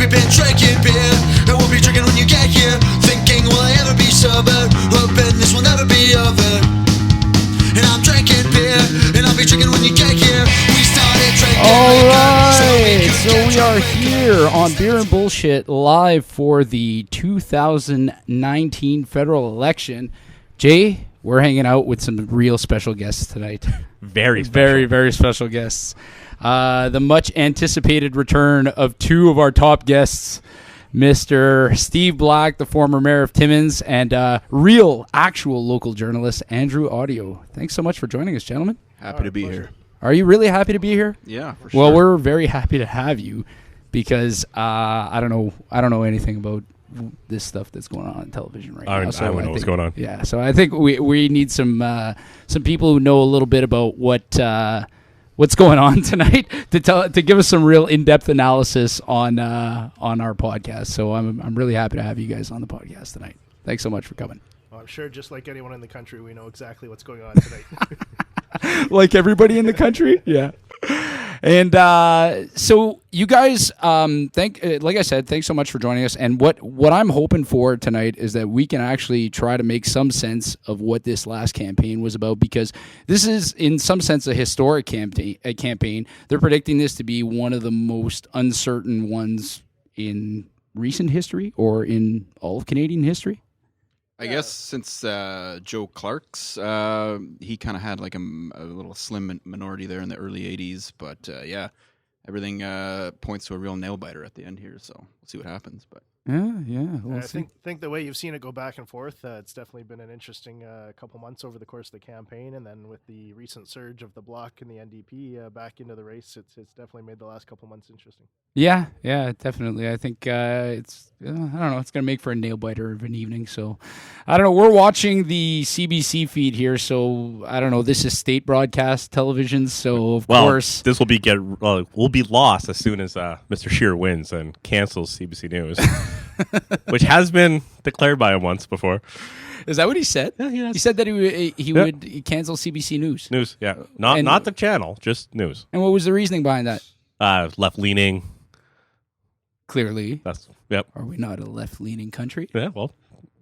we've been drinking beer, and we'll be drinking when you get here. Thinking, will I ever be sober? Hoping this will never be over. And I'm drinking beer, and I'll be drinking when you get here. We started drinking Alright, so we are here on Beer and Bullshit live for the 2019 federal election. Jay, we're hanging out with some real special guests tonight. Very special. Very, very special guests. The much anticipated return of two of our top guests, Mr. Steve Black, the former mayor of Timmins, and real, actual local journalist, Andrew Autio. Thanks so much for joining us, gentlemen. Happy to be here. Are you really happy to be here? Yeah, for sure. Well, we're very happy to have you because I don't know anything about this stuff that's going on television right now. So I don't know what's going on. Yeah, so I think we need some people who know a little bit about what's going on tonight to give us some real in-depth analysis on our podcast. So I'm really happy to have you guys on the podcast tonight. Thanks so much for coming. Well, I'm sure just like anyone in the country, we know exactly what's going on tonight. Like everybody in the country? Yeah. And so you guys, like I said, thanks so much for joining us. And what I'm hoping for tonight is that we can actually try to make some sense of what this last campaign was about, because this is, in some sense, a historic campaign. They're predicting this to be one of the most uncertain ones in recent history or in all of Canadian history. I guess since Joe Clark's, he kind of had like a little slim minority there in the early 80s. But yeah, everything points to a real nail-biter at the end here. So we'll see what happens. But We'll I see. think the way you've seen it go back and forth, it's definitely been an interesting couple months over the course of the campaign. And then with the recent surge of the Bloc and the NDP back into the race, it's definitely made the last couple months interesting. Yeah, definitely. I think it's, I don't know, it's going to make for a nail-biter of an evening. So, I don't know. We're watching the CBC feed here, so I don't know. This is state broadcast television, so of course. This will be lost as soon as Mr. Scheer wins and cancels CBC News, which has been declared by him once before. Is that what he said? Yeah, He said that he would cancel CBC News. News, yeah. Not the channel, just news. And what was the reasoning behind that? Left-leaning. Clearly. Yep. Are we not a left-leaning country? Yeah, well,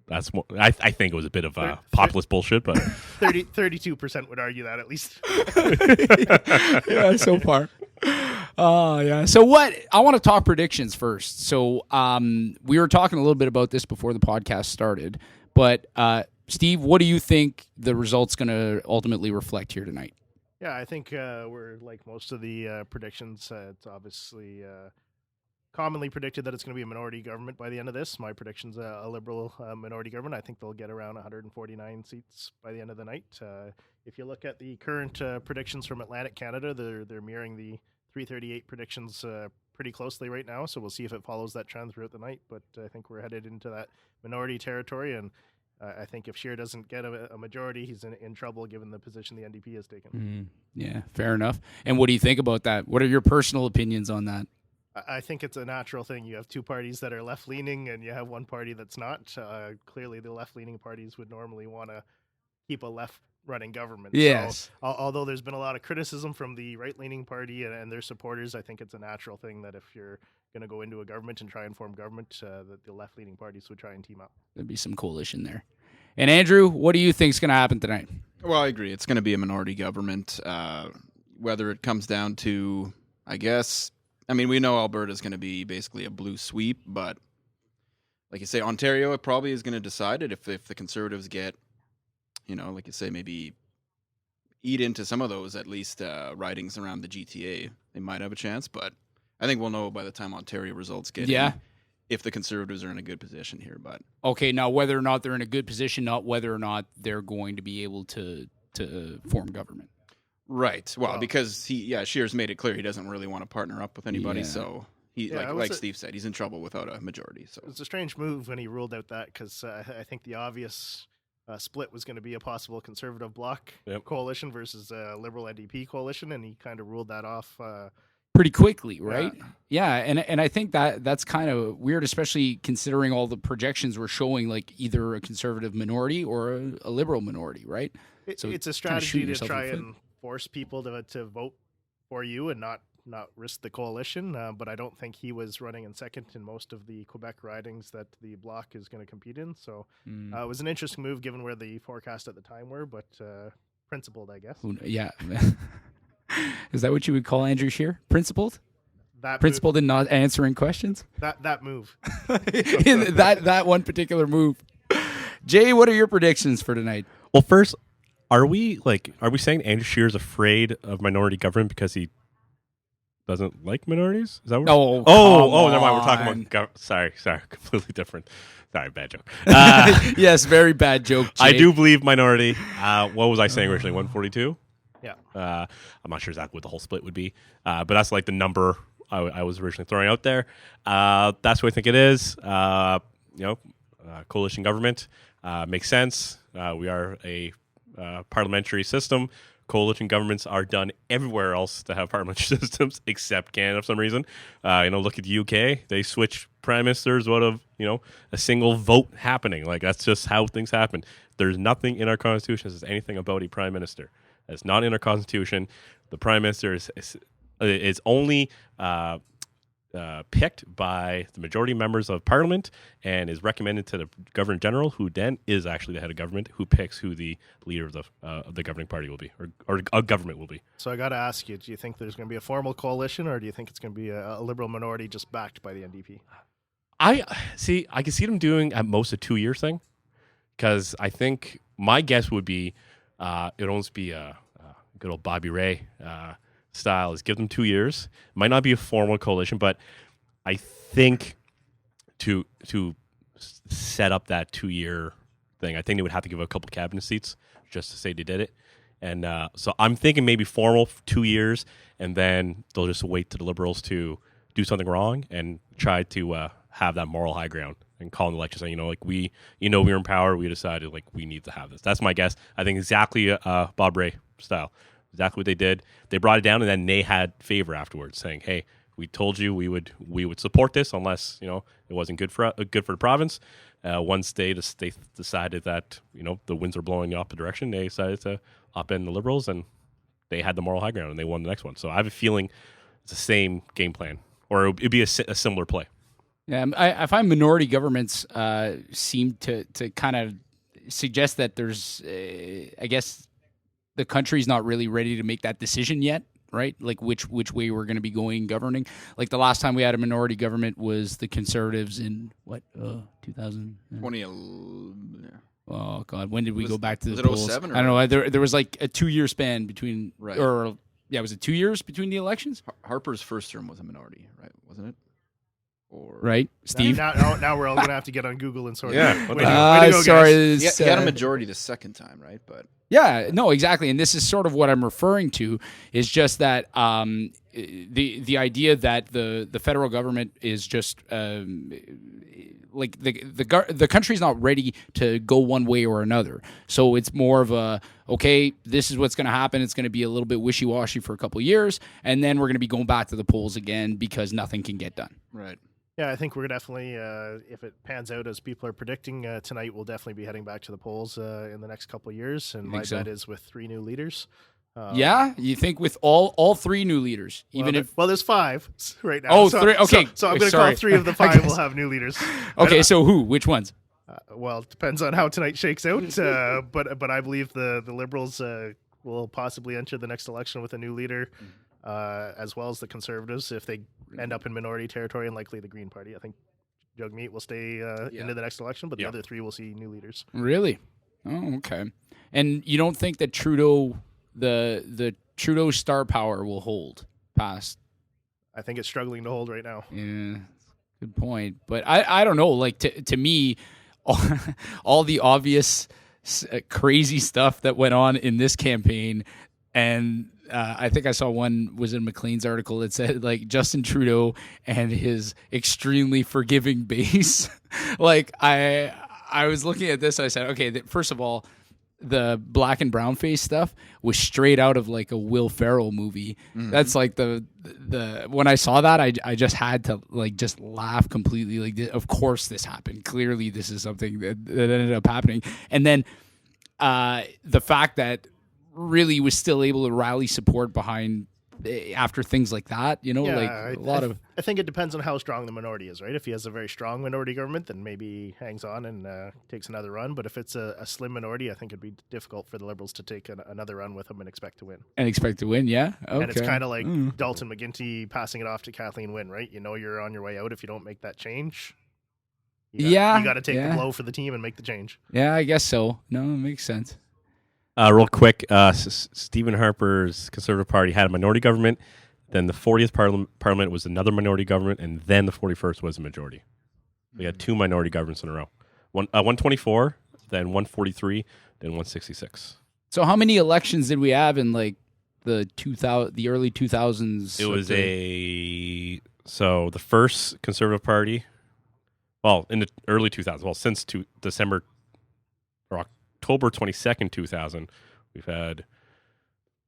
that's more. I think it was a bit of populist bullshit, but 32% would argue that at least. Yeah, so far. Oh, yeah. So what? I want to talk predictions first. So we were talking a little bit about this before the podcast started, but Steve, what do you think the result's going to ultimately reflect here tonight? Yeah, I think we're like most of the predictions. It's obviously commonly predicted that it's going to be a minority government by the end of this. My prediction's a Liberal minority government. I think they'll get around 149 seats by the end of the night. If you look at the current predictions from Atlantic Canada, they're mirroring the 338 predictions pretty closely right now. So we'll see if it follows that trend throughout the night. But I think we're headed into that minority territory, and I think if Scheer doesn't get a majority, he's in trouble given the position the NDP has taken. Yeah, fair enough. And what do you think about that? What are your personal opinions on that? I think it's a natural thing. You have two parties that are left-leaning, and you have one party that's not. Clearly, the left-leaning parties would normally want to keep a left-running government. Yes. So, although there's been a lot of criticism from the right-leaning party and their supporters, I think it's a natural thing that if you're going to go into a government and try and form government, that the left-leaning parties would try and team up. There'd be some coalition there. And Andrew, what do you think is going to happen tonight? well, I agree. It's going to be a minority government. Whether it comes down to, I guess. I mean, we know Alberta's going to be basically a blue sweep, but like you say, Ontario, it probably is going to decide it if the Conservatives get, like you say, maybe eat into some of those, at least ridings around the GTA. They might have a chance, but I think we'll know by the time Ontario results get in if the Conservatives are in a good position here. But okay, now whether or not they're in a good position, not whether or not they're going to be able to form government. Right. Well, because Scheer's made it clear he doesn't really want to partner up with anybody. Yeah. So he, like Steve said, he's in trouble without a majority. So it's a strange move when he ruled out that, because I think the obvious split was going to be a possible Conservative Bloc coalition versus a Liberal NDP coalition, and he kind of ruled that off pretty quickly, right? Yeah, and I think that's kind of weird, especially considering all the projections were showing like either a Conservative minority or a Liberal minority, right? It's a strategy to try and force people to vote for you and not not risk the coalition, but I don't think he was running in second in most of the Quebec ridings that the Bloc is going to compete in. So it was an interesting move given where the forecast at the time were, but principled, I guess. Yeah. Is that what you would call Andrew Scheer? Principled? That Principled in not answering questions? That move. In that one particular move. Jay, what are your predictions for tonight? Well, first, are we saying Andrew Scheer is afraid of minority government because he doesn't like minorities? Is that what? No. Never mind. We're talking about. Sorry, completely different. Sorry, bad joke. Yes, very bad joke, Jay. I do believe minority. What was I saying originally? 142. Yeah. I'm not sure exactly what the whole split would be, but that's like the number I was originally throwing out there. That's what I think it is. Coalition government makes sense. We are a parliamentary system. Coalition governments are done everywhere else to have parliamentary systems except Canada for some reason. Look at the UK. They switch prime ministers out of, a single vote happening. Like, that's just how things happen. There's nothing in our constitution that says anything about a prime minister. That's not in our constitution. The prime minister is only picked by the majority members of parliament and is recommended to the governor general, who then is actually the head of government, who picks who the leader of the governing party will be, or a government will be. So I got to ask you, do you think there's going to be a formal coalition, or do you think it's going to be a Liberal minority just backed by the NDP? I can see them doing at most a 2-year thing, because I think my guess would be it would almost be a good old Bobby Ray style, is give them 2 years. It might not be a formal coalition, but I think to set up that 2-year thing, I think they would have to give a couple cabinet seats just to say they did it. And so I'm thinking maybe formal 2 years, and then they'll just wait to the Liberals to do something wrong and try to have that moral high ground and call an election saying, we were in power, we decided we need to have this. That's my guess. I think exactly Bob Ray style. Exactly what they did. They brought it down, and then they had favor afterwards, saying, "Hey, we told you we would support this unless it wasn't good for the province." Once they decided that the winds are blowing the opposite direction, they decided to upend the Liberals, and they had the moral high ground, and they won the next one. So I have a feeling it's the same game plan, or it'd be a similar play. Yeah, I find minority governments seem to kind of suggest that there's, I guess, the country's not really ready to make that decision yet, right? Like which way we're going to be going governing. Like the last time we had a minority government was the Conservatives in 2000? 2011. Oh God, when did we go back to the was it polls? 07 or- I don't know. There was like a 2-year span between, Right. was it 2 years between the elections? Harper's first term was a minority, right? Wasn't it? Or Right, Steve. Now we're all going to have to get on Google and sort Yeah. it. Way to go, sorry. guys. he had a majority the second time, right? But Yeah, no, exactly. And this is sort of what I'm referring to, is just that the idea that the federal government is just like the country's not ready to go one way or another. So it's more of a, okay, this is what's going to happen. It's going to be a little bit wishy-washy for a couple of years, and then we're going to be going back to the polls again because nothing can get done. right. Yeah, I think we're definitely, if it pans out as people are predicting tonight, we'll definitely be heading back to the polls in the next couple of years. And my bet is with 3 new leaders. Yeah, you think with all 3 new leaders, there's 5 right now. Oh, so, 3. Okay, so I'm going to sorry. call 3 of the 5 will have new leaders. Okay, so who? Which ones? Well, it depends on how tonight shakes out. But I believe the Liberals will possibly enter the next election with a new leader, as well as the Conservatives if they end up in minority territory, and likely the Green Party. I think Jagmeet will stay into the next election, but the other 3 will see new leaders. Really? Oh, okay. And you don't think that Trudeau, the Trudeau star power will hold past? I think it's struggling to hold right now. Yeah, good point. But I don't know. Like to me, all the obvious crazy stuff that went on in this campaign, and I think I saw one was in McLean's article that said like Justin Trudeau and his extremely forgiving base. Like I was looking at this, I said, okay, first of all, the black and brown face stuff was straight out of like a Will Ferrell movie. Mm-hmm. That's like the when I saw that, I just had to like just laugh completely. Like, of course this happened. Clearly this is something that ended up happening. And then the fact that really was still able to rally support behind after things like that. You know, like a lot of. I think it depends on how strong the minority is, right? If he has a very strong minority government, then maybe he hangs on and takes another run. But if it's a slim minority, I think it'd be difficult for the Liberals to take another run with him and expect to win. Yeah. Okay. And it's kind of like Dalton McGuinty passing it off to Kathleen Wynne, right? You know you're on your way out if you don't make that change. You got to take the blow for the team and make the change. Yeah, I guess so. No, it makes sense. Real quick, Stephen Harper's Conservative Party had a minority government. Then the 40th Parliament was another minority government, and then the 41st was a majority. We had 2 minority governments in a row. 124, then 143, then 166. So how many elections did we have in like the early 2000s? It was so the first Conservative Party, well, in the early 2000s, well, since December or October 22nd, 2000, we've had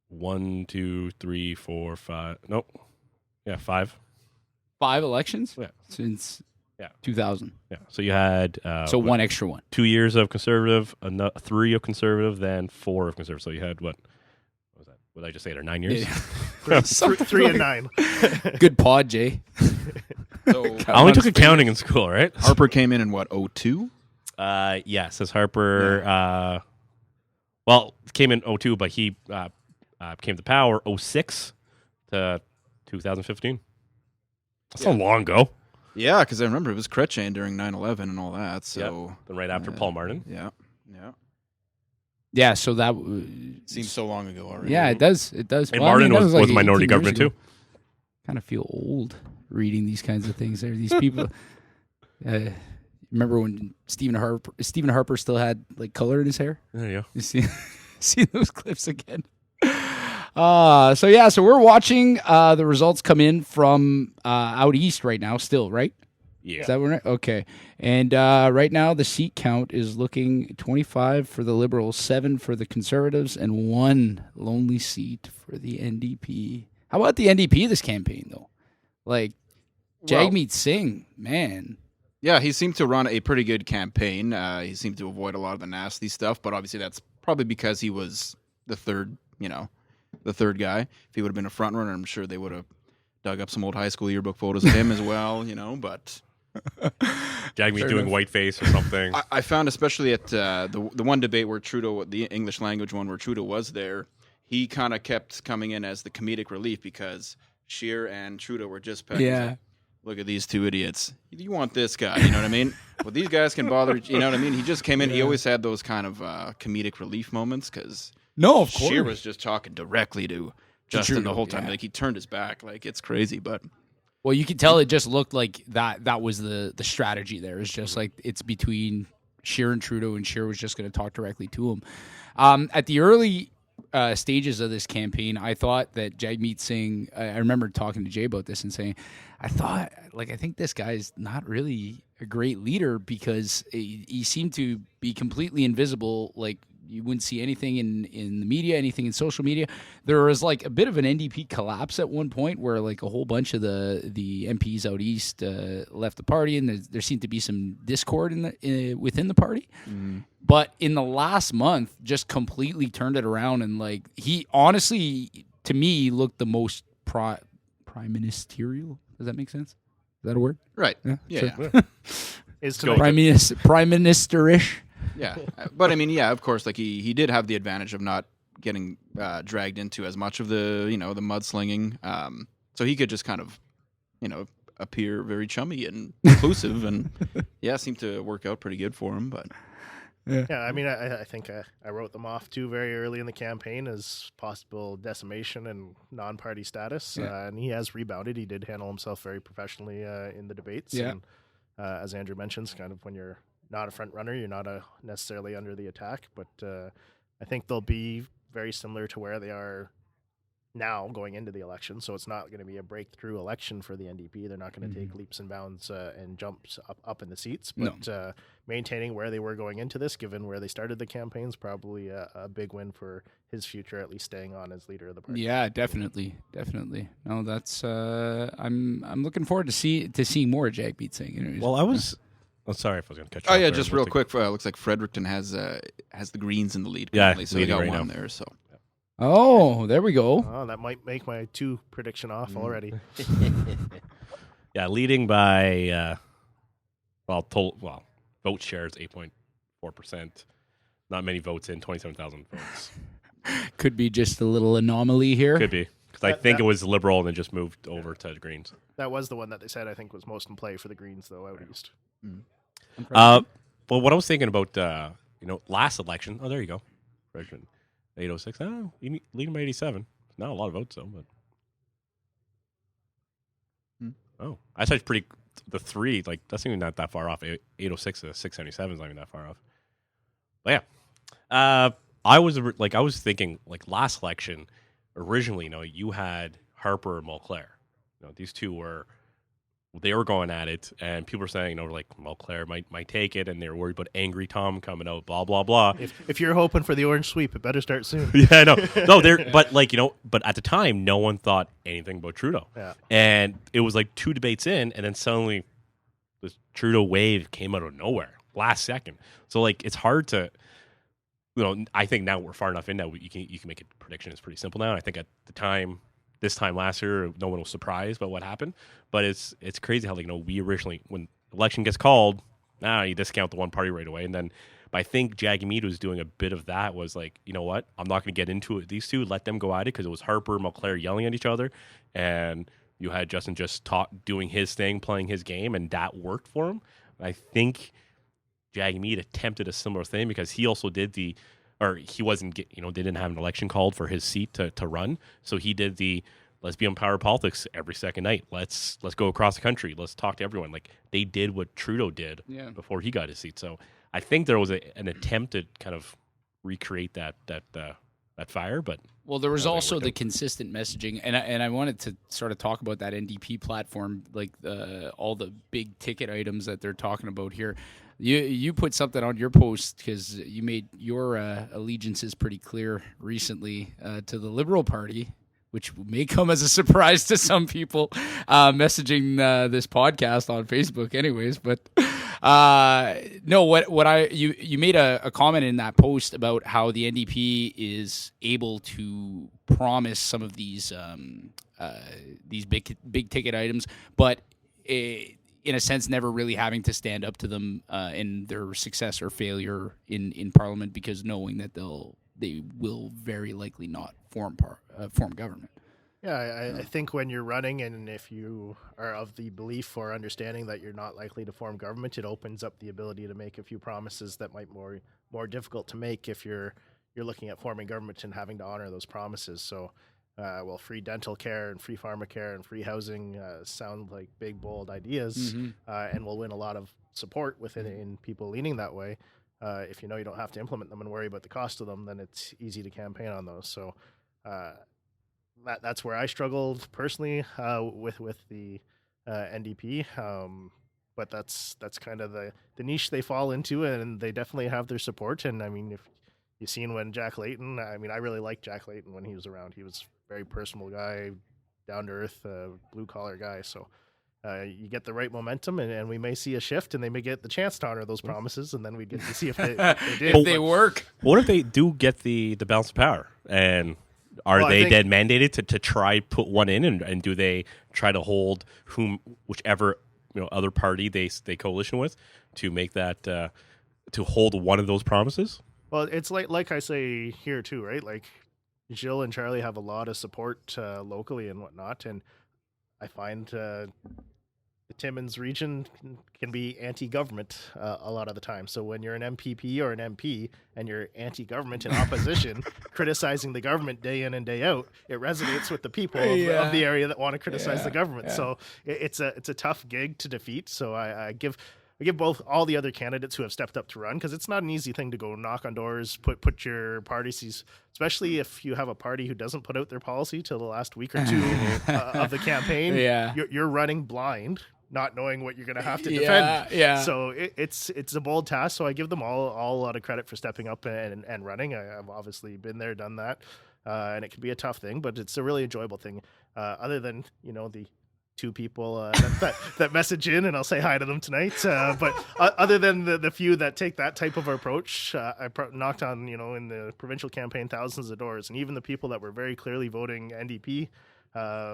5 elections. Yeah. Since 2000. 2000. Yeah. So you had one extra one. 2 years of Conservative, 3 of Conservative, then 4 of Conservative. So you had what was that? What did I just say? 9 years. Yeah. 3 and 9. Good pod, Jay. So I only took accounting in school, right? Harper came in what, 02? Yeah, says Harper. Well, came in 02, but he came to power 06 to 2015. That's not long ago. Yeah, because I remember it was Chrétien during 9/11 and all that. So Then right after Paul Martin. Yeah. Yeah, so that Seems so long ago already. Yeah, it does. And Well, Martin that was like a minority 18 years government ago. too. Kind of feel old reading these kinds of things. There, these people. Remember when Stephen Harper still had like color in his hair? There you go. You see those clips again. So we're watching the results come in from out east right now. Still, right? Yeah. Is that right? Okay. And right now the seat count is looking 25 for the Liberals, 7 for the Conservatives, and 1 lonely seat for the NDP. How about the NDP this campaign though? Like Jagmeet Singh, man. Yeah, he seemed to run a pretty good campaign. He seemed to avoid a lot of the nasty stuff, but obviously that's probably because he was the third guy. If he would have been a front runner, I'm sure they would have dug up some old high school yearbook photos of him as well, but Jagmeet doing whiteface or something. I found especially at the one debate where Trudeau, the English language one where Trudeau was there, he kind of kept coming in as the comedic relief because Scheer and Trudeau were just pegged. Yeah. Look at these 2 idiots. You want this guy, you know what I mean? Well, these guys can bother, you know what I mean? He just came in. He always had those kind of comedic relief moments because No, of course. Scheer was just talking directly to Justin Trudeau, the whole time. yeah. Like he turned his back. Like it's crazy, but Well, you could tell it just looked like that was the strategy there. It's just like it's between Scheer and Trudeau, and Scheer was just going to talk directly to him. At the early stages of this campaign, I thought that Jagmeet Singh, I remember talking to Jay about this and saying, I think this guy's not really a great leader because he seemed to be completely invisible. Like you wouldn't see anything in the media, anything in social media. There was like a bit of an NDP collapse at one point where like a whole bunch of the MPs out east left the party, and there seemed to be some discord within the party. But in the last month, just completely turned it around, and like he honestly, to me, looked the most prime ministerial. Does that make sense? Is that a word? right. Sure. Is Go tonight Prime minister-ish. Yeah. But I mean, yeah, of course, like he did have the advantage of not getting dragged into as much of the, the mudslinging. So he could just kind of, appear very chummy and inclusive and seemed to work out pretty good for him, but Yeah, I mean, I think I wrote them off too very early in the campaign as possible decimation and non-party status, and he has rebounded. He did handle himself very professionally in the debates. Yeah. And as Andrew mentions, kind of when you're not a front runner, you're not necessarily under the attack. But I think they'll be very similar to where they are now going into the election. So it's not going to be a breakthrough election for the NDP. They're not going to take leaps and bounds and jumps up in the seats. But maintaining where they were going into this, given where they started the campaign, is probably a big win for his future, at least staying on as leader of the party. Yeah, definitely. No, that's I'm looking forward to seeing more of Jagmeet Singh. Well, I was. Oh, sorry if I was going to catch you. oh off yeah, there. just real quick. Looks like Fredericton has the Greens in the lead Yeah, currently, so they leading got right one now. there. So Oh, there we go. Oh, that might make my 2 prediction off already. Yeah, leading by vote share is 8.4%. Not many votes in, 27,000 votes. Could be just a little anomaly here. Could be because I think That- it was Liberal and then just moved over to the Greens. That was the one that they said I think was most in play for the Greens, though, out east. Well, what I was thinking about, last election. Oh, there you go, Freshman 806. Oh, leading by 87. Not a lot of votes though, but oh, I said pretty. The 3, like that's even not that far off. 806 to 677 is not even that far off. But yeah, I was thinking like last election. Originally, you had Harper and Mulclair. These two were going at it, and people were saying, like Mulclair might take it, and they were worried about Angry Tom coming out, blah blah blah. If you're hoping for the orange sweep, it better start soon. Yeah, no, but at the time, no one thought anything about Trudeau. Yeah. And it was like 2 debates in, and then suddenly this Trudeau wave came out of nowhere, last second. So like, it's hard to, I think now we're far enough in that you can make a prediction. It's pretty simple now. And I think at the time, this time last year, no one was surprised by what happened. But it's crazy how we originally, when election gets called, you discount the one party right away, and then. But I think Jagmeet was doing a bit of that. Was like, you know what? I'm not going to get into it. These two, let them go at it, because it was Harper, Mulclair yelling at each other, and you had Justin just doing his thing, playing his game, and that worked for him. I think Jagmeet attempted a similar thing because he also did he wasn't they didn't have an election called for his seat to run, so he did the let's be on Power Politics every second night. Let's go across the country. Let's talk to everyone. Like they did what Trudeau did before he got his seat. So I think there was an attempt to kind of recreate that fire, but Well, there was also the consistent messaging, and I wanted to sort of talk about that NDP platform, like all the big ticket items that they're talking about here. You put something on your post because you made your allegiances pretty clear recently to the Liberal Party, which may come as a surprise to some people messaging this podcast on Facebook anyways. But no, you made a comment in that post about how the NDP is able to promise some of these big ticket items, but in a sense, never really having to stand up to them in their success or failure in Parliament, because knowing that they will very likely not form government. Yeah, I think when you're running, and if you are of the belief or understanding that you're not likely to form government, it opens up the ability to make a few promises that might more difficult to make if you're looking at forming government and having to honor those promises. So, free dental care and free pharmacare and free housing sound like big, bold ideas, and will win a lot of support in people leaning that way. If you know you don't have to implement them and worry about the cost of them, then it's easy to campaign on those. So that's where I struggled personally with the NDP. But that's kind of the niche they fall into, and they definitely have their support. And I mean, if you've seen when Jack Layton, I mean, I really liked Jack Layton when he was around. He was a very personal guy, down to earth, blue collar guy. So you get the right momentum, and we may see a shift, and they may get the chance to honor those promises, and then we get to see if they did. If they work. What if they do get the balance of power? And are they then mandated to try put one in, and do they try to hold whichever other party they coalition with to make that to hold one of those promises? Well, it's like I say here too, right? Like Jill and Charlie have a lot of support locally and whatnot, and I find the Timmins region can be anti-government a lot of the time. So when you're an MPP or an MP and you're anti-government in opposition, criticizing the government day in and day out, it resonates with the people of the area that want to criticize the government. Yeah. So it's a tough gig to defeat. So I give both all the other candidates who have stepped up to run, because it's not an easy thing to go knock on doors, put your policies, especially if you have a party who doesn't put out their policy till the last week or two of the campaign. Yeah, you're running blind, not knowing what you're going to have to defend. Yeah. So it's a bold task. So I give them all a lot of credit for stepping up and running. I've obviously been there, done that, and it can be a tough thing, but it's a really enjoyable thing. Other than the 2 people that message in, and I'll say hi to them tonight. But other than the few that take that type of approach, I knocked on, in the provincial campaign, thousands of doors, and even the people that were very clearly voting NDP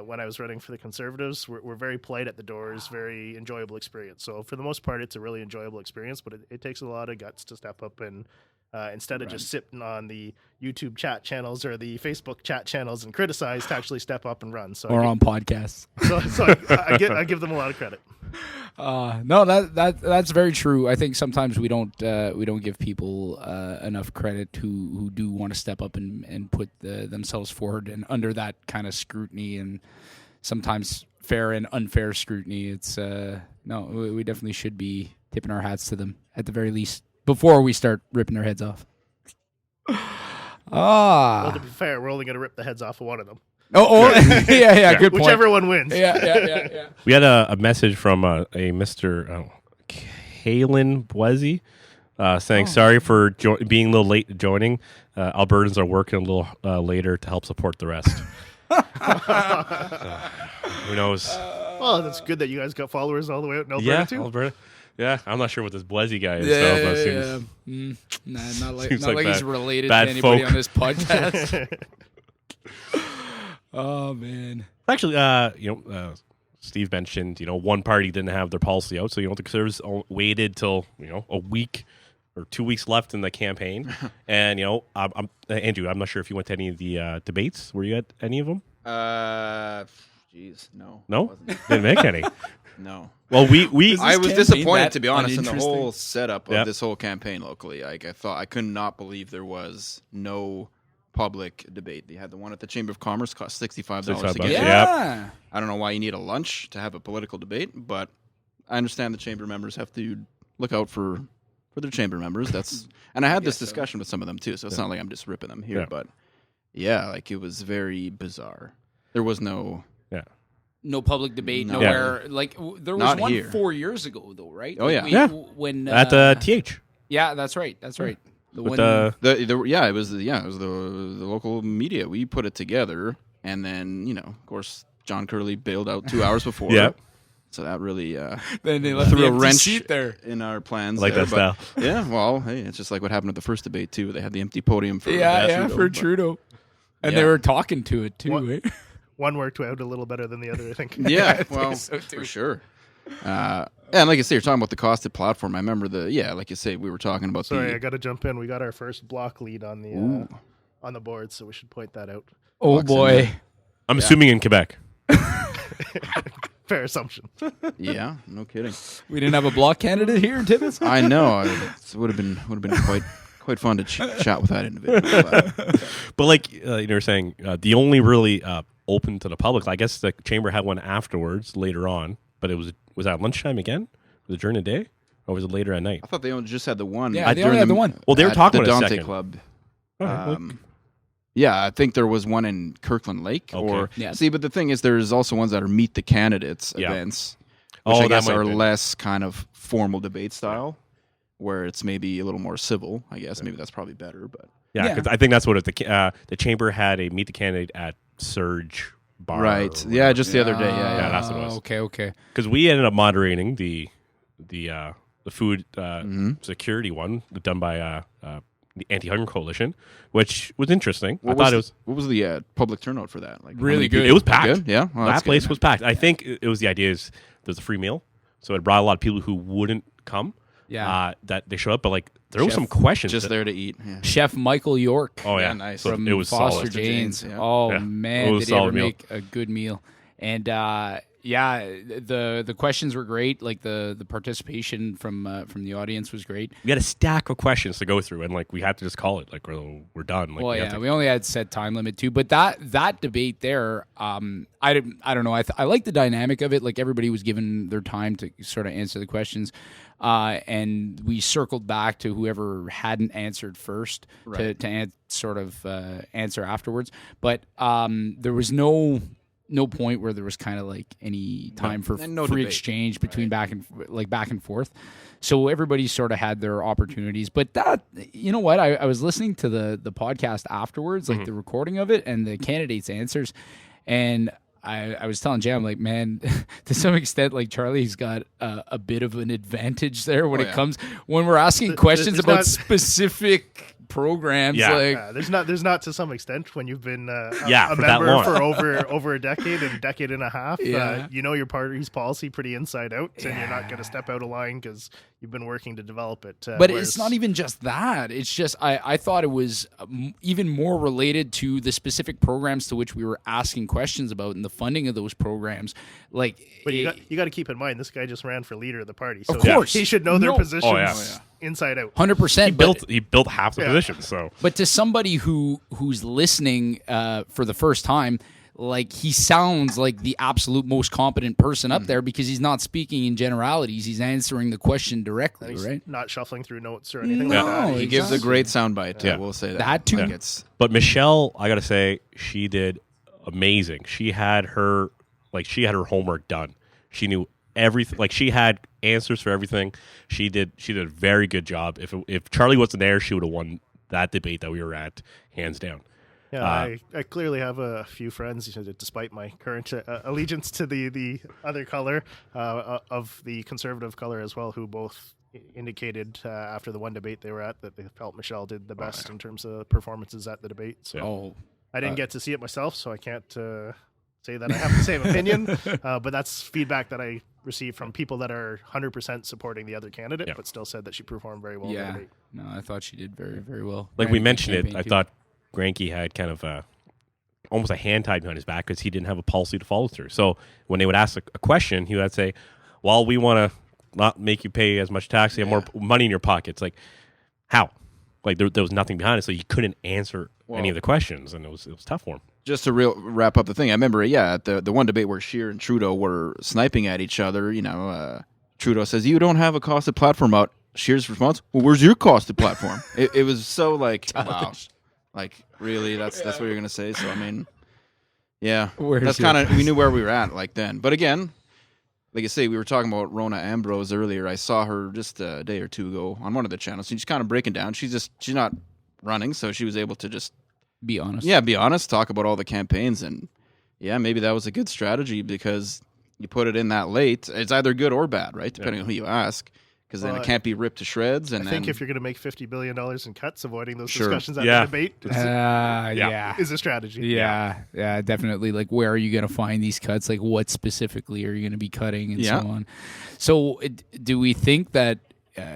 when I was running for the Conservatives were very polite at the doors, very enjoyable experience. So for the most part, it's a really enjoyable experience, but it takes a lot of guts to step up and instead of just sitting on the YouTube chat channels or the Facebook chat channels and criticize, to actually step up and run. So on podcasts. So I give them a lot of credit. No, that's very true. I think sometimes we don't give people enough credit who do want to step up and put themselves forward and under that kind of scrutiny, and sometimes fair and unfair scrutiny. It's we definitely should be tipping our hats to them at the very least before we start ripping their heads off. Well, to be fair, we're only going to rip the heads off of one of them. Yeah, good point. Whichever one wins. Yeah. We had a message from a Mr. Kalen Boise saying sorry for being a little late joining. Albertans are working a little later to help support the rest. Who knows? Well, that's good that you guys got followers all the way out in Alberta, Yeah, too. Alberta. Yeah, I'm not sure what this Boise guy is. Not like seems like he's bad- related to bad anybody folk. on this podcast. Oh man. Actually, Steve mentioned, one party didn't have their policy out, so the Conservatives waited till a week or 2 weeks left in the campaign, and I'm Andrew. I'm not sure if you went to any of the debates. Were you at any of them? Jeez, no. No, didn't make any. No. Well, we I was campaign disappointed, that to be honest, in the uninteresting? whole setup of Yep. this whole campaign locally. I could not believe there was no public debate. They had the one at the Chamber of Commerce, cost $65 to $65 get. Yeah. Yeah. I don't know why you need a lunch to have a political debate, but I understand the chamber members have to look out for their chamber members. And I had this discussion with some of them too, so it's not like I'm just ripping them here, Yeah. but yeah, like it was very bizarre. There was no No public debate, No. nowhere. Like there was Not one here. 4 years ago, though, right? Oh, Like, yeah. When at the TH. Yeah, that's right. The With one. the it was the local media. We put it together, and then of course John Curley bailed out 2 hours before. Yep. So that really then they left threw the a empty wrench seat there. in our plans. I like there, that but, yeah, well, hey, it's just like what happened at the first debate too. They had the empty podium for Yeah, for but- Trudeau, and Yeah. they were talking to it too. What? Eh? One worked out a little better than the other, I think. Yeah, well, so, too. for sure. And like I say, you're talking about the costed platform. I remember like you say, we were talking about Sorry, I the. got to jump in. We got our first block lead on the board, so we should point that out. Oh Bucks in boy. there. I'm assuming in Quebec. Fair assumption. Yeah, no kidding. We didn't have a block candidate here in Timmins. I know. It would have been quite fun to chat with that individual. But like you were saying, the only really open to the public. I guess the chamber had one afterwards later on, but it was that lunchtime again? Was it during the day, or was it later at night? I thought they only just had the one. Yeah, they only during had the one. Well, they were at talking the about it a Dante second. Club. All right, well, Yeah, I think there was one in Kirkland Lake. Okay. Or Yeah. see, but the thing is, there's also ones that are meet the candidates Yeah. events, which Oh, I that guess might are be. less kind of formal debate style, where it's maybe a little more civil. I guess maybe that's probably better, but yeah, because I think that's what the chamber had a meet the candidate at Surge Bar. right. Yeah, just the other day. Yeah, Yeah, that's what it was. Okay. Because we ended up moderating the food Mm-hmm. security one done by the Anti-Hunger Coalition, which was interesting. What was the public turnout for that? Like how Really many good. It was packed. Good? Yeah, well, That that's place good. was packed. I think it was the idea is there's a free meal, so it brought a lot of people who wouldn't come. Yeah. That they showed up, but like there were Chef some questions. just that- there to eat. Yeah. Chef Michael York Oh yeah, Yeah, nice. So from it was Foster solid. Jane's. yeah. Oh Yeah. man, It was did he ever solid meal. make a good meal? And the questions were great. Like the participation from the audience was great. We had a stack of questions to go through, and like we had to just call it. Like we're done. Like, Well, we have yeah, to- we only had set time limit too. But that debate there, I don't know. I like the dynamic of it. Like everybody was given their time to sort of answer the questions, and we circled back to whoever hadn't answered first Right. to sort of answer afterwards. But there was no point where there was kind of like any time for And no free debate. exchange between back and forth. So everybody sort of had their opportunities. But that, you know what? I was listening to the podcast afterwards, like the recording of it and the candidates' answers, and I was telling Jay, I'm like, man, to some extent, like Charlie's got a bit of an advantage there when when we're asking questions about specific programs. Yeah. Like, there's not to some extent when you've been a for that member long. for over a decade and a half. Yeah. You know your party's policy pretty inside out, and you're not going to step out of line because you've been working to develop it. But it's not even just that. It's just I thought it was even more related to the specific programs to which we were asking questions about and the funding of those programs. Like, but you got to keep in mind this guy just ran for leader of the party, so Of course. he should know their positions Oh, inside out. 100%. He built half the position. So, But to somebody who's listening for the first time, like, he sounds like the absolute most competent person up there because he's not speaking in generalities. He's answering the question directly, He's right? not shuffling through notes or anything No, like that. He gives a great soundbite. Yeah. We'll say that. That too. Like, it's but Michelle, I gotta say, she did amazing. She had her homework done. She knew everything. Like, she had answers for everything. She did a very good job. If Charlie wasn't there, she would have won that debate that we were at, hands down. Yeah, I clearly have a few friends, despite my current allegiance to the other color, of the conservative color as well, who both indicated after the one debate they were at that they felt Michelle did the best in terms of performances at the debate. So I didn't get to see it myself, so I can't say that I have the same opinion. But that's feedback that I received from people that are 100% supporting the other candidate, but still said that she performed very well in the debate. No, I thought she did very, very well. Like we mentioned it, Campaign I too. thought Granke had kind of almost a hand tied behind his back because he didn't have a policy to follow through. So when they would ask a question, he would say, well, we want to not make you pay as much tax, you have more money in your pocket. It's like, how? Like, there was nothing behind it, so he couldn't answer any of the questions, and it was tough for him. just to wrap up the thing. I remember, at the one debate where Scheer and Trudeau were sniping at each other. Trudeau says, "You don't have a costed platform out." Scheer's response, "Well, where's your costed platform?" It was so like, wow, like really, that's what you're gonna say. So I mean, yeah, that's kind of, we knew where we were at like then. But again, like I say, we were talking about Rona Ambrose earlier. I saw her just a day or two ago on one of the channels. She's kind of breaking down. She's not running, so she was able to just be honest. Yeah, be honest. Talk about all the campaigns, and maybe that was a good strategy because you put it in that late. It's either good or bad, right? Depending on who you ask. Because then it can't be ripped to shreds. And I think if you're going to make $50 billion in cuts, avoiding those discussions at the debate is a strategy. Yeah, definitely. Like, where are you going to find these cuts? Like, what specifically are you going to be cutting and so on? So do we think that,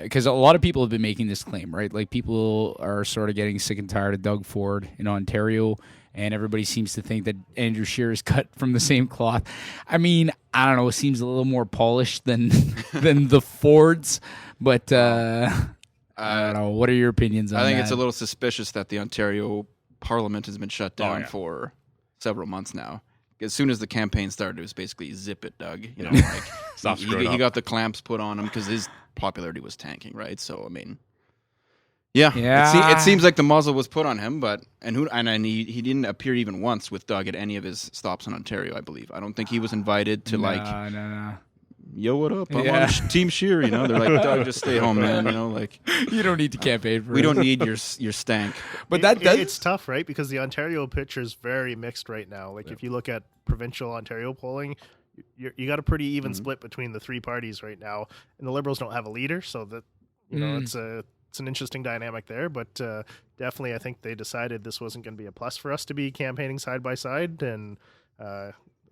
because a lot of people have been making this claim, right? Like, people are sort of getting sick and tired of Doug Ford in Ontario, and everybody seems to think that Andrew Scheer is cut from the same cloth. I mean, I don't know. It seems a little more polished than the Fords, but I don't know. What are your opinions on that? I think it's a little suspicious that the Ontario Parliament has been shut down for several months now. As soon as the campaign started, it was basically zip it, Doug. Like he got the clamps put on him because his popularity was tanking, right? So I mean. Yeah. It seems like the muzzle was put on him, but he didn't appear even once with Doug at any of his stops in Ontario. I believe. I don't think he was invited to No. Yo, what up? I'm on Team Scheer. They're like, Doug, just stay home, man. Like you don't need to campaign for. We don't need your stank. But it's tough, right? Because the Ontario picture is very mixed right now. Like if you look at provincial Ontario polling, you got a pretty even split between the three parties right now, and the Liberals don't have a leader, so that it's an interesting dynamic there, but definitely I think they decided this wasn't going to be a plus for us to be campaigning side by side, and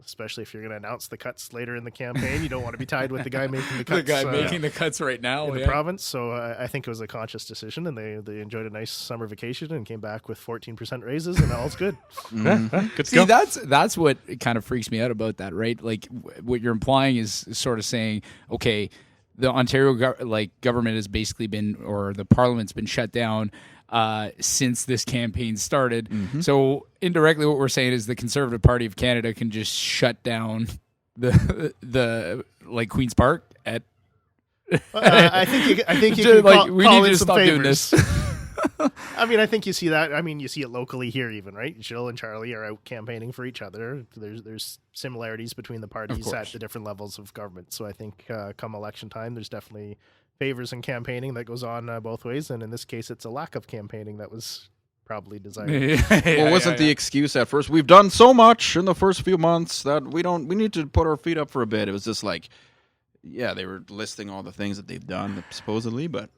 especially if you're going to announce the cuts later in the campaign, you don't want to be tied with the guy making the cuts. The guy making the cuts right now in the province. So I think it was a conscious decision, and they enjoyed a nice summer vacation and came back with 14% raises, and all's good. Good See, that's what kind of freaks me out about that, right? Like what you're implying is sort of saying, okay, the Ontario government has basically been, or the Parliament's been shut down since this campaign started. Mm-hmm. So indirectly, what we're saying is the Conservative Party of Canada can just shut down the Queen's Park at. I think you can we call need in to some stop favors. doing this. I mean, I think you see that. I mean, you see it locally here, even, right? Jill and Charlie are out campaigning for each other. There's similarities between the parties at the different levels of government. So I think come election time, there's definitely favors in campaigning that goes on both ways. And in this case, it's a lack of campaigning that was probably desired. Well, wasn't the excuse at first? We've done so much in the first few months that we need to put our feet up for a bit. It was just like, yeah, they were listing all the things that they've done supposedly, but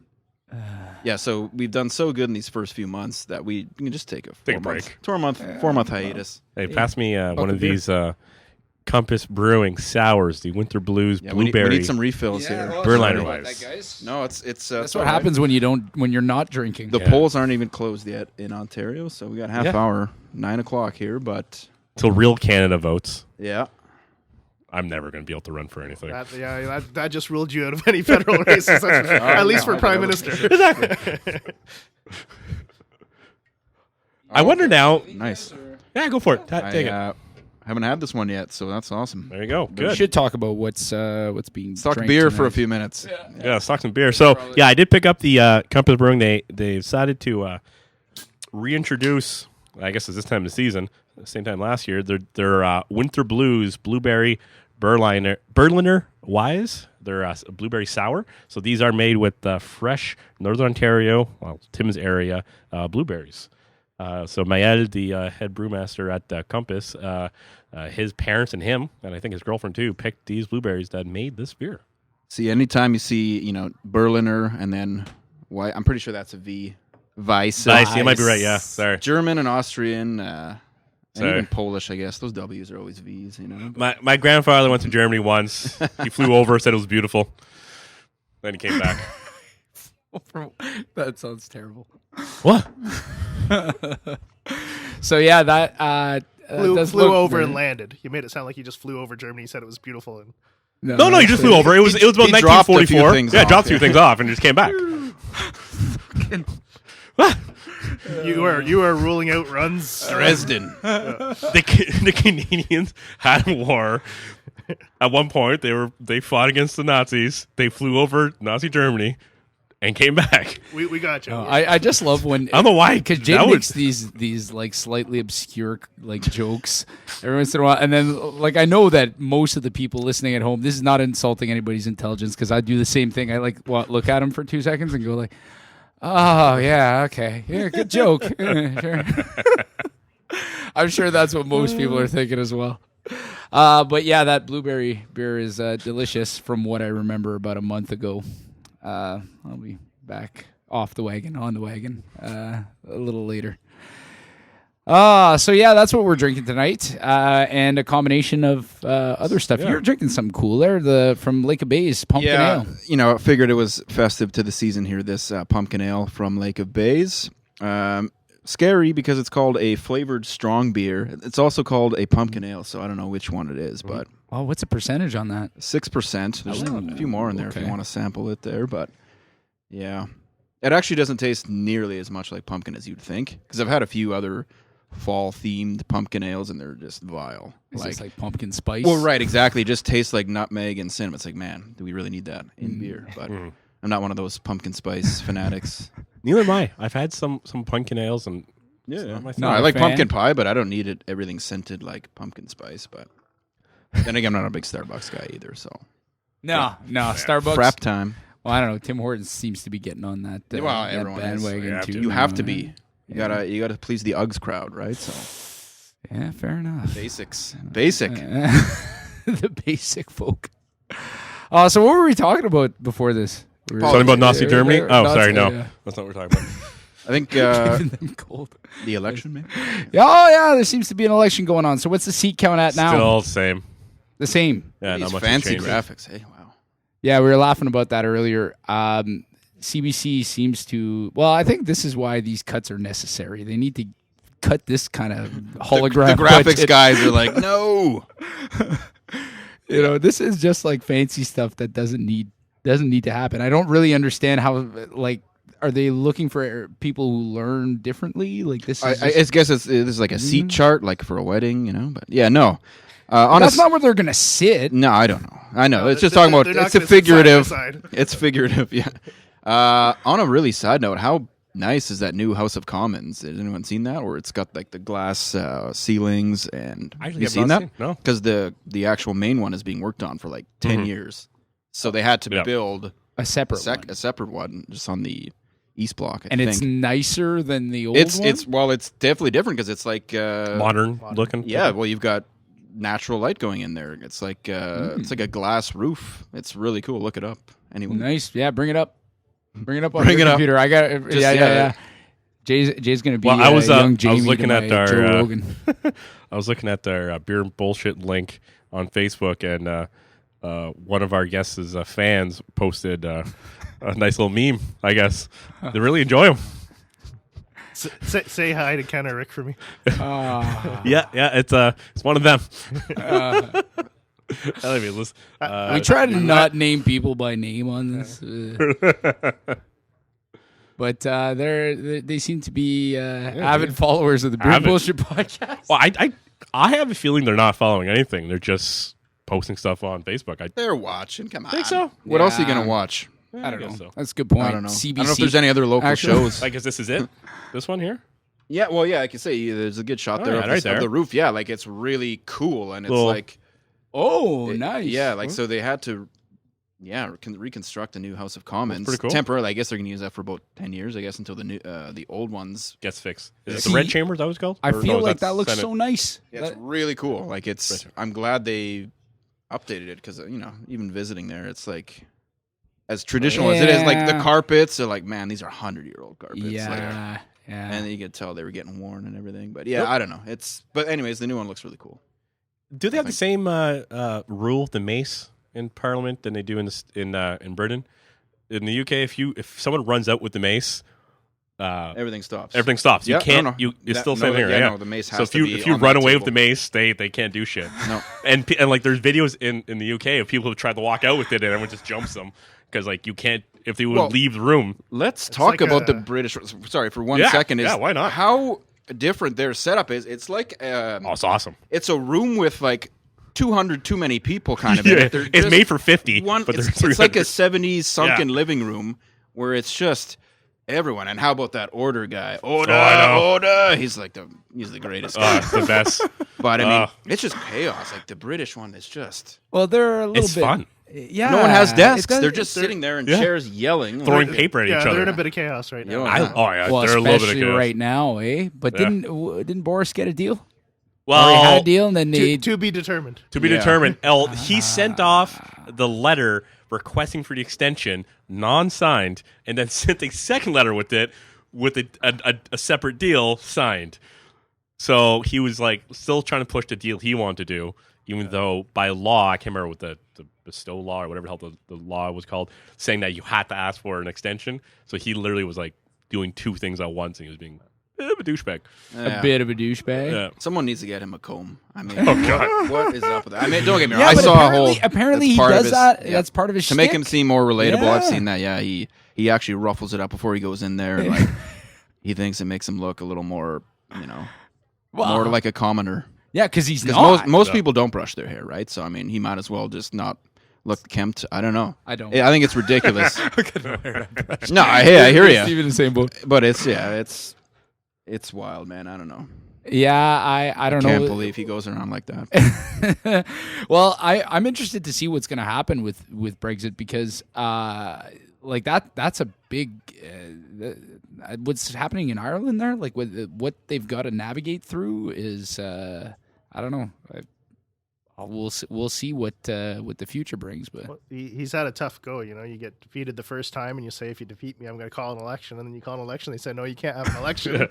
yeah. So we've done so good in these first few months that we can just take a break. 4-month hiatus. Hey, pass me one of these Compass Brewing sours, the Winter Blues blueberry. We need some refills here. Berliner Weiss. No, it's That's what happens when you're not drinking. The polls aren't even closed yet in Ontario, so we got half hour, 9 o'clock here, but till real Canada votes. Yeah. I'm never going to be able to run for anything. That just ruled you out of any federal races, at least for prime minister. Exactly. I wonder now. Nice. Yeah, go for it. Take it. Haven't had this one yet, so that's awesome. There you go. We Good. should talk about what's being Let's talk drank beer tonight. for a few minutes. Yeah, let's talk some beer. So, yeah, I did pick up the Compass Brewing. They decided to reintroduce, I guess it's this time of the season, same time last year, their Winter Blues Blueberry Berliner Weiss. They're a blueberry sour. So these are made with fresh Northern Ontario, Timmins area blueberries. So Maël, the head brewmaster at Compass, his parents and him, and I think his girlfriend too, picked these blueberries that made this beer. See, anytime you see, Berliner and then white, I'm pretty sure that's a V. Weiss. You might be right, yeah. Sorry. German and Austrian, and even Polish, I guess. Those W's are always V's, My grandfather went to Germany once. He flew over, said it was beautiful. Then he came back. That sounds terrible. What? So yeah, that flew over and landed. You made it sound like he just flew over Germany. He said it was beautiful. And No, he just flew over. It was about he dropped a few 1944. things Yeah, off, dropped a few things off and just came back. you are ruling out runs. Dresden. The Canadians had a war. At one point, they fought against the Nazis. They flew over Nazi Germany and came back. We got you. I just love when I don't know why, because Jay makes these like slightly obscure like jokes every once in a while, and then like I know that most of the people listening at home, this is not insulting anybody's intelligence because I do the same thing. I look at them for 2 seconds and go like, oh yeah, okay, yeah, good joke. Sure. I'm sure that's what most people are thinking as well. But yeah, that blueberry beer is delicious from what I remember about a month ago. I'll be back on the wagon a little later. So yeah, that's what we're drinking tonight, and a combination of other stuff. Yeah. You're drinking some cool there, from Lake of Bays pumpkin ale. I figured it was festive to the season here, this pumpkin ale from Lake of Bays. Scary because it's called a flavored strong beer. It's also called a pumpkin ale, so I don't know which one it is, but Oh, what's the percentage on that? 6%. There's a few more in there if okay. you want to sample it there, but yeah. It actually doesn't taste nearly as much like pumpkin as you'd think, because I've had a few other fall-themed pumpkin ales, and they're just vile. Is this like pumpkin spice? Well, right, exactly. It just tastes like nutmeg and cinnamon. It's like, man, do we really need that in beer? But I'm not one of those pumpkin spice fanatics. Neither am I. I've had some pumpkin ales, and Yeah. not my No, thing. I like fan. pumpkin pie, but I don't need it everything scented like pumpkin spice. But then again, I'm not a big Starbucks guy either. So no, Starbucks. frap time. Well, I don't know. Tim Hortons seems to be getting on that, Well, that everyone is. bandwagon You have too. to. You now, have to right? be. You gotta please the Uggs crowd, right? So Yeah, fair enough. basics, basic. The basic folk. So what were we talking about before this? Something about Nazi Germany? Oh, sorry, no. Yeah. That's not what we're talking about. I think Keeping them cold. the election, maybe. Oh yeah, there seems to be an election going on. So what's the seat count at now? Still the same. The same. Yeah, These not much has fancy changed. graphics. Hey, wow. Yeah, we were laughing about that earlier. CBC seems to. Well, I think this is why these cuts are necessary. They need to cut this kind of hologram. The graphics budget. guys are like, no. This is just like fancy stuff that doesn't need to happen. I don't really understand how. Are they looking for people who learn differently? Like this is. I guess this is like a seat chart, like for a wedding, But yeah, no. That's not where they're gonna sit. No, I don't know. I know. It's just they're- talking about. they're not It's a gonna sit side by figurative. side. It's figurative. Yeah. On a really side note, how nice is that new House of Commons? Has anyone seen that? Or it's got like the glass ceilings and I actually you have seen not that? seen- no. Because the actual main one is being worked on for like 10 years, so they had to Yeah. build A separate a one. separate one just on the East Block. And it's nicer than the old one? It's definitely different because it's like modern looking. Yeah, well, you've got natural light going in there. It's like it's like a glass roof. It's really cool. Look it up. Anyway, Nice. Yeah, bring it up. Bring it up on Bring your it up. computer. I got it. Yeah. Jay's going to be Well, I was young Jamie looking to at my our Joe Rogan. I was looking at their beer and bullshit link on Facebook, and one of our guests' fans posted a nice little meme. I guess they really enjoy them. Say hi to Ken or Rick for me. Yeah, it's one of them. Anyways, We try to not name people by name on this. But they seem to be avid followers of the Beer and Avid. Bullshit podcast. well, I have a feeling they're not following anything. They're just posting stuff on Facebook. they're watching. Come on. think so. What else are you Yeah. gonna watch? I don't guess know. so. That's a good point. I don't know. CBC. I don't know if there's any other local Actually- shows. I guess this is it. This one here. Yeah, well, yeah, I can say there's a good shot Oh, there yeah, of, right of there. the roof. Yeah, like it's really cool, and it's Little- like Oh, nice. Yeah, like so they had to, reconstruct a new House of Commons pretty cool. temporarily. I guess they're gonna use that for about 10 years. I guess until the new, the old ones. Gets fixed. Is it See, the Red Chamber? Is that what it's called? I Or feel no, like that's that looks Senate? so nice. Yeah, it's really cool. Like it's, I'm glad they updated it because even visiting there, it's like as traditional as it is. Like the Yeah. carpets are like, man, these are 100-year-old carpets. Like, Yeah. and you could tell they were getting worn and everything. But yeah, I don't know. But anyways, the new one looks really cool. Do they have the same rule with the mace in Parliament than they do in Britain? In the UK, if someone runs out with the mace, Everything stops. everything stops. You Yeah, can't. no. It's That- still no, sitting here. yeah, Yeah. no, the mace So has if to you be if you on run that away with table. the mace, they can't do shit. No. And like there's videos in the UK of people who tried to walk out with it and everyone just jumps them because like you can't if they would Well, leave the room. Let's talk like about a- the British. Sorry for 1 second. Yeah, why not? How different their setup is. It's like Oh, it's awesome. it's a room with like 200 too many people kind of. in Yeah, it. They're it's just made for 50. one. but It's, there's it's like a 300. 70s sunken Yeah. living room where it's just everyone. And how about that order guy? Order, I know. order. He's the greatest guy. It's the best. But I mean, uh, it's just chaos. Like the British one is just. Well, they're a little It's bit fun. Yeah. No one has it desks. does- They're just sitting there in Yeah. chairs yelling. Throwing Like, paper at Yeah, each they're other. in a bit of chaos right now. Yeah. Yeah, Well, they're a little bit of especially chaos. right now, eh? But Yeah. didn't Boris get a deal? Well, Or he had a deal, and then they To be determined. to be Yeah. determined. He sent off the letter requesting for the extension, non-signed, and then sent a second letter with it, with a separate deal signed. So he was like still trying to push the deal he wanted to do, even though by law, I can't remember what the bestow law or whatever the hell the law was called, saying that you had to ask for an extension. So he literally was like doing two things at once, and he was being a bit of a douchebag. yeah. a bit of a douchebag. Yeah. Someone needs to get him a comb. I mean, Oh, God. what is up with that? I mean, don't get me wrong. Yeah, I but saw a whole. apparently that's he part of does his- that. yeah. That's part of his to make him shtick. seem more relatable. I've Yeah. seen that. Yeah, he actually ruffles it up before he goes in there. And, like he thinks it makes him look a little more, more like a commoner. Yeah, because he's Because not. most people don't brush their hair, right? So I mean, he might as well just not look kempt. I don't know. I don't. I think it's ridiculous. No, I hear you. Even the same boat. But it's wild, man. I don't know. Yeah, I don't Can't know. believe he goes around like that. Well, I'm interested to see what's going to happen with Brexit because like that's a big what's happening in Ireland there, like what they've got to navigate through is I don't know. We'll see what the future brings, but Well, he's had a tough go. You get defeated the first time, and you say, if you defeat me, I'm going to call an election. And then you call an election. They say, no, you can't have an election.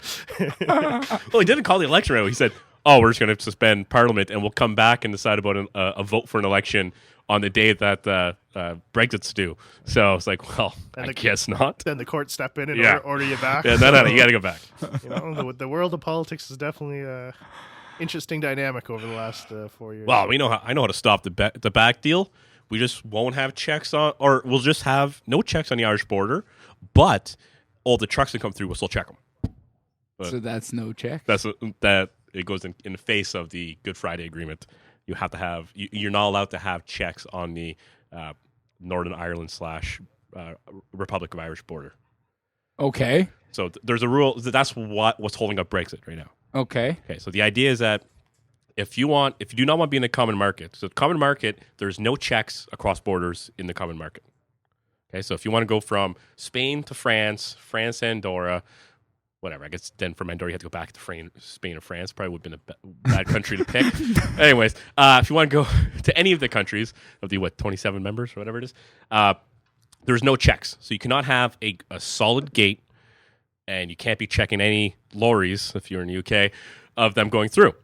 Well, he didn't call the election right. He said, "Oh, we're just going to suspend Parliament, and we'll come back and decide about a vote for an election on the day that Brexit's due." So it's like, well, And I the- guess not. Then the court step in and Yeah. order you back. Yeah, no, you got to go back. The world of politics is definitely a interesting dynamic over the last 4 years. Well, I know how to stop the back deal. We just won't have checks on, or we'll just have no checks on the Irish border, but all the trucks that come through, we'll still check them. so that's no check. That it goes in the face of the Good Friday Agreement. You have to have you're not allowed to have checks on the Northern Ireland / Republic of Irish border. Okay. So there's a rule. That's what's holding up Brexit right now. Okay. Okay, so the idea is that if you do not want to be in the common market, so the common market, there's no checks across borders in the common market. Okay, so if you want to go from Spain to France, France to Andorra, whatever. I guess then from Andorra you have to go back to Spain or France. Probably would have been a bad country to pick. Anyways, if you want to go to any of the countries of the 27 members or whatever it is, there's no checks. So you cannot have a solid gate, and you can't be checking any lorries if you're in the UK of them going through.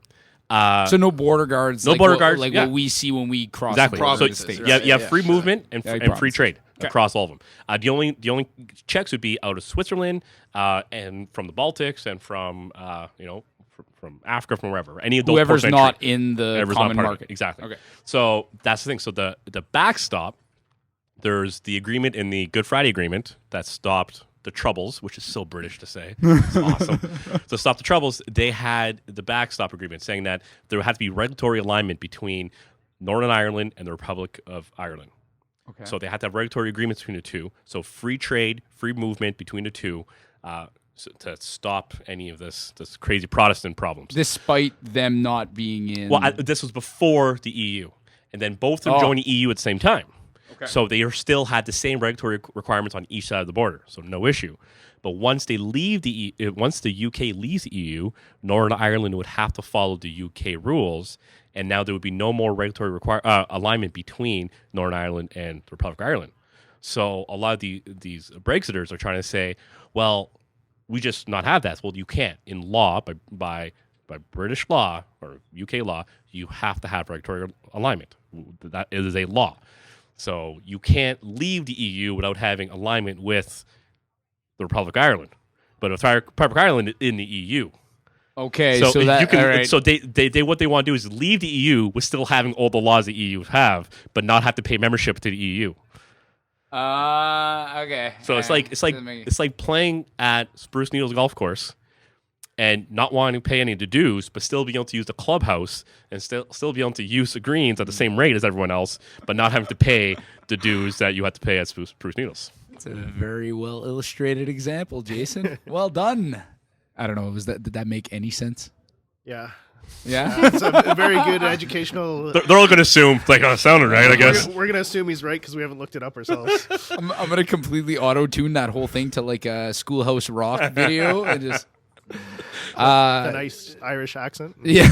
So no border guards. No border guards, like yeah. what we see when we cross Exactly. the border. So Provinces, States. right? you have Yeah, free sure. movement and free provinces. trade across all of them. The only checks would be out of Switzerland and from the Baltics and from from Africa, from wherever. Any of those Whoever's ports of not entry. in the Whoever's not common part of it. market. Exactly. Okay. So that's the thing. So the backstop, there's the agreement in the Good Friday Agreement that stopped the Troubles, which is so British to say. It's awesome. So stop the Troubles, they had the backstop agreement saying that there had to be regulatory alignment between Northern Ireland and the Republic of Ireland. Okay. So they had to have regulatory agreements between the two. So free trade, free movement between the two to stop any of this crazy Protestant problems. Despite them not being in. Well, this was before the EU. And then both of them joined the EU at the same time. Okay. So they still had the same regulatory requirements on each side of the border, so no issue. But once they leave once the UK leaves the EU, Northern Ireland would have to follow the UK rules, and now there would be no more regulatory alignment between Northern Ireland and the Republic of Ireland. So a lot of these Brexiters are trying to say, well, we just not have that. Well, you can't. In law, by British law or UK law, you have to have regulatory alignment. That is a law. So you can't leave the EU without having alignment with the Republic of Ireland. But if the Republic of Ireland is in the EU. Okay, So that you can, all right. so they what they want to do is leave the EU with still having all the laws the EU have, but not have to pay membership to the EU. Okay. So it's like playing at Spruce Needles Golf Course and not wanting to pay any of the dues, but still being able to use the clubhouse and still be able to use the greens at the same rate as everyone else, but not having to pay the dues that you have to pay at Spruce Needles. It's a very well illustrated example, Jason. Well done. I don't know. Did that make any sense? Yeah. Yeah. It's a very good educational. They're all going to assume, like, it sounded right, I guess. We're gonna assume he's right because we haven't looked it up ourselves. I'm gonna completely auto tune that whole thing to like a Schoolhouse Rock video and just. A nice Irish accent. Yeah.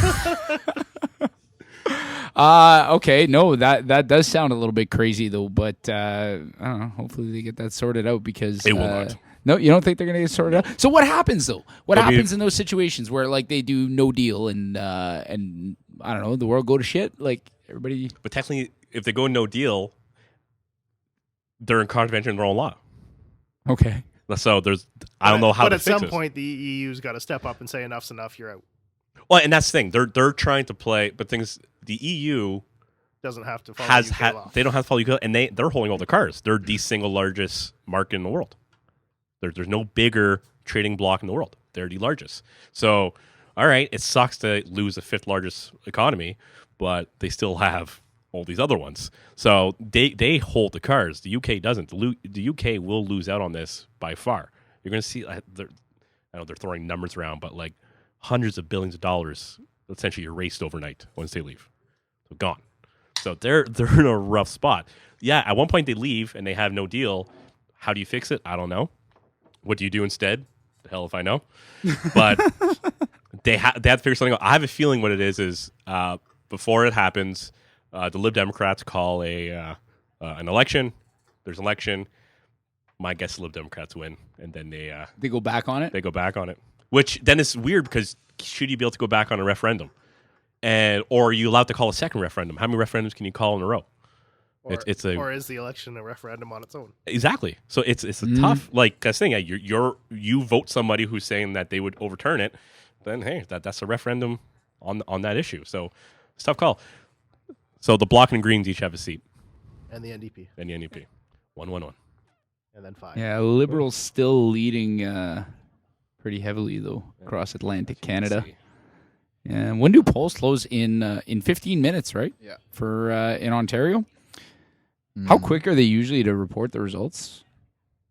Okay. No, that does sound a little bit crazy though, but I don't know. Hopefully they get that sorted out because It will not. No, you don't think they're gonna get sorted out? So what happens though? What happens in those situations where like they do no deal and I don't know, the world go to shit? Like everybody. But technically, if they go no deal, they're in contravention of their own law. Okay. So I don't know how. But to at fix some this. point, the EU's got to step up and say enough's enough. You're out. Well, and that's the thing. They're trying to play, but things the EU Doesn't have to follow has UK law. they don't have to follow UK, and they're holding all the cards. They're the single largest market in the world. There's no bigger trading block in the world. They're the largest. So, all right, it sucks to lose the fifth largest economy, but they still have all these other ones. So they hold the cards. The UK doesn't. The UK will lose out on this by far. You're going to see. I know they're throwing numbers around, but like hundreds of billions of dollars essentially erased overnight once they leave. So gone. So they're in a rough spot. Yeah, at one point they leave and they have no deal. How do you fix it? I don't know. What do you do instead? The hell if I know. But they have to figure something out. I have a feeling what it is before it happens, the Lib Democrats call an election. There's an election. My guess is Lib Democrats win, and then They go back on it. they go back on it. Which then is weird because should you be able to go back on a referendum, or are you allowed to call a second referendum? How many referendums can you call in a row? Or, It's or is the election a referendum on its own? Exactly. So it's a tough that's thing. You vote somebody who's saying that they would overturn it, then hey, that's a referendum on that issue. So it's a tough call. So the Bloc and Greens each have a seat, And the NDP. and the NUP 1-1-1. And then 5. Yeah, Liberals still leading pretty heavily though across Atlantic Canada. Yeah, when do polls close in 15 minutes, right? Yeah. For in Ontario. How quick are they usually to report the results?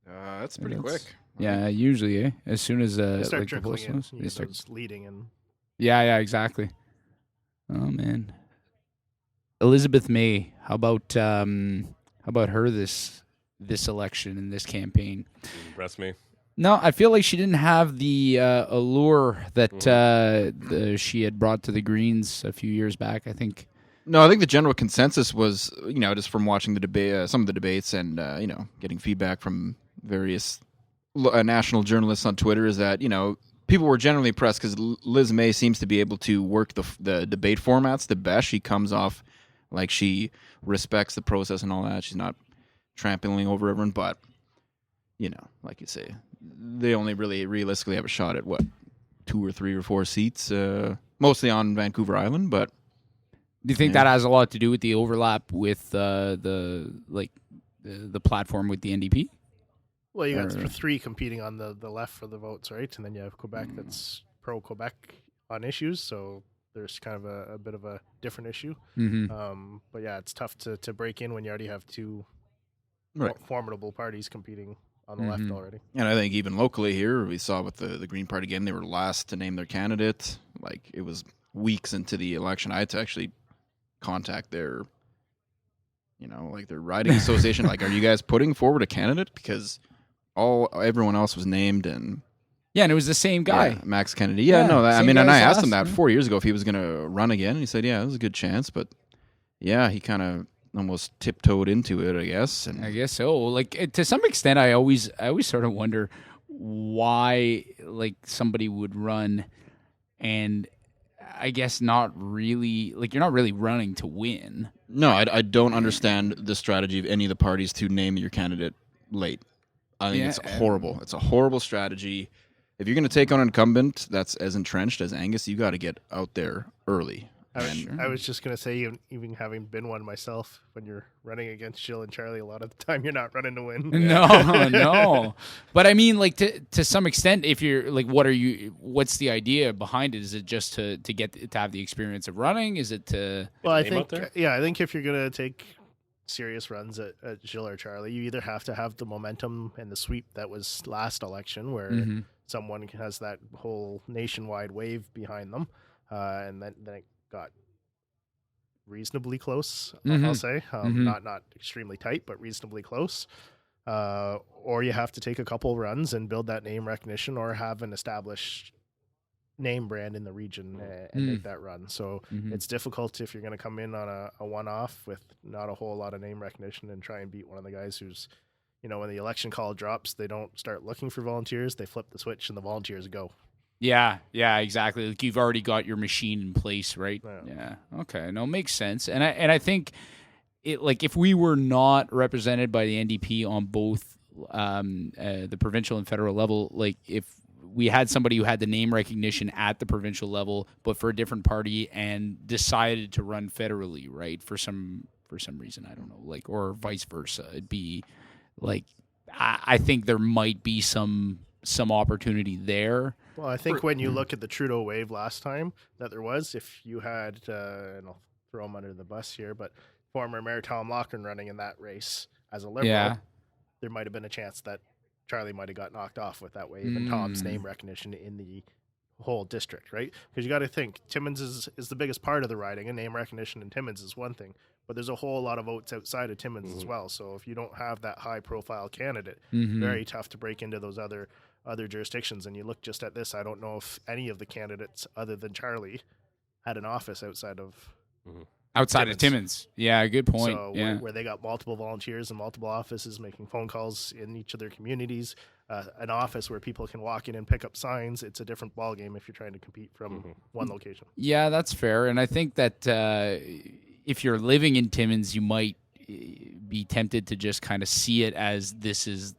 That's pretty That's- quick. Yeah, usually, As soon as They start like the polls trickling in. close, they start. Those leading and Yeah, exactly. Oh man, Elizabeth May. How about her this this election and this campaign. Impress me. No, I feel like she didn't have the allure that she had brought to the Greens a few years back. I think. No, I think the general consensus was, just from watching the debate, some of the debates, and getting feedback from various national journalists on Twitter, is that people were generally impressed because Liz May seems to be able to work the debate formats the best. She comes off like she respects the process and all that. She's not trampling over everyone, but like you say, they only really realistically have a shot at 2 or 3 or 4 seats, mostly on Vancouver Island. But do you think that has a lot to do with the overlap with the platform with the NDP? Well, you got 3 competing on the left for the votes, right? And then you have Quebec that's pro-Quebec on issues, so there's kind of a bit of a different issue. Mm-hmm. But yeah, it's tough to break in when you already have 2 formidable parties competing on the left already. And I think even locally here, we saw with the Green Party again, they were last to name their candidate. Like, it was weeks into the election. I had to actually contact their, their riding association. Like, are you guys putting forward a candidate? Because everyone else was named, and and it was the same guy, Max Kennedy. And I asked him that 4 years ago if he was going to run again, and he said, yeah, it was a good chance, but he kind of almost tiptoed into it, I guess. And I guess so. Like, to some extent, I always sort of wonder why somebody would run, and I guess not really, you're not really running to win. No, I don't understand the strategy of any of the parties to name your candidate late. I think it's horrible. It's a horrible strategy. If you're going to take on an incumbent that's as entrenched as Angus, you got to get out there early. I was just going to say, even having been one myself, when you're running against Jill and Charlie, a lot of the time you're not running to win. No. But I mean, to some extent, if you're what's the idea behind it? Is it just to have the experience of running? Is it to? Well, I think if you're going to take serious runs at Jill or Charlie, you either have to have the momentum and the sweep that was last election, where someone has that whole nationwide wave behind them, and then it got reasonably close, I'll say. Not extremely tight, but reasonably close. Or you have to take a couple runs and build that name recognition, or have an established name brand in the region and make that run. So it's difficult if you're going to come in on a one-off with not a whole lot of name recognition and try and beat one of the guys who's, when the election call drops, they don't start looking for volunteers. They flip the switch and the volunteers go. Yeah, exactly. Like, you've already got your machine in place, right? Yeah. Okay. No, makes sense. And I think if we were not represented by the NDP on both the provincial and federal level, if we had somebody who had the name recognition at the provincial level, but for a different party, and decided to run federally, right? For some reason, I don't know, or vice versa. It'd be I think there might be some opportunity there. Well, I think when you look at the Trudeau wave last time that there was, if you had, and I'll throw him under the bus here, but former Mayor Tom Loughran running in that race as a Liberal, there might have been a chance that Charlie might have got knocked off with that wave and Tom's name recognition in the whole district, right? Because you got to think, Timmins is the biggest part of the riding, and name recognition in Timmins is one thing, but there's a whole lot of votes outside of Timmins as well. So if you don't have that high-profile candidate, very tough to break into those other jurisdictions. And you look just at this, I don't know if any of the candidates other than Charlie had an office outside of of Timmins. Yeah, good point. So where they got multiple volunteers and multiple offices making phone calls in each of their communities, an office where people can walk in and pick up signs. It's a different ballgame if you're trying to compete from one location. Yeah, that's fair. And I think that if you're living in Timmins, you might be tempted to just kind of see it as this is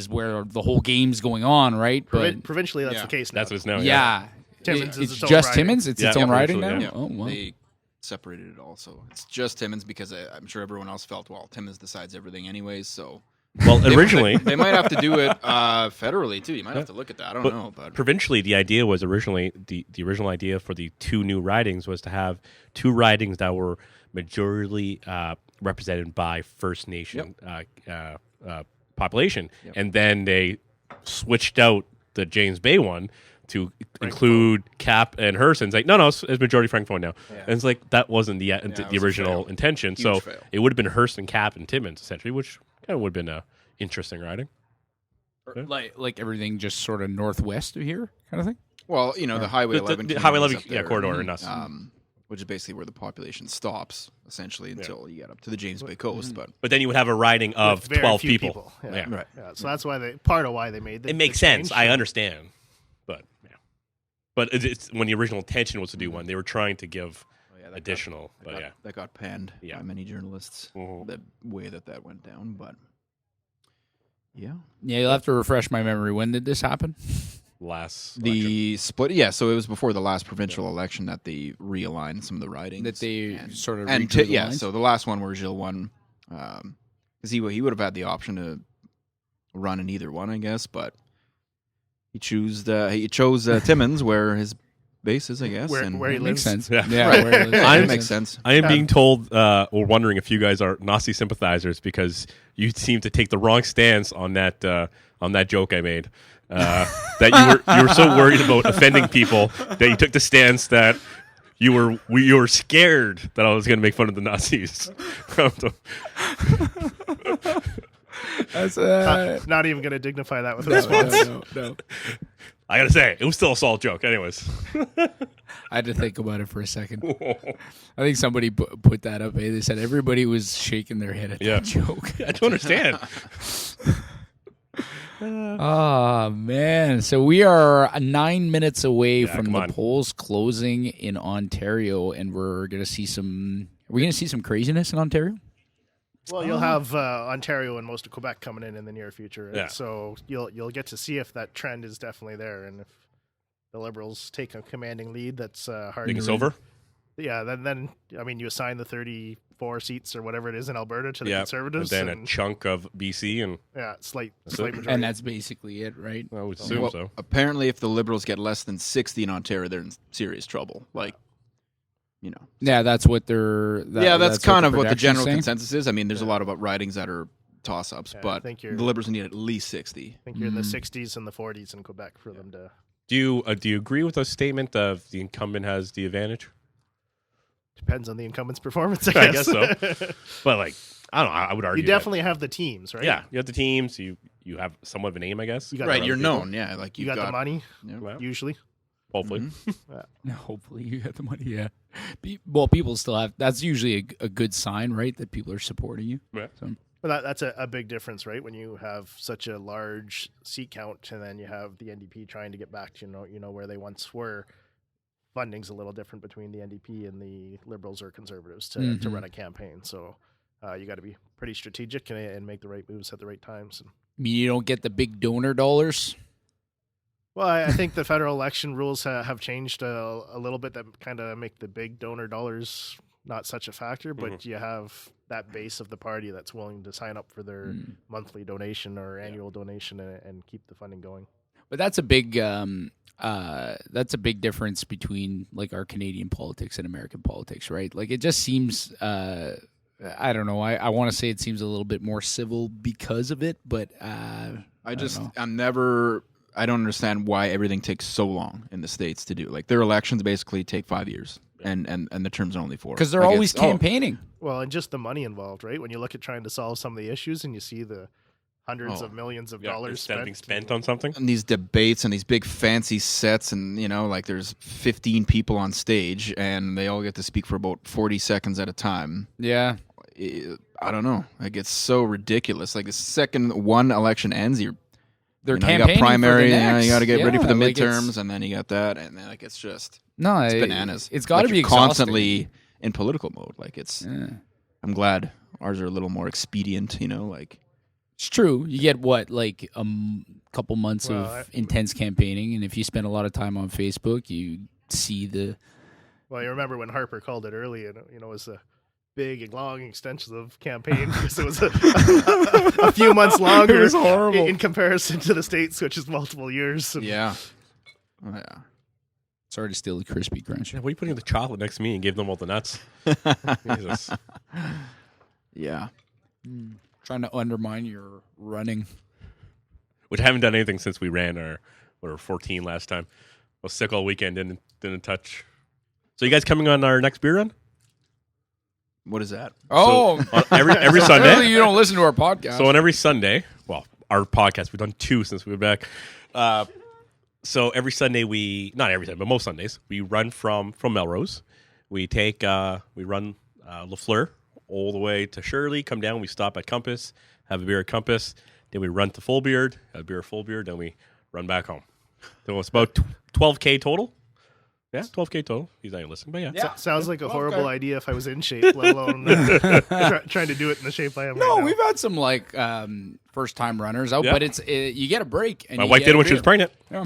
where the whole game's going on, right? But provincially, that's the case now. That's what it's now. Yeah. Timmins is it's its just own Timmins? It's its own riding now? Yeah. Oh, wow. They separated it all, so it's just Timmins, because I'm sure everyone else felt, well, Timmins decides everything anyways, so... Well, originally... They might have to do it federally, too. You might have to look at that. I don't know. But provincially, the idea was originally... The original idea for the 2 new ridings was to have 2 ridings that were majorly represented by First Nation population. Yep. And then they switched out the James Bay one to include Cap and Hearst, and it's no, it's majority Francophone now. Yeah. And it's that wasn't the original intention. Huge so fail. It would have been Hearst and Cap and Timmins, essentially, which That would have been interesting riding. Like everything just sort of northwest of here, kind of thing. Well, the Highway 11 The Highway 11 up there, corridor and us. which is basically where the population stops, essentially, until you get up to the James Bay coast. But then you would have a riding of With very 12 few people. Yeah. Right. Yeah, so that's why part of why they made It makes the sense. change. I understand. But it's when the original intention was to do one, they were trying to give additional. That got panned by many journalists, the way that went down. But yeah, you'll have to refresh my memory. When did this happen? The split, so it was before the last provincial election that they realigned some of the ridings. That they sort of so the last one where Gilles won, because he would have had the option to run in either one, I guess, but he chose Timmins, where his base is, I guess, where he makes lives. sense. Yeah. Where he lives. It makes sense. I am being told or wondering if you guys are Nazi sympathizers because you seem to take the wrong stance on that joke I made. That you were so worried about offending people that you took the stance that you were scared that I was going to make fun of the Nazis. That's Not even going to dignify that with a response. no. I got to say, it was still a solid joke. Anyways. I had to think about it for a second. I think somebody put that up. They said everybody was shaking their head at that joke. I don't understand. Oh, man. So we are 9 minutes away from the on. polls closing in Ontario, and we're going to see some craziness in Ontario? Well, you'll have Ontario and most of Quebec coming in the near future, Yeah. so you'll get to see if that trend is definitely there, and if the Liberals take a commanding lead, that's hard. Think to it's read. over? Yeah, then I mean, you assign the 34 seats or whatever it is in Alberta to the Conservatives, and then a chunk of BC, and slight majority. And that's basically it, right? I would assume so. Apparently, if the Liberals get less than 60 in Ontario, they're in serious trouble. Yeah, that's what they're. That's kind of what the general saying. consensus is. I mean, there's a lot about ridings that are toss-ups, I but think the Liberals need at least 60. I think you're in the 60s and the 40s in Quebec for them to. Do you agree with the statement of the incumbent has the advantage? Depends on the incumbent's performance, I guess so. But I don't know. I would argue You definitely have the teams, right? Yeah, you have the teams. You have somewhat of a name, I guess. You got Right, the you're people. known. Yeah, You got the money, Yeah. usually. Hopefully. No, hopefully you got the money. Yeah. Well, people still have. That's usually a good sign, right? That people are supporting you. Yeah. So. But that's a big difference, right? When you have such a large seat count, and then you have the NDP trying to get back to where they once were. Funding's a little different between the NDP and the Liberals or Conservatives to run a campaign. So you got to be pretty strategic and make the right moves at the right times. I mean, you don't get the big donor dollars. Well, I think the federal election rules have changed a little bit that kind of make the big donor dollars not such a factor, but you have that base of the party that's willing to sign up for their monthly donation or annual donation and keep the funding going. But that's a big difference between our Canadian politics and American politics, right? It just seems I don't know. I want to say it seems a little bit more civil because of it, but I don't understand why everything takes so long in the States to do. Their elections basically take 5 years, and the terms are only 4. Because they're always campaigning. Well, and just the money involved, right? When you look at trying to solve some of the issues and you see the hundreds of millions of dollars instead of being spent on something. And these debates and these big fancy sets, and there's 15 people on stage, and they all get to speak for about 40 seconds at a time. Yeah. I don't know. It's so ridiculous. The second one election ends, they're you campaigning got primary, for the next. you got to get ready for the like midterms, and then you got that, and it's just it's bananas. It's got to be you're exhausting. constantly in political mode. I'm glad ours are a little more expedient. It's true. You get a couple months of intense campaigning, and if you spend a lot of time on Facebook, you see the. Well, you remember when Harper called it early, and it was a big and long extension of campaign because it was a few months longer. It was horrible in comparison to the States, which is multiple years. Yeah. Oh, yeah. Sorry to steal the crispy crunch. What are you putting in the chocolate next to me and gave them all the nuts? Jesus. Yeah. Trying to undermine your running. Which I haven't done anything since we ran our 14 last time. I was sick all weekend, didn't touch. So you guys coming on our next beer run? What is that? Oh, On every clearly Sunday. you don't listen to our podcast. So on every Sunday, well, our podcast, we've done 2 since we were back. So every Sunday not every Sunday, but most Sundays, we run from Melrose. We run Lafleur all the way to Shirley, come down, we stop at Compass, have a beer at Compass, then we run to Fullbeard, have a beer at Fullbeard, then we run back home. So it's about 12K total. Yeah, 12K total. He's not even listening, but yeah. Sounds like a horrible idea if I was in shape, let alone trying to do it in the shape I am. No, right now. we've had some like first time runners out, Yeah. but it's you get a break. And My you wife get did a when she was beer. pregnant. Yeah.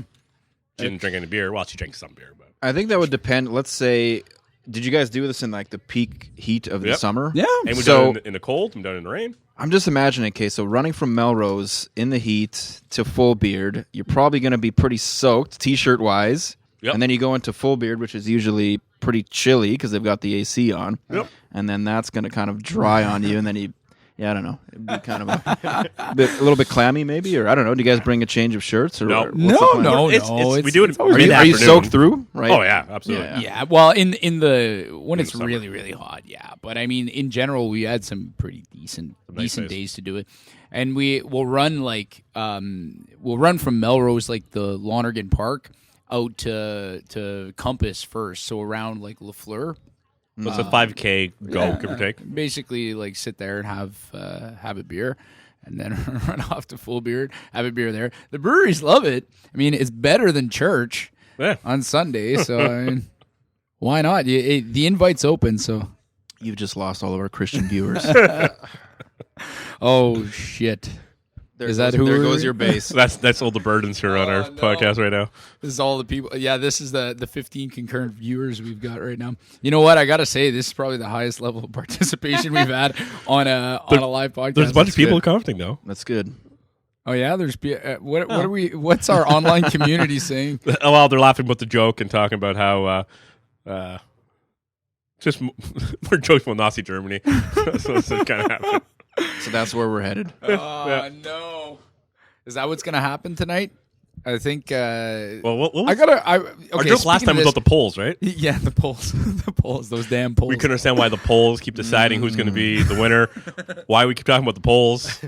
She didn't drink any beer. Well, she drank some beer, but I think that would depend. Let's say, did you guys do this in like the peak heat of the Yep. summer? Yeah. and we've So- done it in the cold, we've done it in the rain. I'm just imagining, okay, so running from Melrose in the heat to Full Beard, you're probably going to be pretty soaked, t-shirt wise. Yep. And then you go into Full Beard, which is usually pretty chilly because they've got the AC on. Yep. And then that's going to kind of dry on you, and then I don't know. It'd be kind of a little bit clammy, maybe, or I don't know. Do you guys bring a change of shirts? Or No. what's the plan? No, It's- no. we do it always Are you, been are you afternoon. soaked through? Right. Oh yeah, absolutely. Yeah. Yeah, well, in the when it's summer. really really hot, yeah. But I mean, in general, we had some pretty decent nice days. days to do it, and we'll run like we'll run from Melrose, like the Lonergan Park, out to Compass first, so around like Lafleur. So it's a 5K go, give or take. Basically, like sit there and have a beer. And then run off to Full Beard, have a beer there. The breweries love it. I mean, it's better than church Yeah. on Sunday. So, I mean, why not? The invite's open. So, You've just lost all of our Christian viewers. oh shit! Is that who There we're- goes your base. That's all the burdens here on our no. podcast right now. This is all the people. Yeah, this is the 15 concurrent viewers we've got right now. You know what? I gotta say, this is probably the highest level of participation we've had on a live podcast. There's a bunch That's of people good. commenting though. That's good. Oh yeah, there's what are we? What's our online community saying? Well, they're laughing about the joke and talking about how just we're joking about Nazi Germany. So it's kind of happened. So that's where we're headed. Oh no! Is that what's gonna happen tonight? I think. Well, what was I gotta. our joke last time was about the polls, right? Yeah, the polls, the polls, those damn polls. We couldn't understand why the polls keep deciding who's going to be the winner. Why we keep talking about the polls.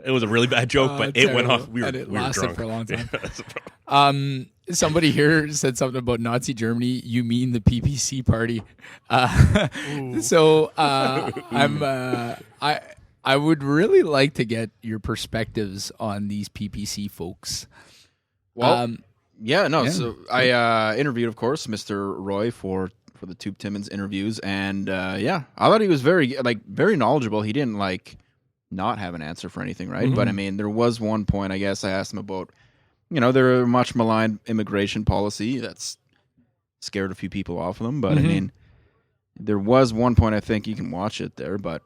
It was a really bad joke, but it went terrible. off. We were, And it we were lasted drunk. for a long time. Yeah, that's the problem. Somebody here said something about Nazi Germany. You mean the PPC party? So I would really like to get your perspectives on these PPC folks. Well, yeah. yeah. So I interviewed, of course, Mr. Roy for the Tube Timmins interviews, and I thought he was very knowledgeable. He didn't not have an answer for anything, right? But I mean, there was one point, I guess, I asked him about, their much maligned immigration policy that's scared a few people off of them. But I mean, there was one point, I think you can watch it there, but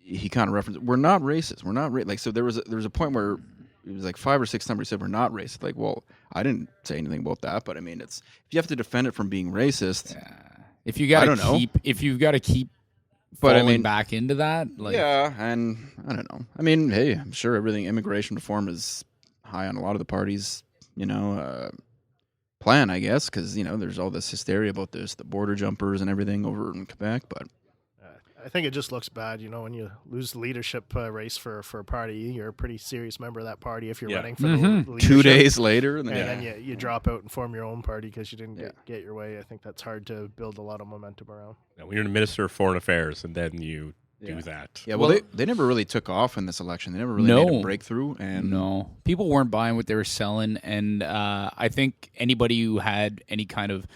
he kind of referenced, we're not racist. We're not so there was a point where it was like 5 or 6 times he said we're not racist. Like, well, I didn't say anything about that, but I mean, if you have to defend it from being racist, If you got I don't know. if you've got to keep But I falling mean- back into that, like yeah, and I don't know. I mean, hey, I'm sure immigration reform is high on a lot of the parties, plan, I guess, because there's all this hysteria about the border jumpers and everything over in Quebec. But I think it just looks bad, when you lose the leadership race for a party. You're a pretty serious member of that party if you're Yeah. running for the leadership. 2 days later, and And then, then you drop out and form your own party because you didn't Yeah. get your way. I think that's hard to build a lot of momentum around. Yeah, when you're the Minister of Foreign Affairs and then you do that. yeah, well, they never really took off in this election. They never really made a breakthrough. And no, people weren't buying what they were selling, and I think anybody who had any kind of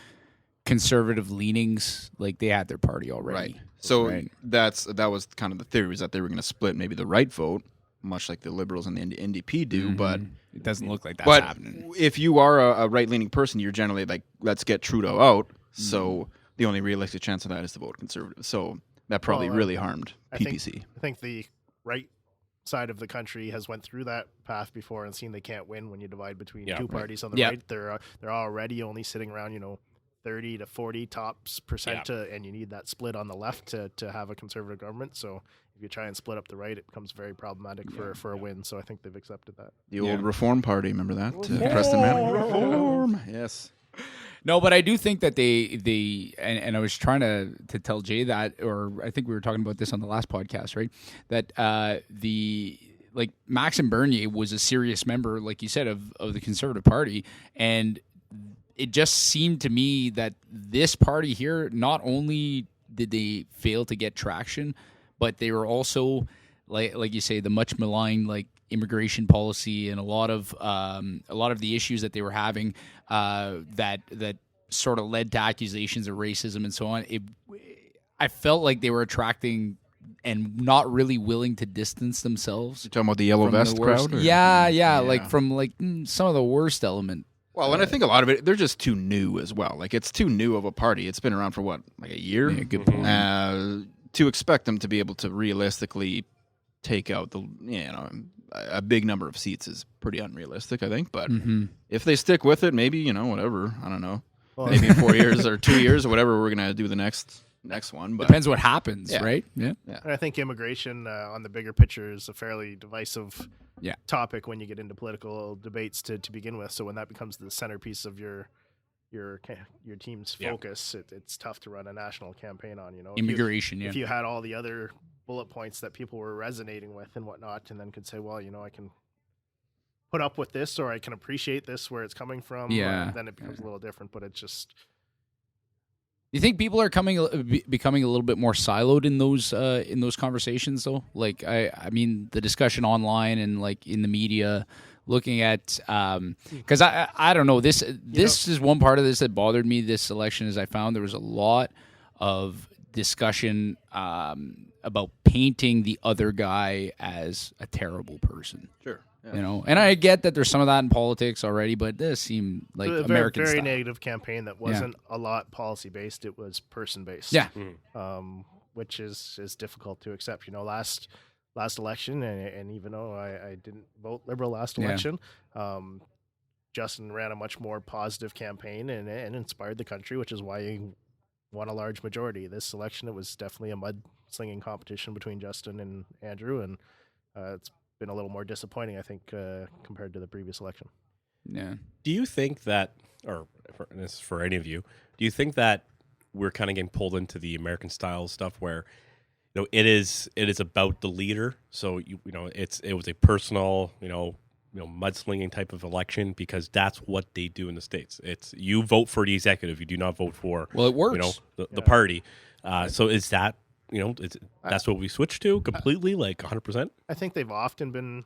conservative leanings, like they had their party already. right. So Right. that was kind of the theory, was that they were going to split maybe the right vote, much like the Liberals and the NDP do. But It doesn't look like that's but happening. if you are a right-leaning person, you're generally like, let's get Trudeau out. So the only realistic chance of that is to vote Conservative. So that probably Well, really harmed I PPC. I think the right side of the country has went through that path before and seen they can't win when you divide between Yeah. two Right. parties on the Yeah. right. They're already only sitting around 30 to 40 tops percent, and you need that split on the left to have a conservative government. So if you try and split up the right, it becomes very problematic for a win. So I think they've accepted that. The old Reform Party, remember that? Preston Manning. Reform. Yes. No, but I do think that and I was trying to tell Jay that, or I think we were talking about this on the last podcast, right? That like Maxime Bernier was a serious member, like you said, of the Conservative Party, and it just seemed to me that this party here, not only did they fail to get traction, but they were also, like you say, the much maligned like immigration policy and a lot of the issues that they were having that sort of led to accusations of racism and so on. I felt like they were attracting and not really willing to distance themselves. You're talking about the yellow from vest the worst. crowd? Or? Yeah, like from like some of the worst element. Well, and I think a lot of it, they're just too new as well. Like, it's too new of a party. It's been around for, what, like a year? Yeah, good point. To expect them to be able to realistically take out a big number of seats is pretty unrealistic, I think. But if they stick with it, maybe, whatever. I don't know. Well, Maybe in 4 years or 2 years or whatever, we're going to do the next one. But Depends what happens, Yeah. right? Yeah. And I think immigration on the bigger picture is a fairly divisive topic when you get into political debates to begin with. So when that becomes the centerpiece of your team's focus, it's tough to run a national campaign on. Immigration, If you had all the other bullet points that people were resonating with and whatnot, and then could say, well, I can put up with this, or I can appreciate this where it's coming from. Then it becomes a little different. But it's just. You think people are becoming a little bit more siloed in those conversations, though? Like, I mean, the discussion online and like in the media, looking at because I don't know, this is one part of this that bothered me this election, is I found there was a lot of discussion about painting the other guy as a terrible person. Sure. Yeah. And I get that there's some of that in politics already, but this seemed like a American very style. negative campaign that wasn't a lot policy based; it was person based. Yeah. Which is difficult to accept. Last election, and even though I didn't vote Liberal last election, Justin ran a much more positive campaign and inspired the country, which is why he won a large majority. This election, it was definitely a mudslinging competition between Justin and Andrew, and it's been a little more disappointing, I think, compared to the previous election. Yeah. Do you think that, or this is for any of you, do you think that we're kind of getting pulled into the American style stuff where, it is about the leader? So it was a personal, mudslinging type of election, because that's what they do in the States. It's you vote for the executive, you do not vote for it works. The party. So is that that's what we switched to completely, like 100%? I think they've often been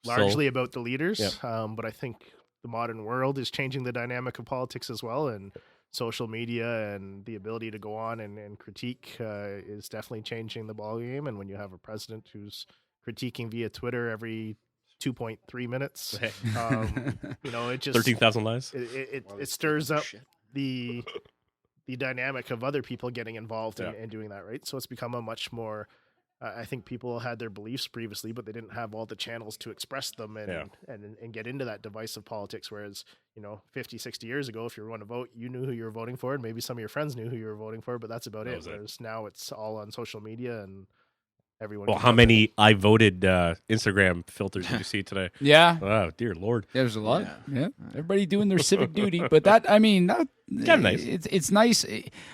largely about the leaders, but I think the modern world is changing the dynamic of politics as well, and social media and the ability to go on and critique is definitely changing the ballgame. And when you have a president who's critiquing via Twitter every 2.3 minutes, it just 13,000 lies. It stirs up the dynamic of other people getting involved and doing that, right? So it's become a much more, I think people had their beliefs previously, but they didn't have all the channels to express them and get into that divisive politics. Whereas, 50, 60 years ago, if you were going to vote, you knew who you were voting for, and maybe some of your friends knew who you were voting for, but that's about it. Whereas now it's all on social media and everyone. Well, how many I voted Instagram filters did you see today? Yeah. Oh, dear Lord. There's a lot. Yeah. Everybody doing their civic duty. But that, I mean, Kind of nice. It's nice.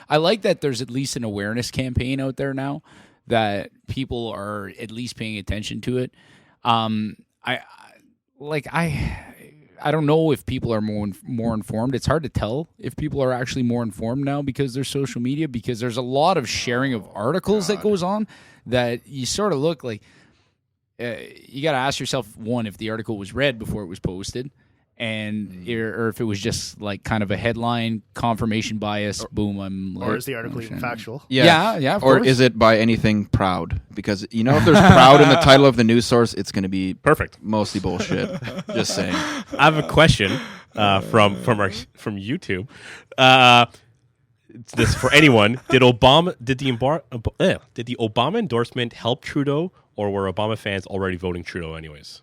I like that there's at least an awareness campaign out there now that people are at least paying attention to it. I don't know if people are more informed. It's hard to tell if people are actually more informed now because there's social media, because there's a lot of sharing of articles that goes on that you sort of look like you got to ask yourself, one, if the article was read before it was posted, and or if it was just like kind of a headline, confirmation bias, boom, or is the article even factual? Yeah, of or course. is it by anything proud? Because if there's proud in the title of the news source, it's going to be Perfect. mostly bullshit. Just saying. I have a question from YouTube. This for anyone. Did the Obama endorsement help Trudeau, or were Obama fans already voting Trudeau anyways?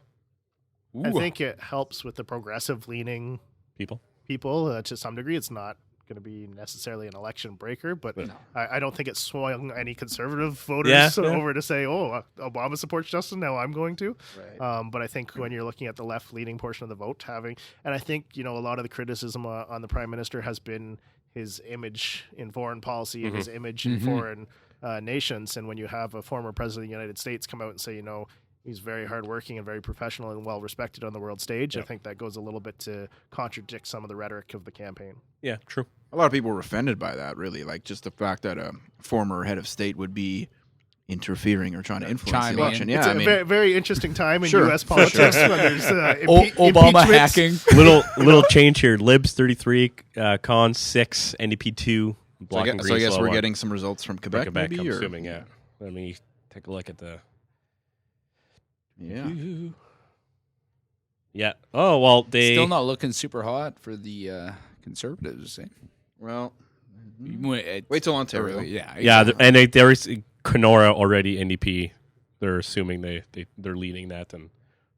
I think it helps with the progressive leaning People. to some degree. It's not going to be necessarily an election breaker, but No. I don't think it swung any conservative voters Yeah. over to say, oh, Obama supports Justin, now I'm going to. Right. But I think when you're looking at the left-leaning portion of the vote, and I think, a lot of the criticism on the Prime Minister has been his image in foreign policy and his image in foreign nations. And when you have a former president of the United States come out and say, he's very hardworking and very professional and well respected on the world stage, I think that goes a little bit to contradict some of the rhetoric of the campaign. Yeah, true. A lot of people were offended by that, really. Like, just the fact that a former head of state would be interfering or trying to influence Chiming the election. in. It's Yeah, a very, very interesting time in Sure, U.S. for politics when there's Obama hacking. little change here. Libs 33, Cons 6, NDP 2, Bloc and so I Green guess slow we're one. getting some results from Quebec, Quebec, maybe? I'm or? assuming, yeah. Let me take a look at the... Yeah. Yeah. Oh, well, they... Still not looking super hot for the Conservatives. Eh? Well, Wait wait till Ontario. Yeah. Yeah, exactly. and there is Kenora already NDP. They're assuming they're leading that, and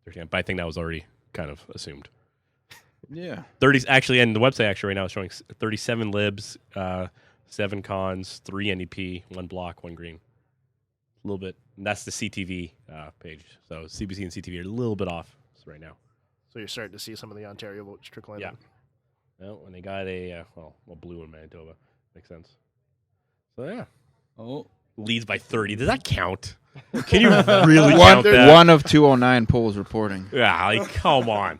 but I think that was already kind of assumed. Yeah. 30 actually, and the website actually right now is showing 37 Libs, 7 Cons, 3 NDP, 1 Bloc, 1 Green. A little bit. And that's the CTV page. So CBC and CTV are a little bit off right now. So you're starting to see some of the Ontario votes trickling Yeah. in. Well, and they got a blue in Manitoba. Makes sense. So yeah, Oh, leads by 30. Does that count? Can you really count that? One of 209 polls reporting. Yeah, like come on.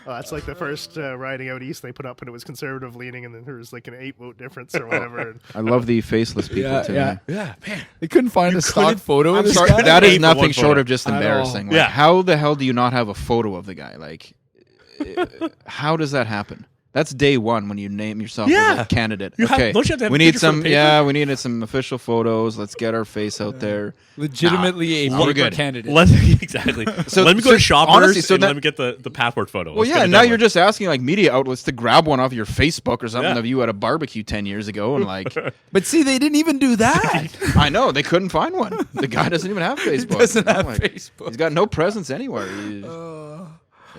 That's like the first riding out east they put up, and it was conservative leaning, and then there was like an 8-vote difference or whatever. And I love the faceless people Yeah, too. yeah. Yeah, man. they couldn't find a stock photo of I'm this sorry, guy. that Eight is for nothing one short photo. of just At all. embarrassing. Like, Yeah. how the hell do you not have a photo of the guy? Like, how does that happen? That's day one when you name yourself as a candidate. You have- Okay, don't you have to have we a need picture for some. the paper? Yeah, we needed some official photos. Let's get our face out there. Legitimately We're a good. candidate. Exactly. So- let me go so to Shoppers honestly, so and that- let me get the passport photo. Well, Let's yeah, get it and now done you're with. just asking like media outlets to grab one off your Facebook or something Yeah. of you at a barbecue 10 years ago, and like, But see, they didn't even do that. I know they couldn't find one. The guy doesn't even have Facebook. doesn't have Like, Facebook. He's got no presence anywhere.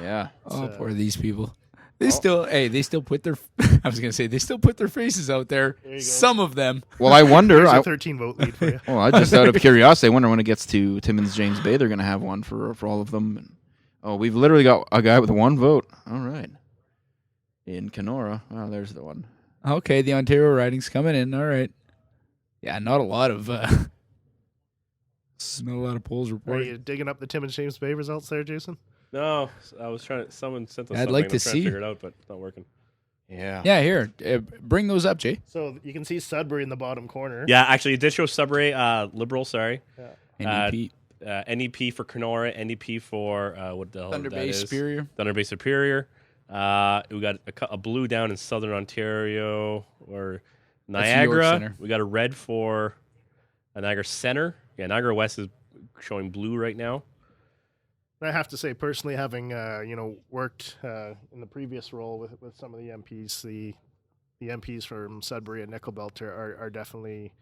Yeah. Oh, poor these people. They still put their. I was gonna say they still put their faces out there. you go. Some of them. Well, I wonder. there's I, a 13-vote lead for you. well, I just out of curiosity, I wonder when it gets to Timmins James Bay, they're going to have one for all of them. And, we've literally got a guy with 1 vote. All right. In Kenora. Oh, there's the one. Okay, the Ontario riding's coming in. All right. Yeah, not a lot of. Not a lot of polls Are reported. you digging up the Timmins James Bay results there, Jason? No, I was trying. Someone sent us I'd something. like I'm to trying see. figure it out, but it's not working. Yeah. Yeah, here, bring those up, Jay. So you can see Sudbury in the bottom corner. Yeah, actually, it did show Sudbury Liberal. Sorry, NDP, NEP for Kenora, NDP for what the hell Thunder that Bay is. Superior. Thunder Bay Superior. We got a blue down in Southern Ontario or That's York Niagara. Center. We got a red for Niagara Center. Yeah, Niagara West is showing blue right now. I have to say, personally, having worked in the previous role with some of the MPs, the MPs from Sudbury and Nickel Belt are definitely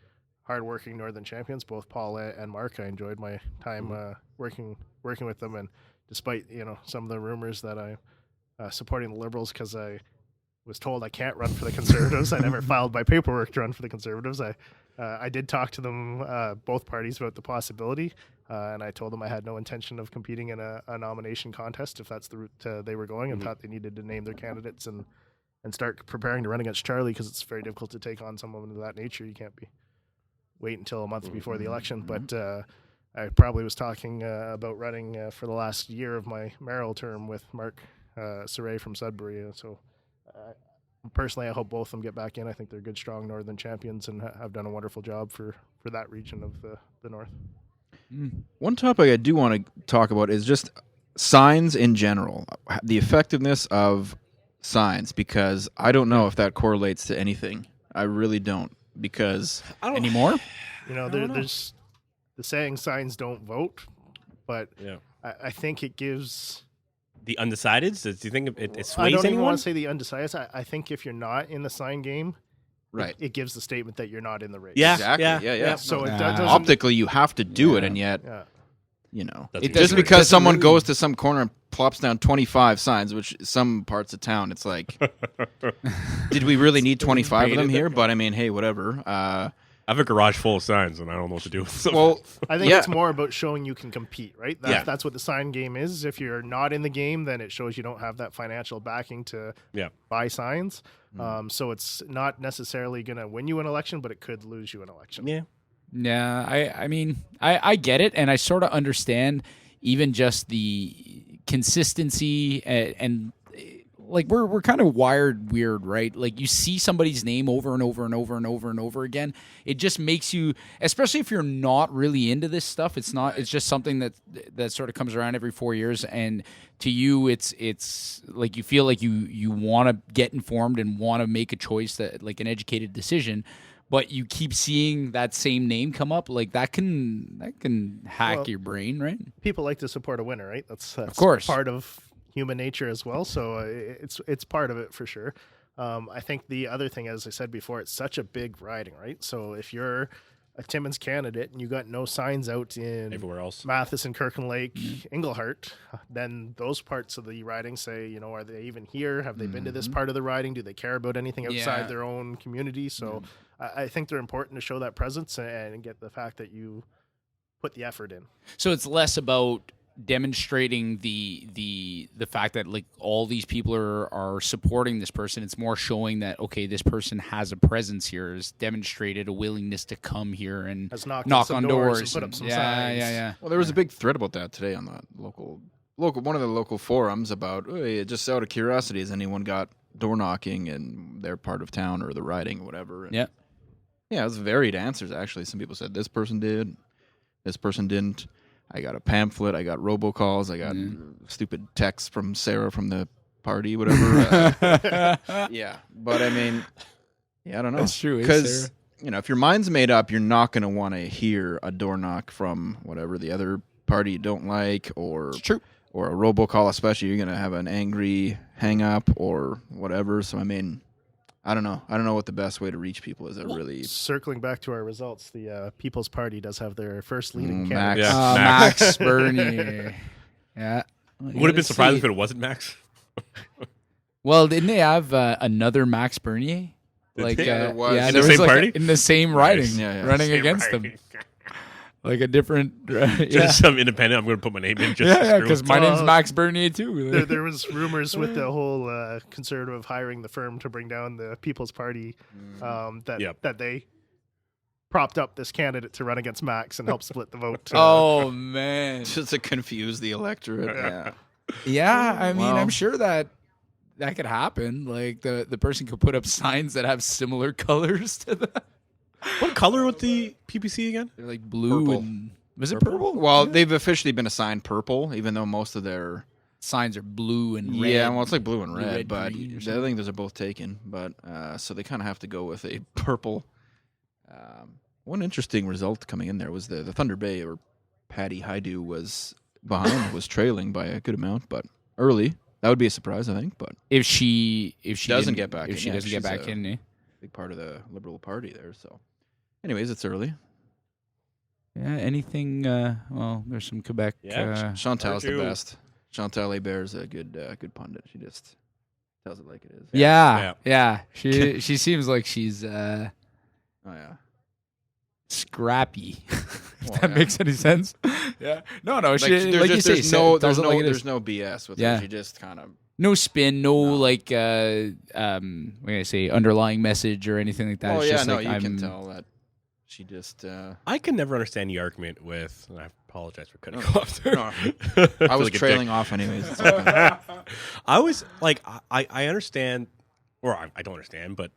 hardworking Northern champions. Both Paul and Mark. I enjoyed my time working with them, and despite some of the rumors that I'm supporting the Liberals because I was told I can't run for the Conservatives. I never filed my paperwork to run for the Conservatives. I did talk to them, both parties, about the possibility. And I told them I had no intention of competing in a nomination contest if that's the route they were going, and thought they needed to name their candidates and start preparing to run against Charlie, because it's very difficult to take on someone of that nature. You can't wait until a month before the election. But I probably was talking about running for the last year of my mayoral term with Mark Saray from Sudbury. So personally, I hope both of them get back in. I think they're good, strong Northern champions and have done a wonderful job for that region of the North. One topic I do want to talk about is just signs in general, the effectiveness of signs, because I don't know if that correlates to anything. I really don't, because Anymore? There's the saying signs don't vote, but Yeah. I think it gives... The undecideds? Do you think it I sways don't even anyone? want to say the undecided. I think if you're not in the sign game, right. it gives the statement that you're not in the race. Yeah, Exactly. yeah. Yeah. So it Nah. doesn't... Optically, you have to do it, and yet, Yeah. That's just weird. because doesn't someone really- goes to some corner and plops down 25 signs, which some parts of town, it's like, did we really need 25 of them here? But I mean, hey, whatever. I have a garage full of signs, and I don't know what to do with them. Well, I think yeah. it's more about showing you can compete, right? Yeah. That's what the sign game is. If you're not in the game, then it shows you don't have that financial backing to buy signs. So it's not necessarily going to win you an election, but it could lose you an election. Yeah. Yeah, I mean, I get it, and I sort of understand even just the consistency and like we're kind of wired weird, right? Like you see somebody's name over and over and over and over and over again. It just makes you, especially if you're not really into this stuff. It's just something that sort of comes around every 4 years, and to you, it's like you feel like you want to get informed and want to make a choice, that like an educated decision. But you keep seeing that same name come up, like that can hack your brain, right? People like to support a winner, right? That's of course part of human nature as well. So it's part of it for sure. I think the other thing, as I said before, it's such a big riding, right? So if you're a Timmins candidate and you got no signs out in Everywhere else. Matheson, Kirkland Lake, Englehart, then those parts of the riding say, are they even here? Have they been to this part of the riding? Do they care about anything outside their own community? So I think they're important to show that presence and get the fact that you put the effort in. So it's less about demonstrating the fact that like all these people are supporting this person. It's more showing that, okay, this person has a presence here, has demonstrated a willingness to come here and knock on doors and put up some yeah, signs. Yeah. Well, there was a big thread about that today on the local one of the local forums about, just out of curiosity, has anyone got door knocking in their part of town or the riding or whatever? And yeah, it was varied answers, actually. Some people said this person did, this person didn't. I got a pamphlet, I got robocalls, I got stupid texts from Sarah from the party, whatever. Yeah, but I mean, I don't know. That's true. Because, if your mind's made up, you're not going to want to hear a door knock from whatever the other party you don't like, or It's true. or a robocall, especially. You're going to have an angry hang up or whatever. So, I mean, I don't know. I don't know what the best way to reach people is. Circling back to our results, the People's Party does have their first leading Max. candidate. Yeah. Max Bernier. Yeah. Would have been surprised if it wasn't Max. Well, didn't they have another Max Bernier? Did they? There was. Yeah, In there the was same like party? in the same riding, Yeah. running Same against riding. them. Like a different, Just some independent. I'm going to put my name in. Just yeah, screw because with my it. name's Max Bernier too. There was rumors with the whole conservative hiring the firm to bring down the People's Party that they propped up this candidate to run against Max and help split the vote. Oh man, Just to confuse the electorate. Yeah. yeah. I mean, Well. I'm sure that could happen. Like the person could put up signs that have similar colors to them. What color was the PPC again? They're like blue Purple. and was it purple? Well, they've officially been assigned purple, even though most of their signs are blue and red. yeah, well, it's like blue and red, red, but green or I something. think those are both taken. But so they kind of have to go with a purple. One interesting result coming in there was the Thunder Bay, or Patty Haidu was behind, was trailing by a good amount, but early. That would be a surprise, I think. But if she doesn't didn't- get back if in, she yeah, doesn't get she's back in, eh? big part of the Liberal Party there. So, anyways, it's early. Yeah, anything? Well, there's some Quebec. Yeah. Chantal's the Arju. best. Chantal Hebert's a good pundit. She just tells it like it is. Yeah. She seems like she's Oh yeah. scrappy. If Well, that yeah. makes any sense. Yeah. No. Like, She there's like you just, say, there's no tells it like it is. there's no BS with Yeah. her. She just kind of No spin, no No. like what can I say, underlying message or anything like that. Oh It's yeah, just no, like, you can I'm- tell that she just. I can never understand the argument with, and I apologize for cutting No, you off there. no. I I feel was like a trailing off anyways. It's okay. I was like, I understand, or I don't understand, but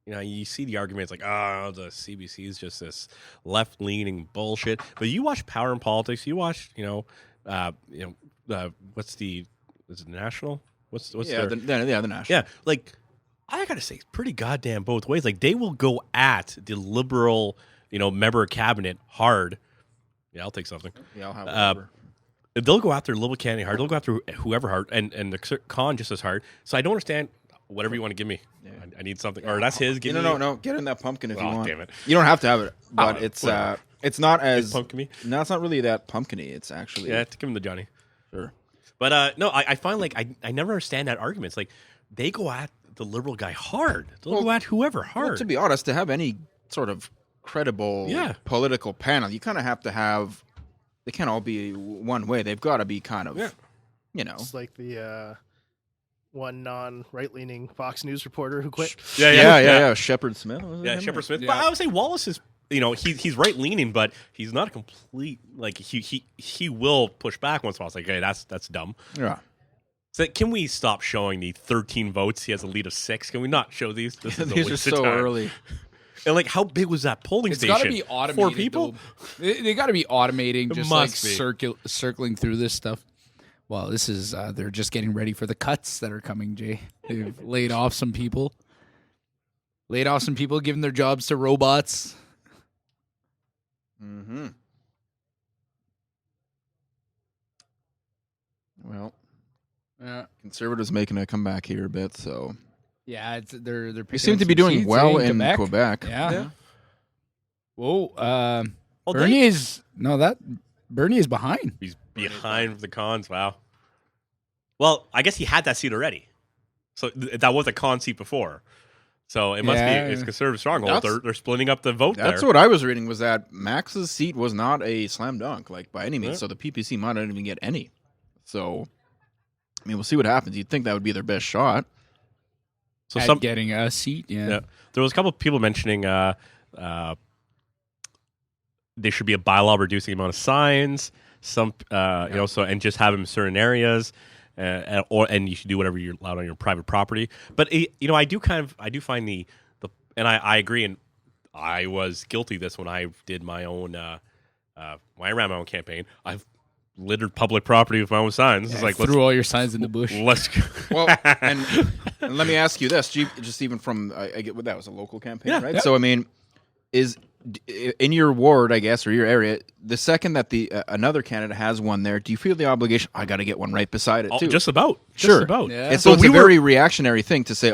you see the arguments like, the CBC is just this left-leaning bullshit. But you watch Power and Politics, you watch, what's is it National? What's yeah, their, the national. yeah, like I gotta say, it's pretty goddamn both ways. Like they will go at the liberal, member of cabinet hard. Yeah, I'll take something. Yeah, I'll have whatever. They'll go after liberal candidate hard. They'll go after whoever hard, and the con just as hard. So I don't understand. Whatever you want to give me, I need something. Or that's his. Give me. No. Get in that pumpkin if you Oh, want. damn it. You don't have to have it, but whatever. it's not as Pumpkin me. No, it's not really that pumpkin-y. It's actually Yeah, give him the Johnny. sure. But no, I find like I never understand that argument. It's like they go at the Liberal guy hard. They'll go at whoever hard. Well, to be honest, to have any sort of credible political panel, you kind of have to have. They can't all be one way. They've got to be kind of, you know. It's like the one non-right-leaning Fox News reporter who quit. Yeah. Shepard Smith. Was it him? Shepard Smith. Yeah. But I would say Wallace is, he's right leaning, but he's not a complete like he will push back once in a while. It's like, hey, that's dumb. Yeah. So can we stop showing the 13 votes? He has a lead of 6. Can we not show these? This is a These are waste of so time. early. And like, how big was that polling It's station? got to be automated. 4 people. They got to be automating, just like must be. circling through this stuff. Well, this is they're just getting ready for the cuts that are coming, Jay. They've laid off some people. Giving their jobs to robots. Mm-hmm. Well, Conservatives making a comeback here a bit, so Yeah, they're they picking seem up to be some doing seats, well eh, in Quebec. Yeah. Whoa. Well, Bernie is Bernie is behind. He's behind the cons. Wow. Well, I guess he had that seat already, so that was a con seat before. So it must be it's conservative stronghold. They're splitting up the vote. That's there. what I was reading, was that Max's seat was not a slam dunk, like by any means. So the PPC might not even get any. So, I mean, we'll see what happens. You'd think that would be their best shot. So At getting a seat. Yeah. There was a couple of people mentioning there should be a bylaw reducing the amount of signs. So and just have them in certain areas. And you should do whatever you're allowed on your private property. But I do find the and I agree, and I was guilty of this when I did my own when I ran my own campaign. I've littered public property with my own signs. It's like threw all your signs in the bush. Let's go. Well, and let me ask you this, just even from I get what that was a local campaign, right? Yeah. So I mean, is in your ward, I guess, or your area, the second that the another candidate has one there, do you feel the obligation? I got to get one right beside it too. Just about. Sure. Just about. Yeah. And so it's a very reactionary thing to say,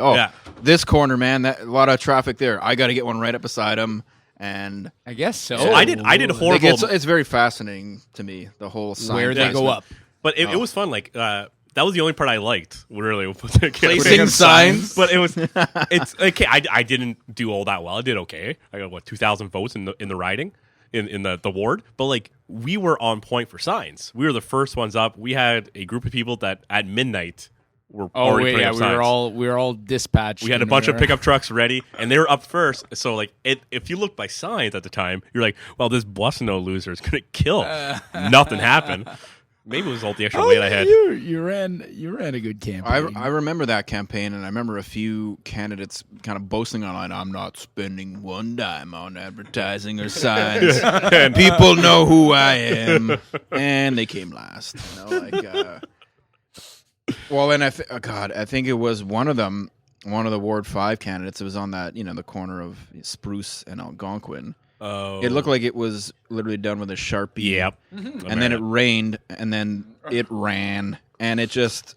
this corner, man, that a lot of traffic there. I got to get one right up beside him. And I guess so. I did horrible. It's very fascinating to me, the whole sign Where they go up. But it was fun. Like that was the only part I liked. Really, placing signs. But it's okay. I didn't do all that well. I did okay. I got 2,000 votes in the riding, in the ward. But like we were on point for signs. We were the first ones up. We had a group of people that at midnight were already putting up signs. We were all dispatched. We had a bunch of pickup trucks ready, and they were up first. So, like, if you look by signs at the time, you're like, well, this Boissonneau loser is going to kill. Nothing happened. Maybe it was all the extra weight I had. You ran a good campaign. I remember that campaign, and I remember a few candidates kind of boasting online, I'm not spending one dime on advertising or signs. And people know who I am. And they came last. Well, and I think it was one of them, one of the Ward 5 candidates. It was on that, the corner of Spruce and Algonquin. Oh. It looked like it was literally done with a Sharpie. Yep. Mm-hmm. And then it rained, and then it ran, and it just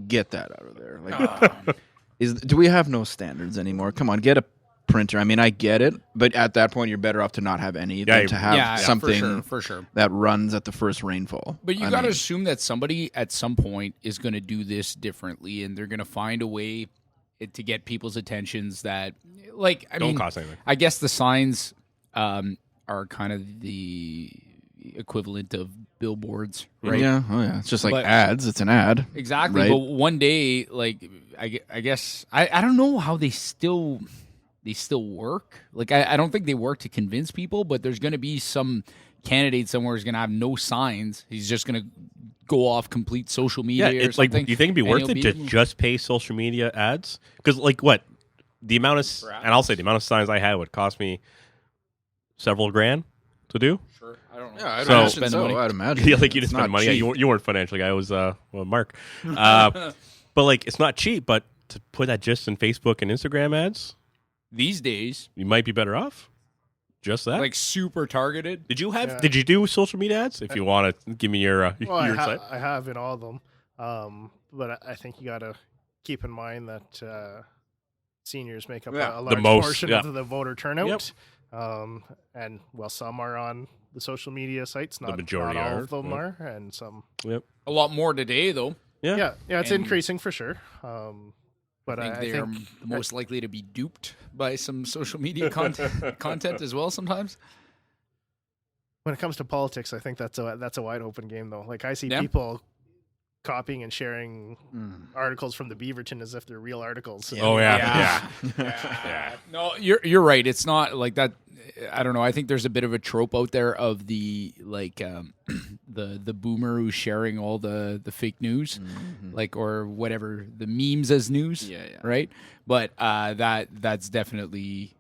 get that out of there. Like, do we have no standards anymore? Come on, get a printer. I mean, I get it, but at that point, you're better off to not have any than to have something for sure. that runs at the first rainfall. But you got to assume that somebody at some point is going to do this differently, and they're going to find a way to get people's attentions that, don't cost anything. I guess the signs are kind of the equivalent of billboards, right? Yeah, it's just like ads. It's an ad. Exactly. Right? But one day, I guess I don't know how they still work. Like I don't think they work to convince people, but there's going to be some candidate somewhere who's going to have no signs. He's just going to go off complete social media or something. Do you think it'd be worth it to just pay social media ads? Because the amount of and I'll say the amount of signs I had would cost me several grand to do. Sure. I don't know. Yeah, I'd imagine. Yeah, you didn't spend money. Yeah, you weren't financial guy. I was Mark. But it's not cheap. But to put that just in Facebook and Instagram ads these days, you might be better off. Just that, super targeted. Did you do social media ads? If you want to give me your insight. I have in all of them, but I think you got to keep in mind that seniors make up a large portion of the voter turnout. Yep. And some are on the social media sites. Not majority not all are, of them yeah. are, and some. Yep. A lot more today, though. Yeah, it's And- increasing for sure. But I think I they think are the most likely to be duped by some social media content as well sometimes. when it comes to politics, I think that's a wide open game though. Like I see Yeah. people copying and sharing articles from the Beaverton as if they're real articles. Oh yeah. No, you're right. It's not like that. I don't know. I think there's a bit of a trope out there of the like the boomer who's sharing all the fake news, like or whatever the memes as news. Yeah. Right. But that's definitely.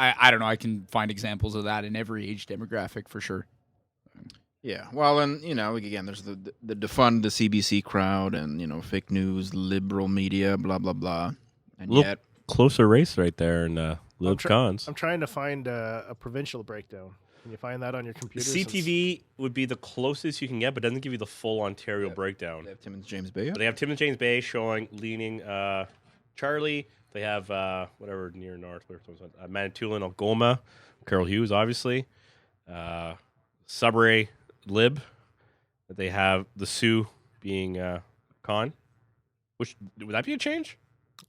I don't know. I can find examples of that in every age demographic for sure. Yeah, well, and again, there's the defund the CBC crowd, and fake news, liberal media, blah blah blah, and Look, yet closer race right there in Liv Cons. I'm trying to find a provincial breakdown. Can you find that on your computer? CTV would be the closest you can get, but doesn't give you the full Ontario breakdown. they have Timmins James Bay. But they have Timmins James Bay showing leaning Charlie. They have whatever near north, Manitoulin, Algoma, Carol Hughes, obviously. Sudbury, Lib. They have the Sioux being Con. Which would that be a change?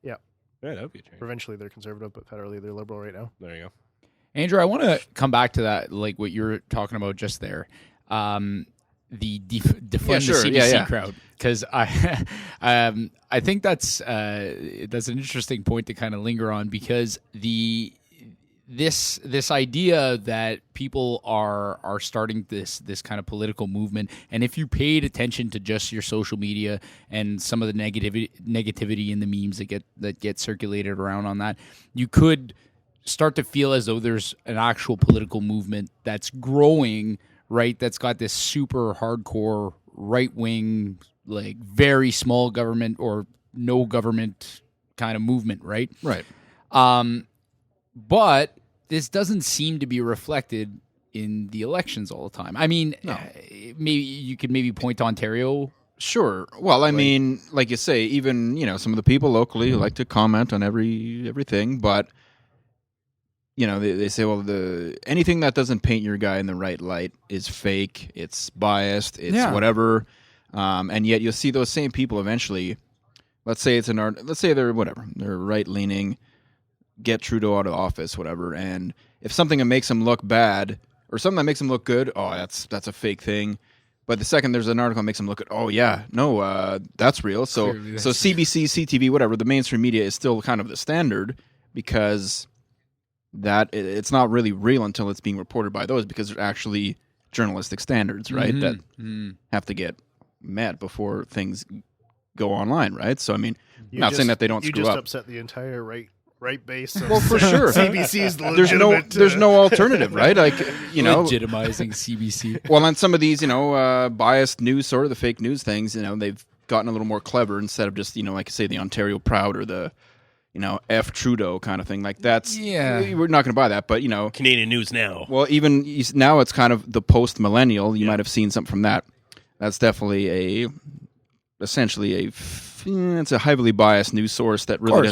Yeah. Yeah, that would be a change. Provincially, they're conservative, but federally, they're liberal right now. There you go. Andrew, I want to come back to that, like what you were talking about just there. The defund the CBC crowd, because I think that's an interesting point to kind of linger on, because this idea that people are starting this kind of political movement, and if you paid attention to just your social media and some of the negativity in the memes that get circulated around on that, you could start to feel as though there's an actual political movement that's growing, right? That's got this super hardcore right wing, like very small government or no government kind of movement, right? Right. But this doesn't seem to be reflected in the elections all the time. I mean, maybe you could point to Ontario. Sure. Well, I mean, like you say, even some of the people locally like to comment on everything, but they say, well, anything that doesn't paint your guy in the right light is fake. It's biased. It's whatever. And yet you'll see those same people eventually. Let's say they're whatever. They're right leaning. Get Trudeau out of office, whatever. And if something that makes them look bad or something that makes them look good, that's a fake thing. But the second there's an article that makes them look at, that's real. So CBC, CTV, whatever, the mainstream media is still kind of the standard, because that it's not really real until it's being reported by those, because they're actually journalistic standards, right? That have to get met before things go online, right? So I mean, not saying that they don't screw You just up. upset the entire right base. Of Well, for sure. CBC's There's no alternative, right? Like Legitimizing CBC. Well, on some of these, biased news, sort of the fake news things, they've gotten a little more clever, instead of just, like I say, the Ontario Proud or the, F Trudeau kind of thing. Like that's, we're not going to buy that, but Canadian News Now. Well, even now it's kind of the post-millennial. You might have seen something from that. That's definitely essentially it's a heavily biased news source that really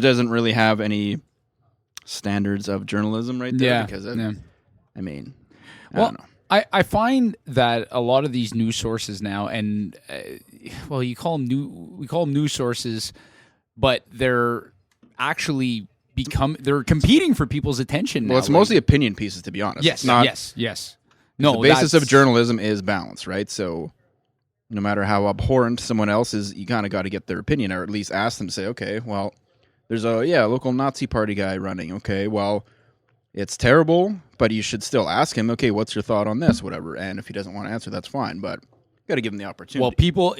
doesn't really have any standards of journalism right there. Yeah. Because I mean, I don't know. I find that a lot of these news sources now, and we call them news sources, but they're actually they're competing for people's attention now. Well, it's mostly opinion pieces, to be honest. Yes, It's not, yes. No, the basis of journalism is balance, right? So no matter how abhorrent someone else is, you kind of got to get their opinion, or at least ask them, say, okay, well, there's a local Nazi party guy running. Okay, well, it's terrible, but you should still ask him, okay, what's your thought on this, whatever. And if he doesn't want to answer, that's fine, but you got to give him the opportunity. Well, people,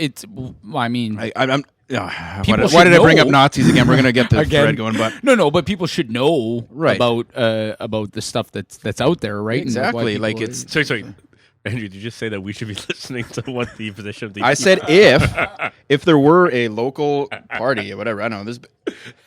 I mean, why did I bring up Nazis again? We're gonna get the thread going, but no, but people should know Right. about the stuff that's out there, right? And why exactly. people Like are- it's. Sorry. Andrew, did you just say that we should be listening to what the position of the... I said if there were a local party or whatever. I don't know.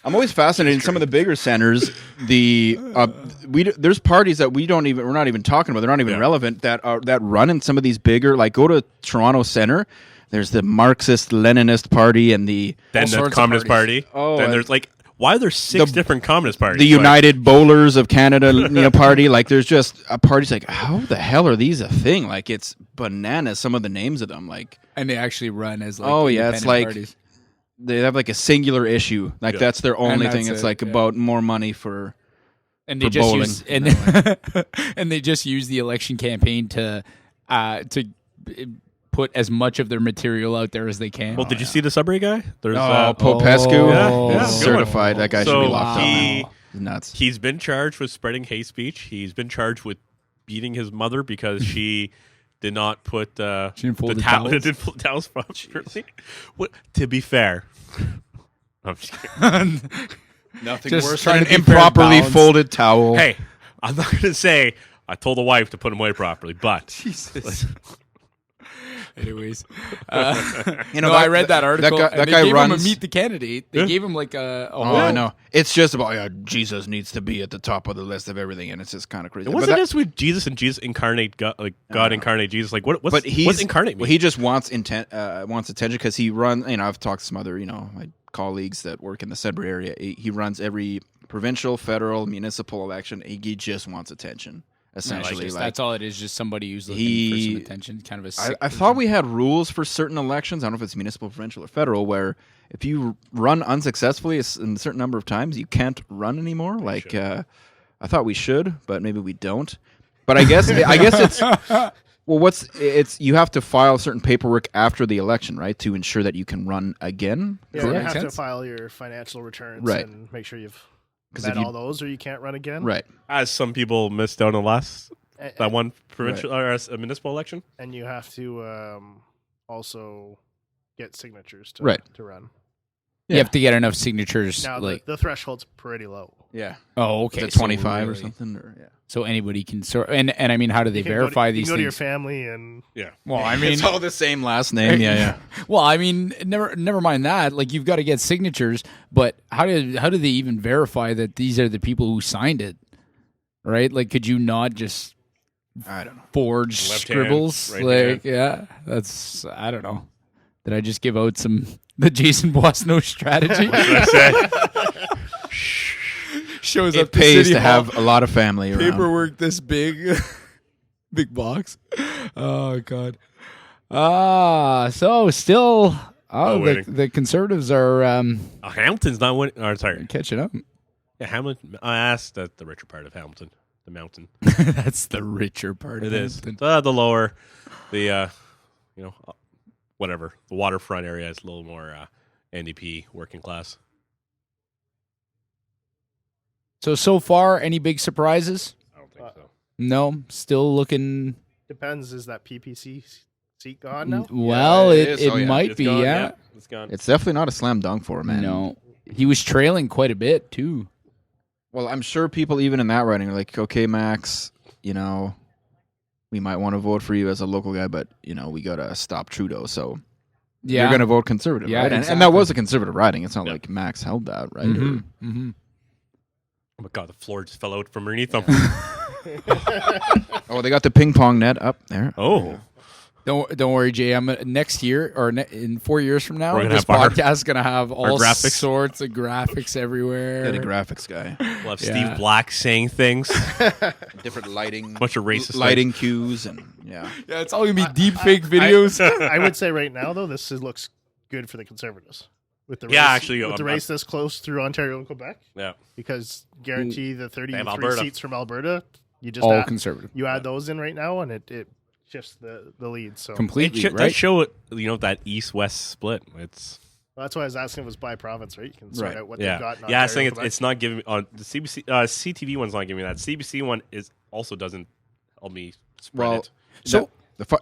I'm always fascinated in some of the bigger centers. There's parties that we're not even talking about. They're not even relevant. That run in some of these bigger, like go to Toronto Center. There's the Marxist Leninist Party and then sorts the of Communist parties. Party. Oh, then and- there's like Why are there 6 different Communist parties? The United Bowlers of Canada party. Like, there's just a party's like, how the hell are these a thing? Like, it's bananas. Some of the names of them, like, And they actually run as like it's independent like parties. they have like a singular issue. Like, that's their only that's thing. It's it, like yeah. about more money for. And they for just bowling. use and they just use the election campaign to put as much of their material out there as they can. Well, did you see the Subway guy? There's Popescu, Yeah, is good certified. That guy should be So locked he- up. Nuts. He's been charged with spreading hate speech. He's been charged with beating his mother because she did not put She didn't fold the towel- towels? didn't fold towels properly. What? To be fair, I'm just kidding. Nothing Just worse trying than to an keep fair improperly balance. folded towel. Hey, I'm not going to say I told the wife to put him away properly, but Jesus. Anyways, you no, I read that article. That and they guy gave him a runs. meet the candidate. They gave him like a Oh, whole. I know. It's just about Jesus needs to be at the top of the list of everything, and it's just kind of crazy. what's But the that- difference with Jesus and Jesus incarnate God, like God incarnate Jesus? Like what's But what's incarnate mean? He just wants wants attention because he runs. You know, I've talked to some other my colleagues that work in the Sudbury area. He runs every provincial, federal, municipal election. He just wants attention. Essentially, that's all it is. Just somebody who's looking for some attention. Kind of a. Sick I thought we had rules for certain elections. I don't know if it's municipal, provincial, or federal, where if you run unsuccessfly in a certain number of times, you can't run anymore. Like I thought we should, but maybe we don't. But I guess it's you have to file certain paperwork after the election, right, to ensure that you can run again. Yeah, you Correct. have to Sense. file your financial returns Right. and make sure you've 'Cause met if you- all those, or you can't run again. Right. As some people missed out on that one provincial or a municipal election. And you have to also get signatures to Right. to run. You have to get enough signatures. Now like, the threshold's pretty low. Yeah. oh, okay. Is it so 25 or really- something? Or, yeah. So anybody can sort. And I mean, how do they You can verify you these can go to your things? family and Yeah. Well, I mean, It's all the same last name. Yeah. well, I mean, never mind that. Like, you've got to get signatures, but how do they even verify that these are the people who signed it? Right? Like, could you not just I don't know. forge Left hand, scribbles? right Like, yeah, that's I don't know. Did I just give out the Jason Boisneau strategy? Shows It up to pays City to Hall. have a lot of family around. Paperwork this big, big box. Oh God. So still, waiting. the Conservatives are Hamilton's not winning. Or sorry, catching up. yeah, Hamilton. I asked at the richer part of Hamilton, the mountain. That's the richer part. It of is Hamilton. the lower, whatever. The waterfront area is a little more NDP working class. So far, any big surprises? I don't think so. No, still looking. depends. Is that PPC seat gone now? Well, it it is. Oh, yeah. might It's be. gone, Yeah. it's gone. It's definitely not a slam dunk for him, man. No, he was trailing quite a bit too. Well, I'm sure people even in that writing are like, okay, Max, we might want to vote for you as a local guy, but, we got to stop Trudeau. So Yeah, you're going to vote conservative, Yeah, right? And exactly. that was a conservative riding. It's not Yeah. like Max held that, right? Mhm, Or- mhm. Oh my god, the floor just fell out from underneath them. Oh, they got the ping pong net up there. Oh, Don't worry, JM. Next year or in 4 years from now, We're gonna this have our- podcast is gonna have all graphics. sorts of graphics everywhere. Get a graphics guy. we'll have Yeah. Steve Black saying things. Different lighting. Bunch of racist lighting cues and yeah. Yeah, it's all gonna be deep fake videos. I would say right now though, looks good for the Conservatives with the Yeah, race, actually, with the race this close through Ontario and Quebec, Yeah. because guarantee the 33 Alberta. seats from Alberta, you just all add, conservative, you add those in right now, and it shifts the lead. So completely It right. does show that east-west split. It's that's why I was asking if it was by province, right? You can sort Right. out what yeah, they've got. In yeah. I was Ontario saying and Quebec. it's not giving me on the CBC CTV one's not giving me that. CBC one also doesn't help me spread Well, it. So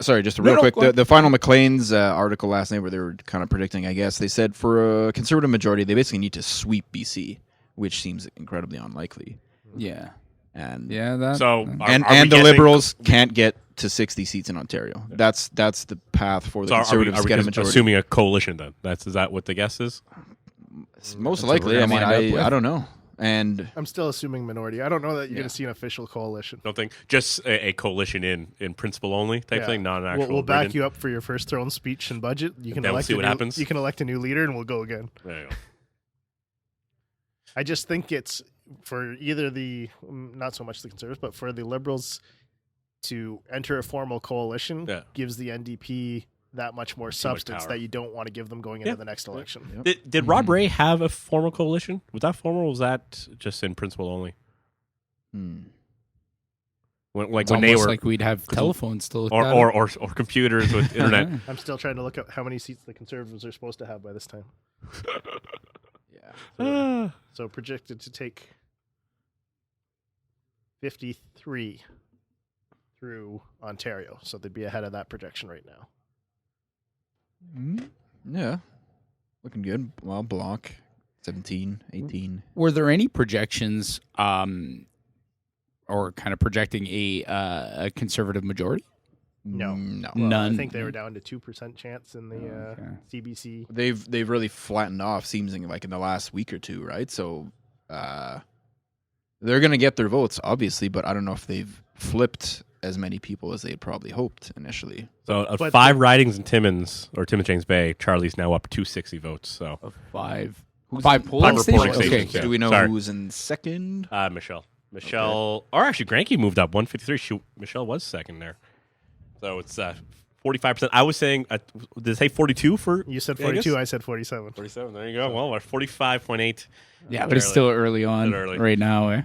sorry, just No, real no, quick. go ahead. The final Maclean's article last night where they were kind of predicting, I guess, they said for a conservative majority, they basically need to sweep BC, which seems incredibly unlikely. yeah, And that. So uh, are and we the guessing- Liberals can't get to 60 seats in Ontario. That's the path for the So are we, Conservatives are to we get a just majority. assuming a coalition then? Is that what the guess is? Most That's what likely. we're I gonna mean, wind up with. I don't know. And I'm still assuming minority. I don't know that you're Yeah. going to see an official coalition. Don't think just a coalition in principle only type Yeah. thing, not an actual. We'll back agreement. you up for your first throne speech and budget. You can then we'll elect see a what new, happens. You can elect a new leader, and we'll go again. There you go. I just think it's for either not so much the Conservatives, but for the Liberals to enter a formal coalition gives the NDP that much more substance that you don't want to give them going into the next election. Yep. Did Rob Ray have a formal coalition? Was that formal, or was that just in principle only? When they were like we'd have telephones to look or computers with internet. I'm still trying to look up how many seats the Conservatives are supposed to have by this time. So projected to take 53 through Ontario. So they'd be ahead of that projection right now. Yeah. Looking good. Well, Block, 17, 18. Were there any projections or kind of projecting a Conservative majority? No. No. Well, None. I think they were down to 2% chance in the CBC. They've really flattened off, seems like in the last week or two, right? So they're going to get their votes, obviously, but I don't know if they've flipped as many people as they had probably hoped initially. So 5 ridings in Timmins or Timmins James Bay, Charlie's now up 260 votes. So Of 5. Who's 5 in- polling Five stations? reporting Okay. stations, yeah. Do we know Sorry. who's in second? Michelle, or actually Granke moved up 153. Michelle was second there. So it's 45%. I was saying, did it say 42 for? You said Vegas? 42, I said 47. 47. There you go. Well, we're 45.8. Yeah, but it's still early on Still early. right now. Eh?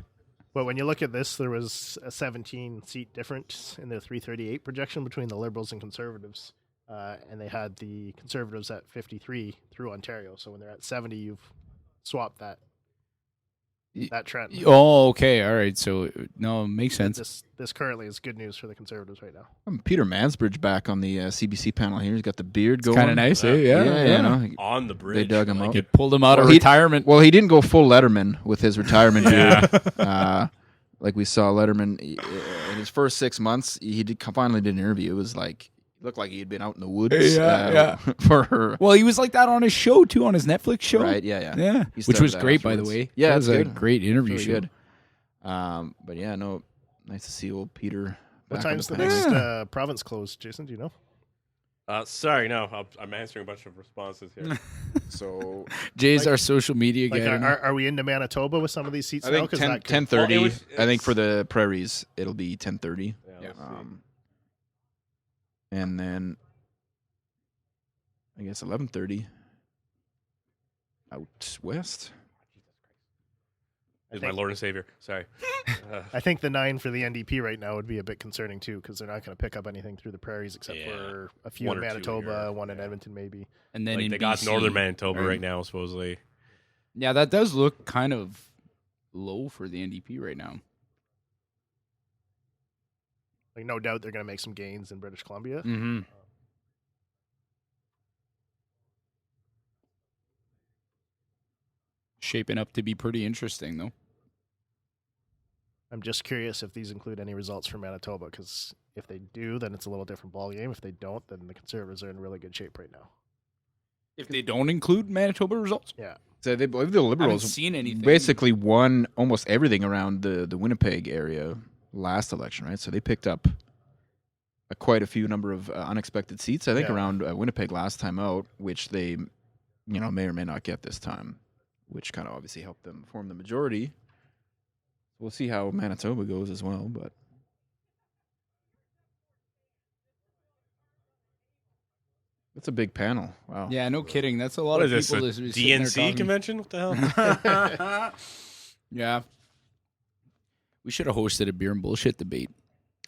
But when you look at this, there was a 17-seat difference in the 338 projection between the Liberals and Conservatives. And they had the Conservatives at 53 through Ontario. So when they're at 70, you've swapped that trend. Oh, okay. All right. So, no, it makes sense. This currently is good news for the Conservatives right now. Peter Mansbridge back on the CBC panel here. He's got the beard going. Kind of nice, eh? Yeah. Yeah. No, On the bridge. they dug him out. It pulled him out of Well, he- retirement. Well, he didn't go full Letterman with his retirement beard. Like we saw Letterman in his first 6 months, finally did an interview. It was like looked like he had been out in the woods. Yeah. For her. Well, he was like that on his show, too, on his Netflix show. Right, yeah. Yeah. He Which started was that great, by the afterwards. way. Yeah, That it's was a good. great interview Really show. good. But yeah, no, nice to see old Peter. What back on time's the panel. next province closed, Jason? Do you know? Sorry, no. I'm answering a bunch of responses here. So Jay's our social media Like, guy. are we into Manitoba with some of these seats I now? think 'Cause 10, that could- 10:30. Well, it I think was- for the prairies, it'll be 10:30. Yeah, let's see. And then I guess 11:30 out west. He's my Lord and Savior. Sorry. I think the 9 for the NDP right now would be a bit concerning too, because they're not going to pick up anything through the prairies except for a few One in or two Manitoba, here. one in Edmonton maybe. And then Like in they got BC, northern Manitoba right? right now, supposedly. Yeah, that does look kind of low for the NDP right now. Like no doubt they're going to make some gains in British Columbia. Mm-hmm. Shaping up to be pretty interesting, though. I'm just curious if these include any results from Manitoba, because if they do, then it's a little different ballgame. If they don't, then the Conservatives are in really good shape right now. If they don't include Manitoba results, Yeah. So they believe the I haven't Liberals seen anything. basically won almost everything around the Winnipeg area last election, right? So they picked up quite a few number of unexpected seats. I think Yeah. around Winnipeg last time out, which they, may or may not get this time, which kind of obviously helped them form the majority. We'll see how Manitoba goes as well, but it's a big panel. Wow. Yeah, no kidding. That's a lot What of is this, people. a that's been sitting there DNC talking. convention? What the hell? Yeah. We should have hosted a beer and bullshit debate.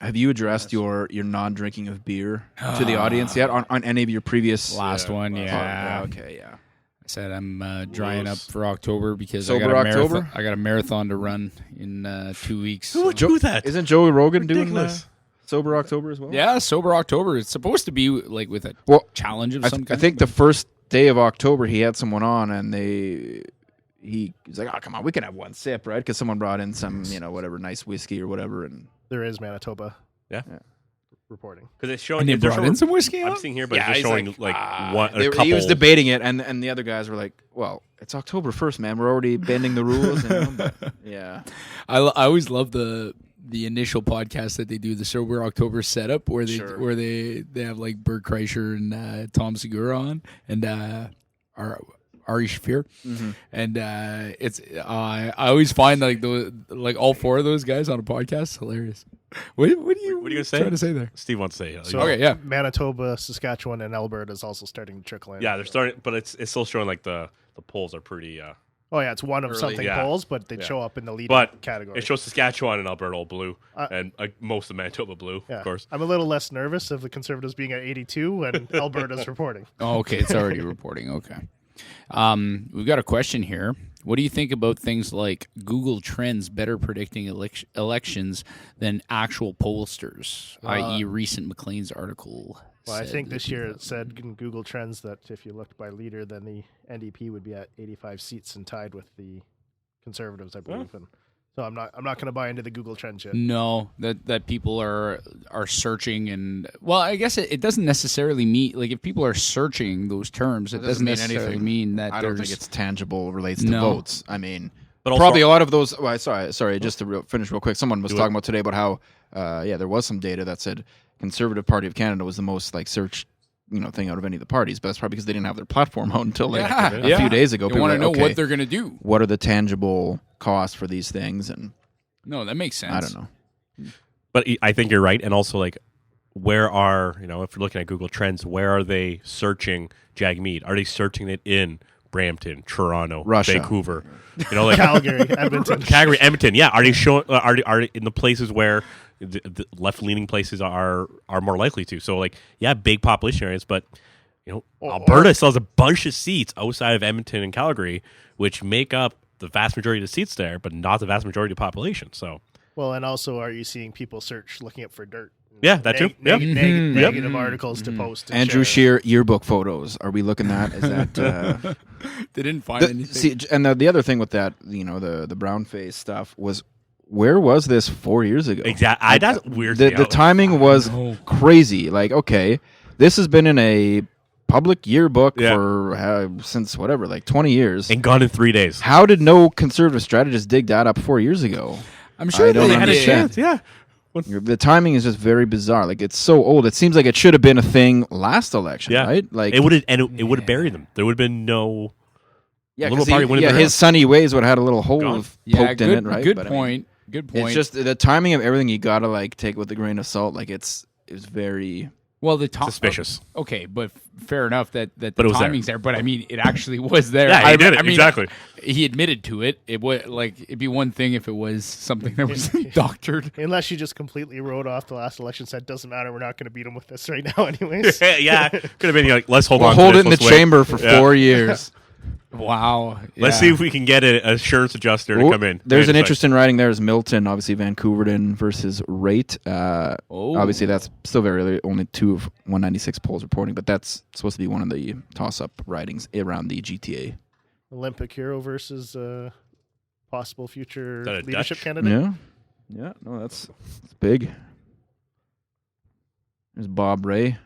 Have you addressed your non-drinking of beer to the audience yet on any of your previous Last one, last yeah. Okay, yeah. I said I'm drying up Loose. for October because Sober I got a marathon. October? I got a marathon to run in 2 weeks. Who would do that? Isn't Joey Rogan doing Ridiculous. Sober October as well? Yeah, sober October. It's supposed to be like with a Well, challenge of I some kind. think the first day of October he had someone on and he's like, oh, come on, we can have one sip, right? Because someone brought in some, whatever, nice whiskey or whatever. And There is Manitoba Yeah. reporting. Because it's showing. and they they're brought showing- in some whiskey. I'm on? seeing here, but Yeah, it's he's just showing like, one. A couple. he was debating it, and the other guys were like, well, it's October 1st, man. We're already bending the rules. But, yeah. I always love the initial podcast that they do, the sober October setup, where they Sure. where they have like Bert Kreischer and Tom Segura on, and our Ari Shafir, Mm-hmm. and it's I always find like all four of those guys on a podcast hilarious. What are you What are you gonna say? trying to say there? Steve wants to say. So Okay, yeah. Manitoba, Saskatchewan, and Alberta is also starting to trickle in. Yeah, they're starting, but it's still showing like the polls are pretty. Oh yeah, it's one of Early, something yeah. polls, but they Yeah. show up in the lead But category. it shows Saskatchewan and Alberta all blue, Uh, and most of Manitoba blue, yeah. of course. I'm a little less nervous of the Conservatives being at 82 and Alberta's reporting. Oh, okay, it's already reporting. Okay. We've got a question here. What do you think about things like Google Trends better predicting elections than actual pollsters, i.e., recent Maclean's article? Well, I said think that this year people- it said in Google Trends that if you looked by leader, then the NDP would be at 85 seats and tied with the Conservatives, I believe. And so I'm not going to buy into the Google Trends yet. No, that people are searching, and well, I guess it doesn't necessarily mean like if people are searching those terms, it doesn't mean necessarily anything. mean that I don't think there's it's tangible relates to No. votes. I mean, But also, probably a lot of those. Well, sorry, just to finish real quick. Someone was Do it. talking about today about how, there was some data that said Conservative Party of Canada was the most like searched, thing out of any of the parties. But that's probably because they didn't have their platform out until like a few days ago. You People want were to know like, what okay, they're going to do? what are the tangible costs for these things? And No, that makes sense. I don't know. but I think you're right, and also like, where are if you're looking at Google Trends, where are they searching Jagmeet? Are they searching it in Brampton, Toronto, Russia. Vancouver? Like Calgary, Edmonton. Calgary, Edmonton. Yeah, are they showing? Are they in the places where the left-leaning places are more likely to? So like, yeah, big population areas, but Alberta still has a bunch of seats outside of Edmonton and Calgary, which make up the vast majority of the seats there, but not the vast majority of the population. So Well, and also, are you seeing people looking up for dirt? yeah, that too. Yep. Negative articles to post. and Andrew share. Scheer yearbook photos. Are we looking at? Is that? They didn't find anything. See, and the other thing with that, the brown face stuff was, where was this 4 years ago? Exactly. That's weird. The timing was know. crazy. Like, okay, this has been in a public yearbook Yeah. for since whatever, like 20 years. and gone in 3 days. How did no conservative strategist dig that up 4 years ago? I'm sure I don't they Had a did. chance. Yeah. The timing is just very bizarre. Like, it's so old. It seems like it should have been a thing last election, Yeah. right? Like, It would have, and it would have buried them. There would have been no. yeah, Liberal 'cause Party wouldn't have been his sunny ways would have had a little hole Gone. Yeah, poked in good, it, right? good But, I mean, point. Good point. it's just the timing of everything. You gotta like take with a grain of salt. Like, it was very. well, the top Suspicious. Okay, but fair enough that the But it was there. timing's there. But I mean, it actually was there. Yeah, he did it, I mean, exactly. He admitted to it. It would it'd be one thing if it was something that was doctored. Unless you just completely wrote off the last election, said doesn't matter, we're not going to beat them with this right now, anyways. Yeah, could have been like, let's hold We'll on. hold to it in this, the let's wait. chamber for Yeah. 4 years. Wow. Let's see if we can get an assurance adjuster to Oh, come in. There's an Anyway, interesting writing there. Is Milton, obviously Vancouverton versus Rate. Obviously, that's still very early. Only 2 of 196 polls reporting, but that's supposed to be one of the toss-up writings around the GTA. Olympic hero versus possible future Is that a leadership Dutch? candidate. Yeah. No, that's big. There's Bob Ray.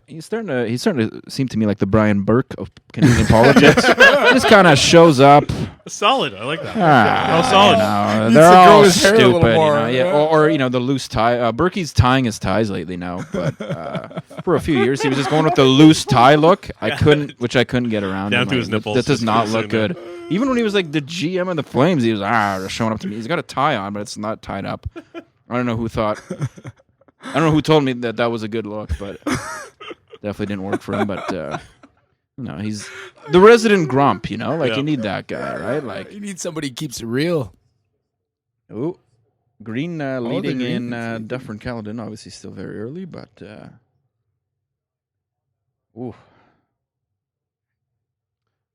He's starting to seem to me like the Brian Burke of Canadian politics. Just kind of shows up. solid. I like that. Solid. Needs They're to grow all his hair a little stupid, more, yeah. yeah. Or the loose tie. Berkey's tying his ties lately now, but for a few years he was just going with the loose tie look. I couldn't get around. Down I'm to like, his nipples, That does just not sitting look there. good. Even when he was like the GM of the Flames, he was just showing up to me. He's got a tie on, but it's not tied up. I don't know who thought. I don't know who told me that was a good look, but definitely didn't work for him. But he's the resident grump. Yeah. You need that guy, right? Like, You need somebody who keeps it real. oh, Green leading Green. in Dufferin Caledon. Obviously, still very early, but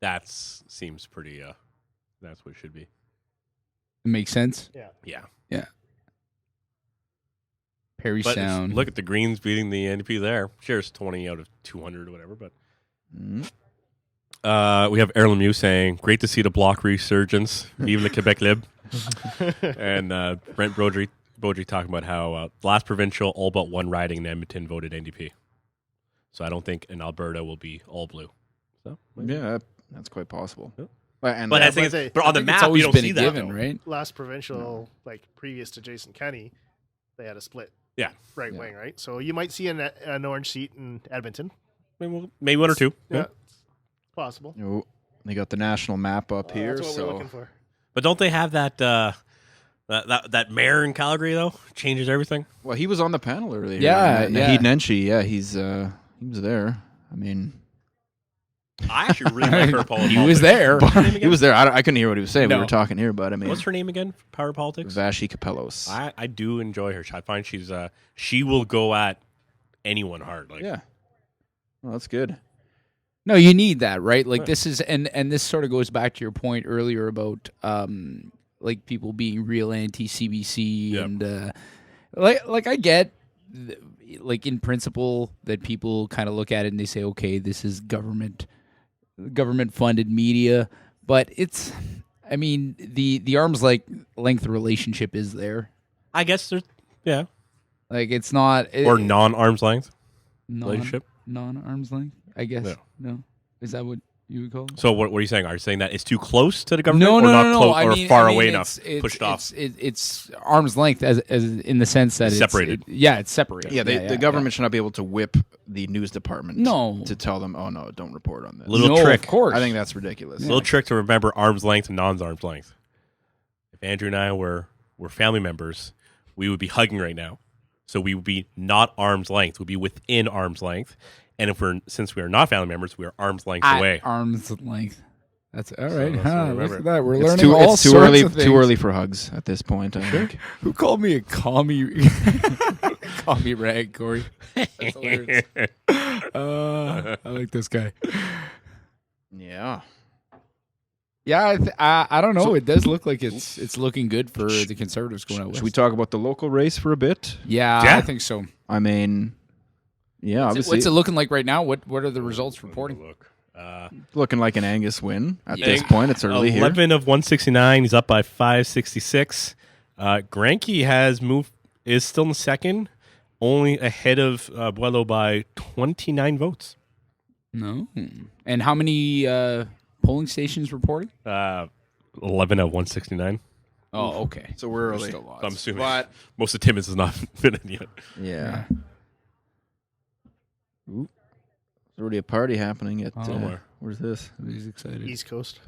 That seems pretty. That's what it should be. It makes sense. Yeah. Perry But Sound. look at the Greens beating the NDP there. Sure, it's 20 out of 200 or whatever, but. We have Erlen Mew saying, "Great to see the Bloc resurgence, even the Quebec Lib," and Brent Beaudry talking about how last provincial, all but one riding in Edmonton voted NDP. So I don't think in Alberta will be all blue. So yeah, that's quite possible. Yeah. And but I but think, they- but on the It's map, you always don't been see a that. given, though. right? Last provincial, previous to Jason Kenney, they had a split Yeah, right wing, right? So you might see an orange seat in Edmonton. maybe one or two. Yeah, it's possible. They got the national map up here. That's what we're So looking for. But don't they have that that mayor in Calgary though? Changes everything. well, he was on the panel earlier. Yeah, yeah. Naheed Nenshi. Yeah, he was there. I mean, I actually really like her politics. He was there. he was there. I couldn't hear what he was saying. No. We were talking here, but I mean, What's her name again? Power Politics. Vashi Kapelos. I do enjoy her. I find she will go at anyone hard. Like, Yeah. Well, that's good. No, you need that, right? Like Right. this is, and this sort of goes back to your point earlier about like people being real anti-CBC Yep. and like I get like in principle that people kind of look at it and they say, okay, this is government funded media, but it's, I mean, the arm's length relationship is there. I guess there's Like it's not or non-arm's length non- relationship. non-arm's length, I guess. Yeah. No, is that what you would call it? So what are you saying? Are you saying that it's too close to the government, No, or no, not no, no. close, I or mean, far I mean, away it's- enough, pushed off? It's arm's length as in the sense that It's separated. It's separated. Yeah, the government should not be able to whip the news department. No. To tell them, oh no, don't report on this. Little no, trick. of course. I think that's ridiculous. Little trick to remember: arm's length and non-arm's length. If Andrew and I were family members, we would be hugging right now. So we would be not arm's length; we'd be within arm's length. And since we are not family members, we are arm's length At away. arm's length. That's all right. that's what I Huh, look remember. at that. We're It's learning too, all it's too sorts early. of things. Too early for hugs at this point. I think. Who called me a commie? Commie rag, Corey. That's hilarious. I like this guy. Yeah. Yeah, I don't know. It does look like it's looking good for the Conservatives going out west. Should we talk about the local race for a bit? Yeah, Yeah. I think so. I mean, yeah, obviously What's it looking like right now? What are the results reporting? Look. looking like an Angus win at Yeah. this point. It's early here. 11 of 169. He's up by 566. Granke is still in second, only ahead of Buello by 29 votes. No. And how many polling stations reporting? 11 of 169. Oh, okay. So we're early. Still lots. I'm assuming But most of Timmins has not been in yet. yeah. Ooh. There's already a party happening at Somewhere. where's this? He's excited. East Coast.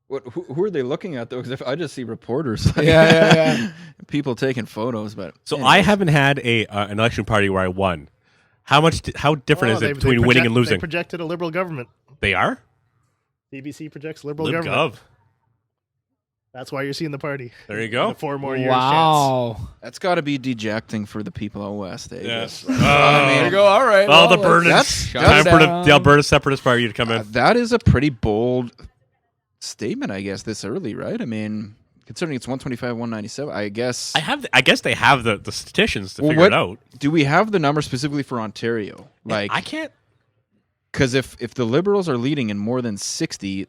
What? Who are they looking at though? Because I just see reporters. Yeah. People taking photos, but So anyways. I haven't had an election party where I won. How different is it between winning and They losing? projected a liberal government. They are? BBC projects liberal Live government. Gov. That's why you're seeing the party. There you go. The 4 more years chance. Wow. That's got to be dejecting for the people out west. Yes. Guess. There you go. All right. Oh, the let's burden. that's- Time shut for down. the Alberta Separatist Party to come in. That is a pretty bold statement, I guess, this early, right? I mean, considering it's 125, 197, I guess. I guess they have the statisticians to Well, figure it out. Do we have the number specifically for Ontario? Like, I can't. because if the Liberals are leading in more than 60,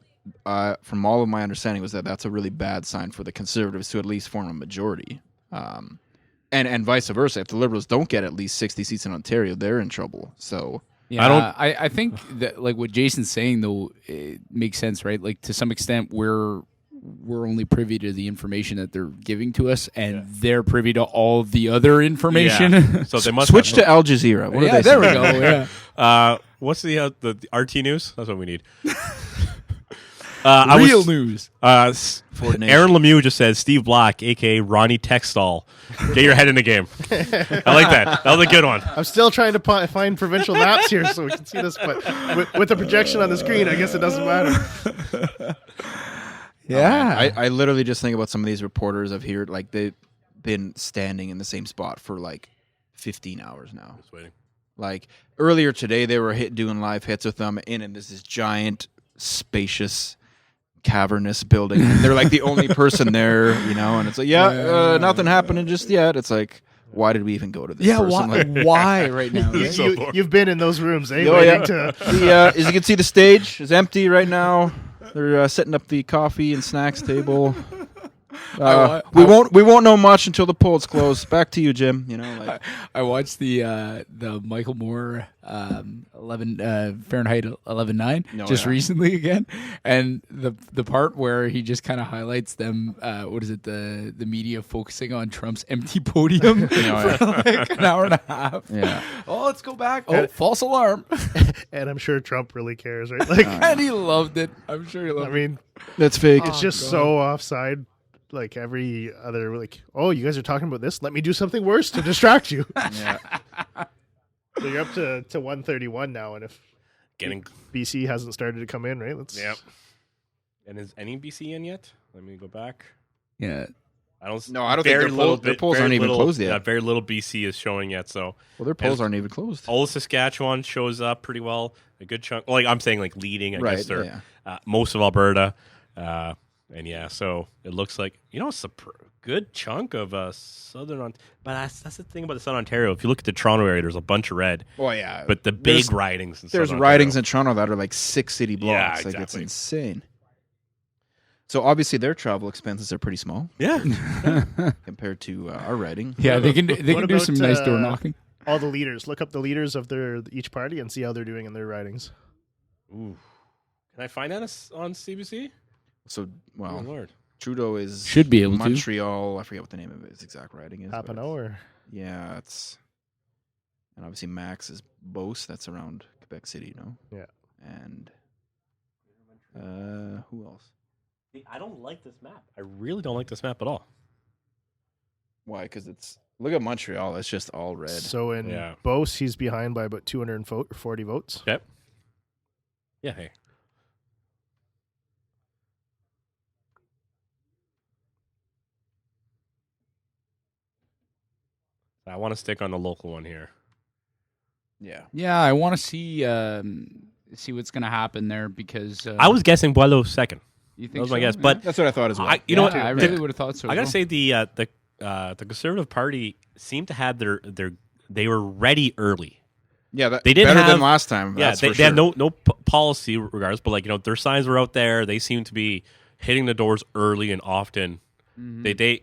from all of my understanding was that's a really bad sign for the Conservatives to at least form a majority. And vice versa. If the Liberals don't get at least 60 seats in Ontario, they're in trouble. So Yeah, I think that like what Jason's saying though, it makes sense, right? Like to some extent, we're only privy to the information that they're giving to us, and they're privy to all the other information. Yeah. So they must switch have- to Al Jazeera. What are yeah, they there we saying? go. Yeah, What's the RT news? That's what we need. real news. Ford Nation. Aaron Lemieux just said Steve Black, aka Ronnie Textall. Get your head in the game. I like that. That was a good one. I'm still trying to find provincial maps here so we can see this, but with the projection on the screen, I guess it doesn't matter. Yeah, I literally just think about some of these reporters I've heard, like they've been standing in the same spot for like 15 hours now. Just waiting. Like earlier today, they were doing live hits with them in this giant, spacious, cavernous building. And they're like the only person there, and it's like, nothing happening just yet. It's like, why did we even go to this? yeah. person? Why? Like, Why right now? Right? So boring. You've been in those rooms, eh? Oh, Waiting yeah. to as you can see, the stage is empty right now. They're setting up the coffee and snacks table. We won't know much until the polls close. Back to you, Jim. You know, like, I watched the Michael Moore 11 Fahrenheit 11.9 recently again, and the part where he just kind of highlights them. What is it? The media focusing on Trump's empty podium for like an hour and a half. Yeah. Oh, let's go back. Oh, false alarm. And I'm sure Trump really cares, right? Like, And he loved it. I'm sure he loved I mean, that's fake. it's just so offside. Like every other, like, oh, you guys are talking about this. Let me do something worse to distract you. Yeah. So you're up to 131 now, and if Getting BC hasn't started to come in, right? Let's. Yep. And is any BC in yet? Let me go back. Yeah. I don't. No, I don't very think little their bit- polls very aren't even little- closed yet. Yeah, very little BC is showing yet. So Well, their polls And- aren't even closed. all of Saskatchewan shows up pretty well. A good chunk. Like I'm saying, like leading. I guess they're most of Alberta. And yeah, so it looks like it's a good chunk of southern Ontario. But that's the thing about the Southern Ontario. If you look at the Toronto area, there's a bunch of red. Oh yeah. But the big ridings. In There's Southern ridings Ontario. in Toronto that are like 6 city blocks. Yeah, Like it's exactly. insane. So obviously their travel expenses are pretty small Yeah. compared to our riding. Yeah, they can do about, some nice door knocking. All the leaders. Look up the leaders of each party and see how they're doing in their ridings. Ooh. Can I find that on CBC? So Oh, well, Lord. Trudeau is Should be able to. Montreal. I forget what the name of his exact riding is. but Papineau or yeah, it's and obviously Max is Beauce. That's around Quebec City, Yeah. And who else? I don't like this map. I really don't like this map at all. Why? Because it's look at Montreal. It's just all red. So in Yeah. Beauce, he's behind by about 240 votes. Okay. Yeah, hey. I want to stick on the local one here. Yeah. Yeah, I want to see what's going to happen there because I was guessing Boileau second. You think That was my so? guess, Yeah. but That's what I thought as well. you know Yeah, what? I really would have thought so. I as gotta well. say the Conservative Party seemed to have they were ready early. Yeah, They didn't better have- than last time. Yeah, that's they for had sure. no policy regardless, but their signs were out there. They seemed to be hitting the doors early and often. They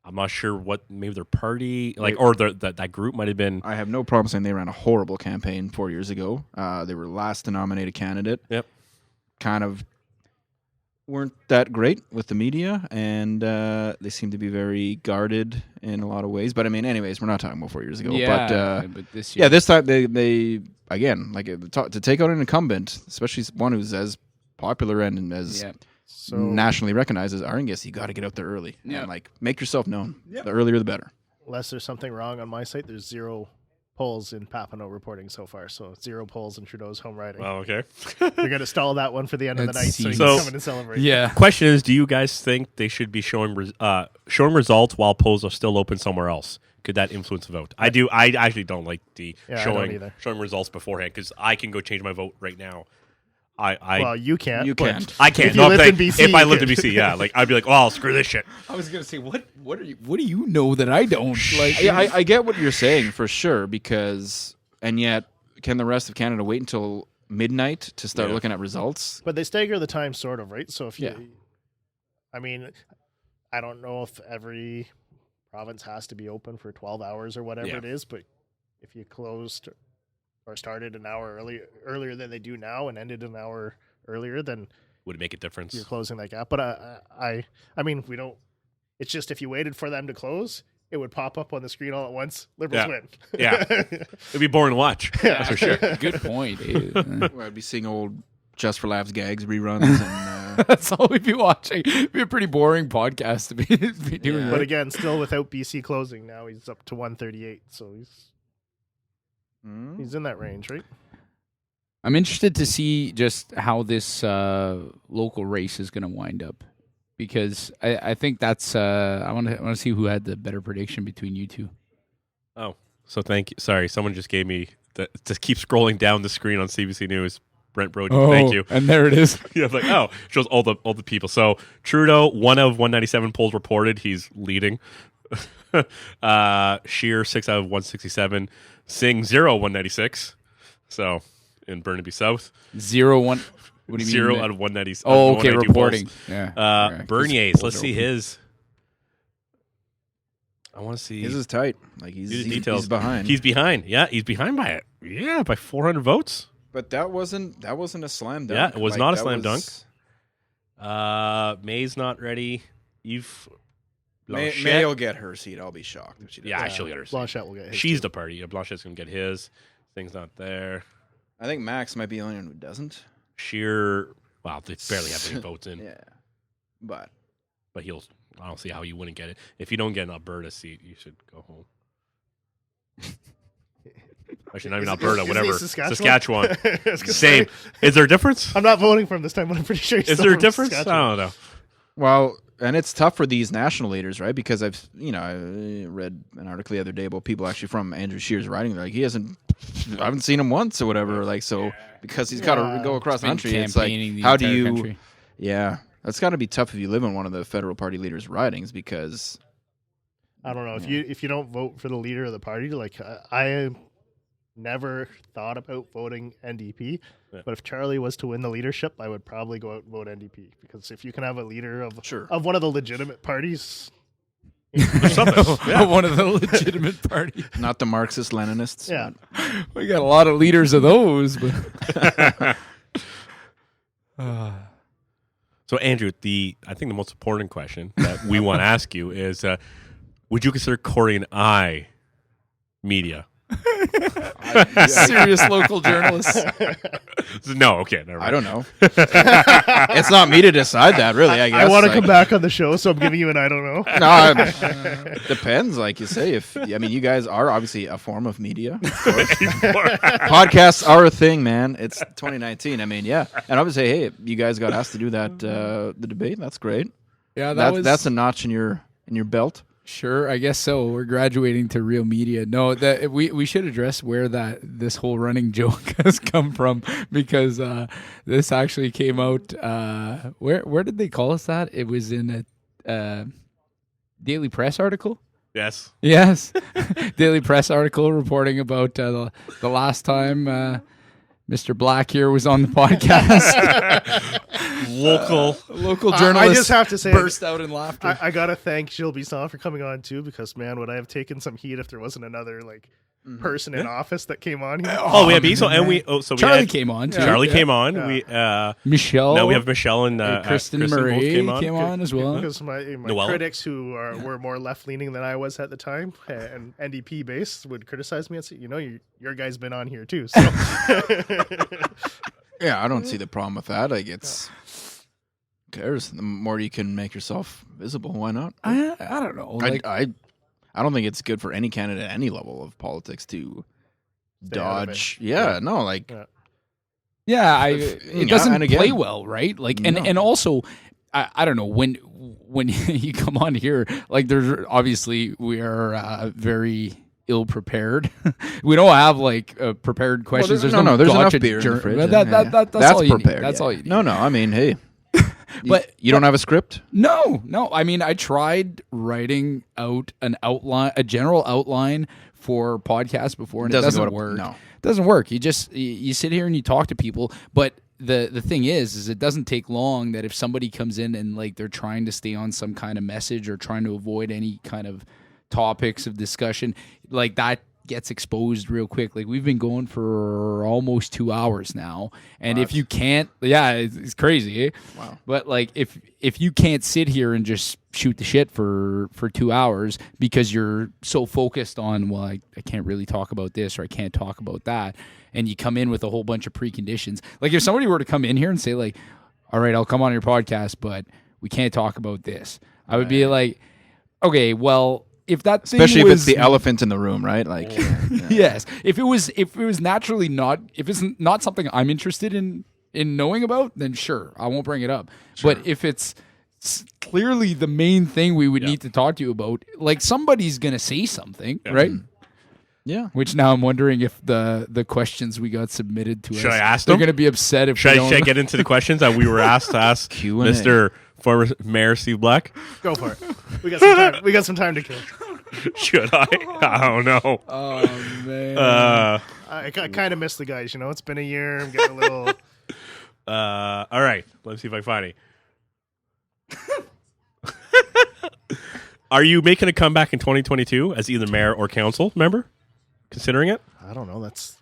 I'm not sure what maybe their party or that group might have been. I have no problem saying they ran a horrible campaign 4 years ago. They were last to nominate a candidate. Yep. Kind of weren't that great with the media, and they seem to be very guarded in a lot of ways. But I mean, anyways, we're not talking about 4 years ago. Yeah, but this year, Yeah, this time they again to take out an incumbent, especially one who's as popular and as yeah. So nationally recognized as Arangues, you got to get out there early Yeah. and make yourself known. The earlier, the better. unless there's something wrong on my site, there's 0 polls in Papineau reporting so far. So 0 polls in Trudeau's home riding. Oh, okay. We're going to stall that one for the end of the Let's night so you see. can So- come in and celebrate. Yeah. Question is, do you guys think they should be showing results while polls are still open somewhere else? Could that influence the vote? I do. I actually don't like the Yeah, I don't either. showing results beforehand because I can go change my vote right now. I Well, you can't. You but can't. I can't. If you No, I'm lived in saying, BC, if I you lived in could. BC, yeah, I'd be like, oh, screw this shit. I was gonna say, what do you know that I don't? Like, Yeah, I get what you're saying for sure because, and yet, can the rest of Canada wait until midnight to start Yeah. looking at results? But they stagger the time, sort of, right? So if you, Yeah. I mean, I don't know if every province has to be open for 12 hours or whatever Yeah. it is, but if you closed or started an hour earlier than they do now and ended an hour earlier, then Would it make a difference? you're closing that gap. But I mean, we don't. It's just if you waited for them to close, it would pop up on the screen all at once. Liberals Yeah. win. Yeah. It'd be boring to watch. That's for sure. good point. Well, I'd be seeing old Just for Laughs gags reruns and That's all we'd be watching. It'd be a pretty boring podcast to be doing. Yeah. But again, still without BC closing, now he's up to 138. So he's in that range, right? I'm interested to see just how this local race is going to wind up, because I think that's I want to see who had the better prediction between you two. Oh, so thank you. Sorry, someone just gave me to keep scrolling down the screen on CBC News. Brent Brody, thank you. And there it is. Yeah, like shows all the people. So Trudeau, 1 of 197 polls reported, he's leading. Scheer, 6 out of 167. Singh, 0 196. So in Burnaby South, 0-1. What do you mean? 0 out of 190. Oh, okay, 192 reporting. polls. Yeah. Okay. Bernier's, Polls let's are see open. his. I want to see. His is tight. Like see the he's details. behind. He's behind. Yeah, he's behind by it. Yeah, by 400 votes. But that wasn't a slam dunk. Yeah, it was not a that slam was- May's not ready. Yves Blanchet. May will get her seat. I'll be shocked if she does. Yeah, she'll get her. Blanchette will get his She's too. the party. Yeah, Blanchet's gonna get his. Thing's not there. I think Max might be the only one who doesn't. Sheer. Wow, they barely have any votes in. Yeah, but But he'll. I don't see how you wouldn't get it. If you don't get an Alberta seat, you should go home. Actually, not even Alberta, Isn't he whatever. Saskatchewan? Saskatchewan. I was gonna Same. say, Is there a difference? I'm not voting for him this time, but I'm pretty sure he's Is still there a from difference? I Saskatchewan. don't know. well, and it's tough for these national leaders, right? Because I read an article the other day about people actually from Andrew Scheer's riding. Like I haven't seen him once or whatever. Like so, because he's got to go across the Been country. It's like, campaigning the how do entire you? country. Yeah, that's got to be tough if you live in one of the federal party leaders' ridings because I don't know if you don't vote for the leader of the party. Like I never thought about voting NDP, but if Charlie was to win the leadership, I would probably go out and vote NDP because if you can have a leader of one of the legitimate parties, One of the legitimate parties. not the Marxist Leninists. yeah, We got a lot of leaders of those, but So, Andrew, I think the most important question that we want to ask you is, would you consider Corey and I media? serious local journalists. No, okay, never mind. I don't know. It's not me to decide that, really. I guess. I want to Like, come back on the show, so I'm giving you an I don't know. No, depends. Like you say, you guys are obviously a form of media. Of course. Podcasts are a thing, man. It's 2019. I mean, yeah. And I would say, hey, you guys got asked to do that, the debate. That's great. Yeah, That's a notch in your belt. Sure, I guess so. We're graduating to real media. No, that we should address where this whole running joke has come from because this actually came out. Where did they call us that? It was in a Daily Press article. Yes. Yes, Daily Press article reporting about the last time Mr. Black here was on the podcast. Local journalist. I just have to say, burst out in laughter. I gotta thank Gilles Bisson for coming on too, because man, would I have taken some heat if there wasn't another person in office that came on here. Oh, we had Bezo, and we Charlie had, came on too. Charlie Yeah. came on. Yeah. We Michelle. now we have Michelle and Kristen both Murray came came on. on as well. Because my Noella? critics who were more left leaning than I was at the time and NDP based would criticize me and say, your guy's been on here too. So Yeah, I don't see the problem with that. Like, it's who cares? The more you can make yourself visible, why not? I don't know. Like, I don't think it's good for any candidate at any level of politics to Stay out of dodge. it. Yeah, no, like yeah, it doesn't and again- play well, right? Like, and also, I don't know when you come on here. Like, there's obviously we are very ill prepared. We don't have like prepared questions. there's no enough gotcha beer in the fridge. That's all you prepared. need. That's yeah. all you need. No, I mean, hey, But you don't have a script. No. I mean, I tried writing out a general outline for podcasts before, and it doesn't work. No. It doesn't work. You sit here and you talk to people, but the thing is it doesn't take long that if somebody comes in and like they're trying to stay on some kind of message or trying to avoid any kind of topics of discussion, like that gets exposed real quick. Like we've been going for almost 2 hours now, and if you can't, it's crazy. Eh? Wow. But like if you can't sit here and just shoot the shit for 2 hours because you're so focused on, well, I can't really talk about this or I can't talk about that, and you come in with a whole bunch of preconditions. Like if somebody were to come in here and say like, all right, I'll come on your podcast, but we can't talk about this, I would be like, okay, well, if that thing Especially if it's was- the elephant in the room, right? Like, Yes. If it was naturally not, if it's not something I'm interested in knowing about, then sure, I won't bring it up. But if it's clearly the main thing we would need to talk to you about, like somebody's going to say something, right? yeah. Which now I'm wondering if the questions we got submitted to Should us, I ask they're them? going to be upset if Should we I don't. get into the questions that we were asked to ask Q&A. Mr. former Mayor Steve Black? go for it. We got some time. We got some time to kill. Should I? I don't know. Oh, man. I kind of miss the guys. It's been a year. I'm getting a little. All right. Let's see if I can find it. Are you making a comeback in 2022 as either mayor or council member? Considering it? I don't know. That's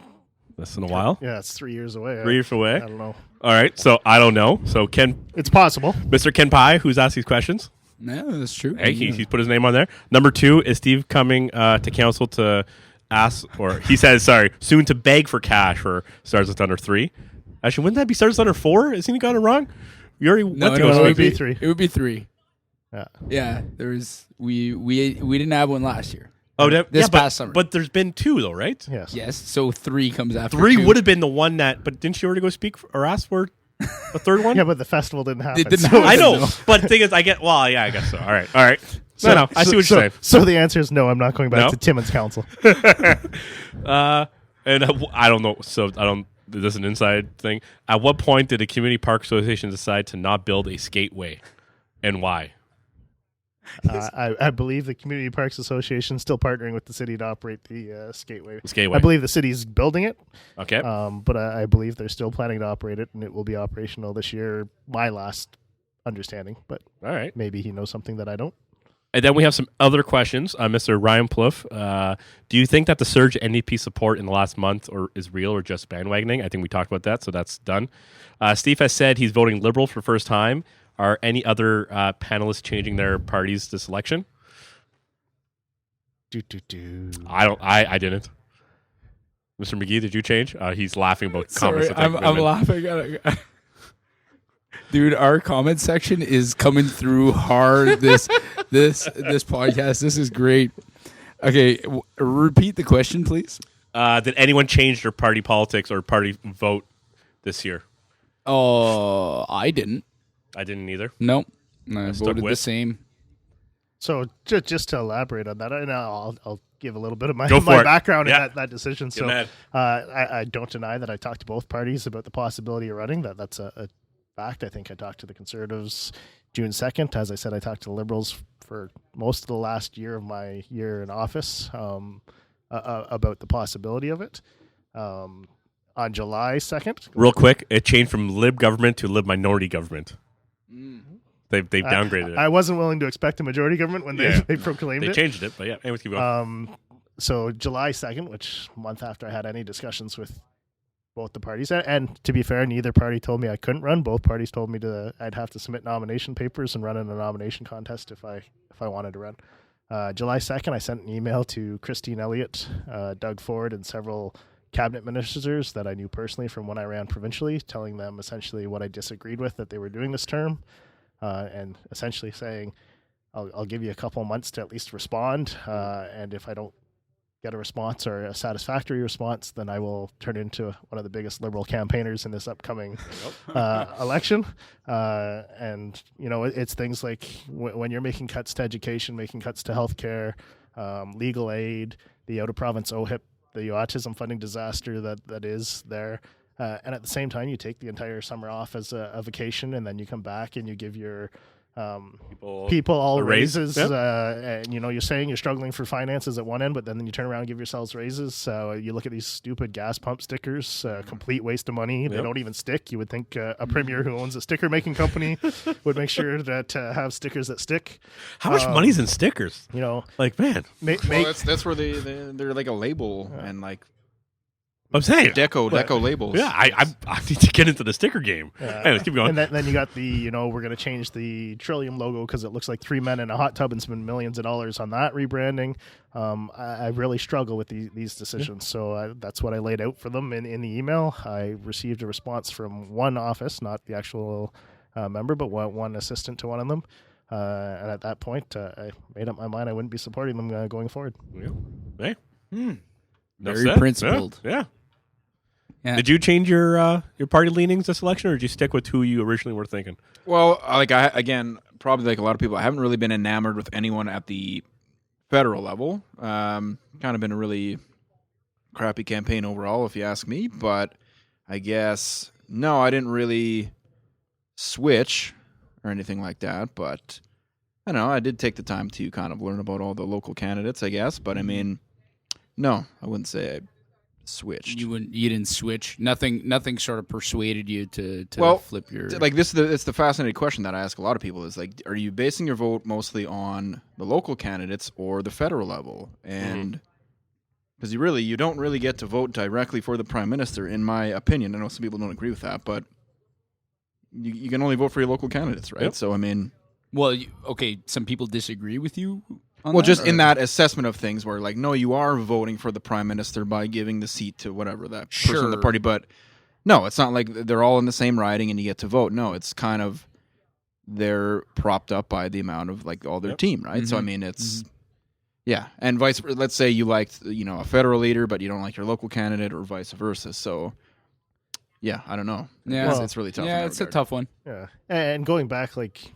in a while. Yeah, it's 3 years away. 3 years away. I don't know. All right. So I don't know. So It's possible. Mr. Ken Pye, who's asked these questions. No, that's true. Hey, he's put his name on there. Number 2, is Steve coming to council to ask, or he says, sorry, soon to beg for cash for Stars That's Under 3? Actually, wouldn't that be Stars That's Under 4? Isn't he got it wrong? You already went to no, go it would speak. be 3. It would be 3. Yeah. Yeah, there was we didn't have one last year. Oh, this past summer. But there's been 2 though, right? Yes. Yes, so 3 comes after 3 2. would have been the one that, but didn't you already go speak or ask for a third one? Yeah, but the festival didn't happen. It didn't so- happen. I know, No. but the thing is, I guess so. All right. I see what you're saying. So the answer is no. I'm not going back No? to Timmins Council. And I don't know. So this is an inside thing. At what point did the Community Park Association decide to not build a skateway, and why? I believe the Community Parks Association is still partnering with the city to operate the skateway. Skateway. I believe the city's building it, Okay. but I believe they're still planning to operate it, and it will be operational this year. My last understanding, but All right. maybe he knows something that I don't. And then we have some other questions. Mr. Ryan Plouffe, do you think that the surge in NDP support in the last month is real or just bandwagoning? I think we talked about that, so that's done. Steve has said he's voting Liberal for the first time. Are any other panelists changing their parties this election? I didn't. Mr. McGee, did you change? He's laughing about comments. Sorry, I'm laughing. Dude, our comment section is coming through hard. This podcast. This is great. Okay, repeat the question, please. Did anyone change their party politics or party vote this year? Oh, I didn't. I didn't either. Nope. I stuck voted the with. same. So just to elaborate on that, and I'll give a little bit of my Go for it. background Yeah. in that decision. Get So mad. I don't deny that I talked to both parties about the possibility of running. That's a fact. I think I talked to the Conservatives June 2nd. As I said, I talked to the Liberals for most of the last year of my year in office about the possibility of it. On July 2nd. Real quick, it changed from Lib government to Lib minority government. They've downgraded it. I wasn't willing to expect a majority government when Yeah. they proclaimed They it. changed it, but yeah, anyways, keep going. So July 2nd, which a month after I had any discussions with both the parties, and to be fair, neither party told me I couldn't run. Both parties told me I'd have to submit nomination papers and run in a nomination contest if I wanted to run. July 2nd, I sent an email to Christine Elliott, Doug Ford, and several cabinet ministers that I knew personally from when I ran provincially, telling them essentially what I disagreed with that they were doing this term, and essentially saying, I'll give you a couple of months to at least respond, and if I don't get a response or a satisfactory response, then I will turn into one of the biggest Liberal campaigners in this upcoming election. And, it's things like when you're making cuts to education, making cuts to healthcare, legal aid, the out-of-province OHIP, the autism funding disaster that is there. And at the same time, you take the entire summer off as a vacation, and then you come back and you give your people all a raise. raises. Yep. And you're saying you're struggling for finances at one end, but then you turn around and give yourselves raises. So you look at these stupid gas pump stickers, complete waste of money. They Yep. don't even stick. You would think a premier who owns a sticker making company would make sure that have stickers that stick. How much money's in stickers? Like, man, Well, that's where they're like a label and like I'm saying. deco labels. Yeah, I need to get into the sticker game. Anyways, keep going. And then you got the, we're going to change the Trillium logo because it looks like 3 men in a hot tub and spend millions of dollars on that rebranding. I really struggle with these decisions. So that's what I laid out for them in the email. I received a response from one office, not the actual member, but one assistant to one of them. And at that point, I made up my mind I wouldn't be supporting them going forward. Hey. Very principled. Yeah. Yeah. Did you change your party leanings this election, or did you stick with who you originally were thinking? Well, probably like a lot of people, I haven't really been enamored with anyone at the federal level. Kind of been a really crappy campaign overall, if you ask me. But I guess, no, I didn't really switch or anything like that. But I don't know, I did take the time to kind of learn about all the local candidates, I guess. But I mean, no, I wouldn't say I switched. You didn't switch. Nothing sort of persuaded you to flip your. Like this, it's the fascinating question that I ask a lot of people is like, are you basing your vote mostly on the local candidates or the federal level? And because you don't really get to vote directly for the prime minister, in my opinion. I know some people don't agree with that, but you can only vote for your local candidates, right? Yep. So I mean, well, okay, some people disagree with you. On well, that, just or? in that assessment of things, where like, no, you are voting for the prime minister by giving the seat to whatever that person in the Sure. party, but no, it's not like they're all in the same riding and you get to vote. No, it's kind of they're propped up by the amount of like all their team, right? So I mean, it's yeah, and let's say you liked a federal leader, but you don't like your local candidate, or vice versa. So yeah, I don't know. Yeah. It's really tough. Yeah, it's a tough one. Yeah, and going back like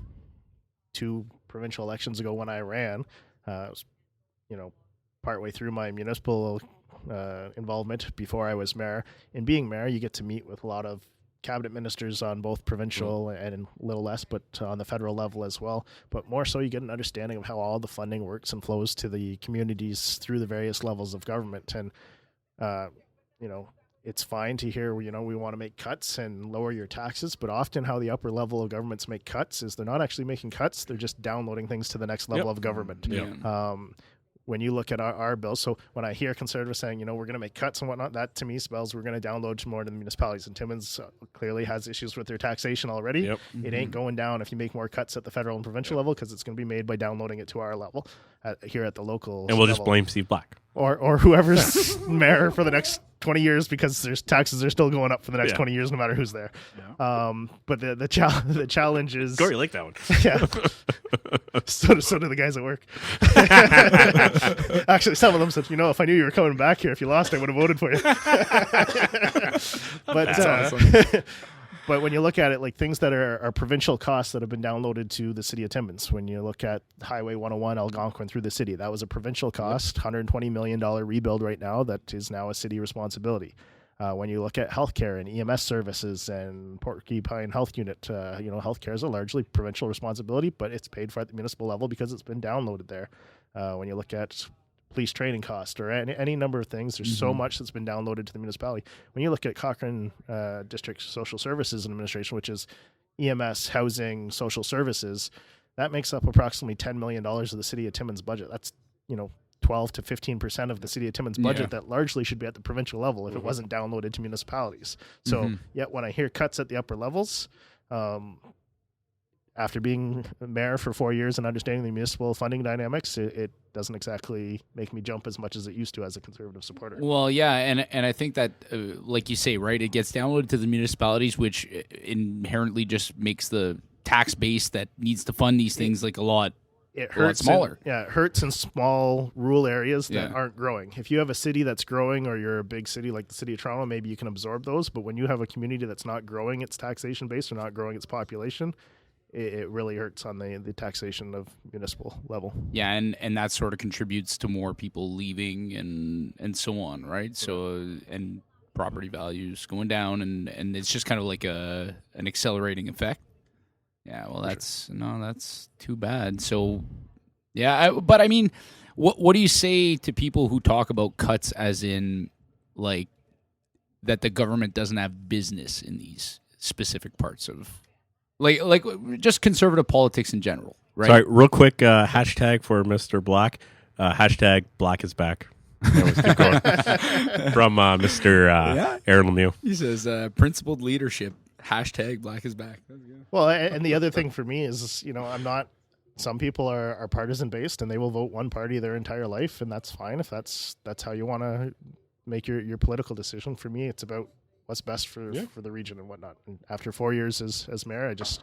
2 provincial elections ago when I ran, I was, partway through my municipal involvement before I was mayor. In being mayor, you get to meet with a lot of cabinet ministers on both provincial and a little less, but on the federal level as well. But more so, you get an understanding of how all the funding works and flows to the communities through the various levels of government. And, it's fine to hear, we want to make cuts and lower your taxes, but often how the upper level of governments make cuts is they're not actually making cuts. They're just downloading things to the next level of government. Yeah. When you look at our bills, so when I hear conservatives saying, we're going to make cuts and whatnot, that to me spells we're going to download more to the municipalities. And Timmins clearly has issues with their taxation already. Yep. It ain't going down if you make more cuts at the federal and provincial level, because it's going to be made by downloading it to our level here at the local And we'll level. just blame Steve Black. Or whoever's mayor for the next 20 years, because there's taxes are still going up for the next 20 years no matter who's there. But the challenge is Corey, like that one. yeah. So do the guys at work. Actually, some of them said, if I knew you were coming back here, if you lost, I would have voted for you. But but when you look at it, like things that are provincial costs that have been downloaded to the city of Timmins, when you look at Highway 101 Algonquin through the city, that was a provincial cost, $120 million rebuild right now that is now a city responsibility. When you look at healthcare and EMS services and Porcupine Health Unit, healthcare is a largely provincial responsibility, but it's paid for at the municipal level because it's been downloaded there. When you look at police training cost or any number of things, there's so much that's been downloaded to the municipality. When you look at Cochrane District Social Services Administration, which is EMS, housing, social services, that makes up approximately $10 million of the city of Timmins budget. That's 12 to 15% of the city of Timmins budget that largely should be at the provincial level if it wasn't downloaded to municipalities. So yet when I hear cuts at the upper levels, after being mayor for 4 years and understanding the municipal funding dynamics, it doesn't exactly make me jump as much as it used to as a conservative supporter. Well, yeah, and I think that, like you say, right, it gets downloaded to the municipalities, which inherently just makes the tax base that needs to fund these things like a lot smaller. It hurts in small rural areas that aren't growing. If you have a city that's growing, or you're a big city like the city of Toronto, maybe you can absorb those. But when you have a community that's not growing its taxation base or not growing its population, it really hurts on the taxation of municipal level. Yeah, and that sort of contributes to more people leaving and so on, right? So and property values going down, and it's just kind of like an accelerating effect. Yeah, well, that's too bad. So, yeah, but I mean, what do you say to people who talk about cuts as in like that the government doesn't have business in these specific parts of like just conservative politics in general, right? Sorry, real quick hashtag for Mr. Black. Hashtag Black is back. From Mr. Aaron Lemieux. He says principled leadership. Hashtag Black is back. Well, and the other thing for me is, I'm not. Some people are partisan based, and they will vote one party their entire life, and that's fine if that's how you want to make your political decision. For me, it's about what's best for the region and whatnot. And after 4 years as mayor, I just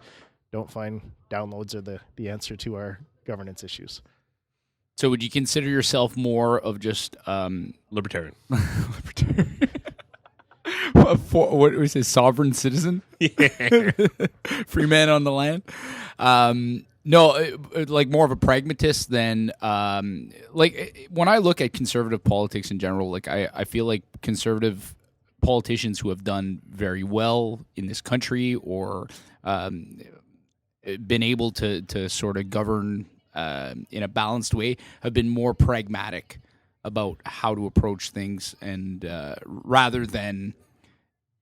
don't find downloads are the answer to our governance issues. So, would you consider yourself more of just Libertarian. libertarian? What was his sovereign citizen? Yeah. Free man on the land. No, like more of a pragmatist than like when I look at conservative politics in general. Like I feel like conservative politicians who have done very well in this country or been able to sort of govern in a balanced way have been more pragmatic about how to approach things, and rather than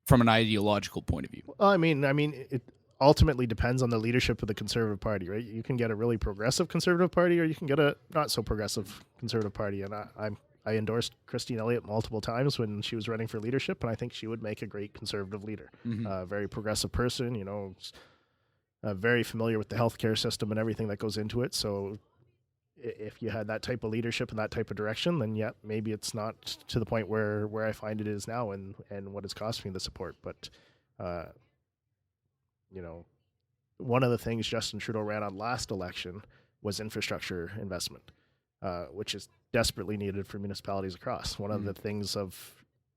from an ideological point of view? Well, I mean, it ultimately depends on the leadership of the Conservative Party, right? You can get a really progressive Conservative Party, or you can get a not so progressive Conservative Party. And I endorsed Christine Elliott multiple times when she was running for leadership, and I think she would make a great Conservative leader. Very progressive person, very familiar with the healthcare system and everything that goes into it. So if you had that type of leadership and that type of direction, then yeah, maybe it's not to the point where I find it is now, and what it's cost me the support. But one of the things Justin Trudeau ran on last election was infrastructure investment, which is desperately needed for municipalities across. One of the things of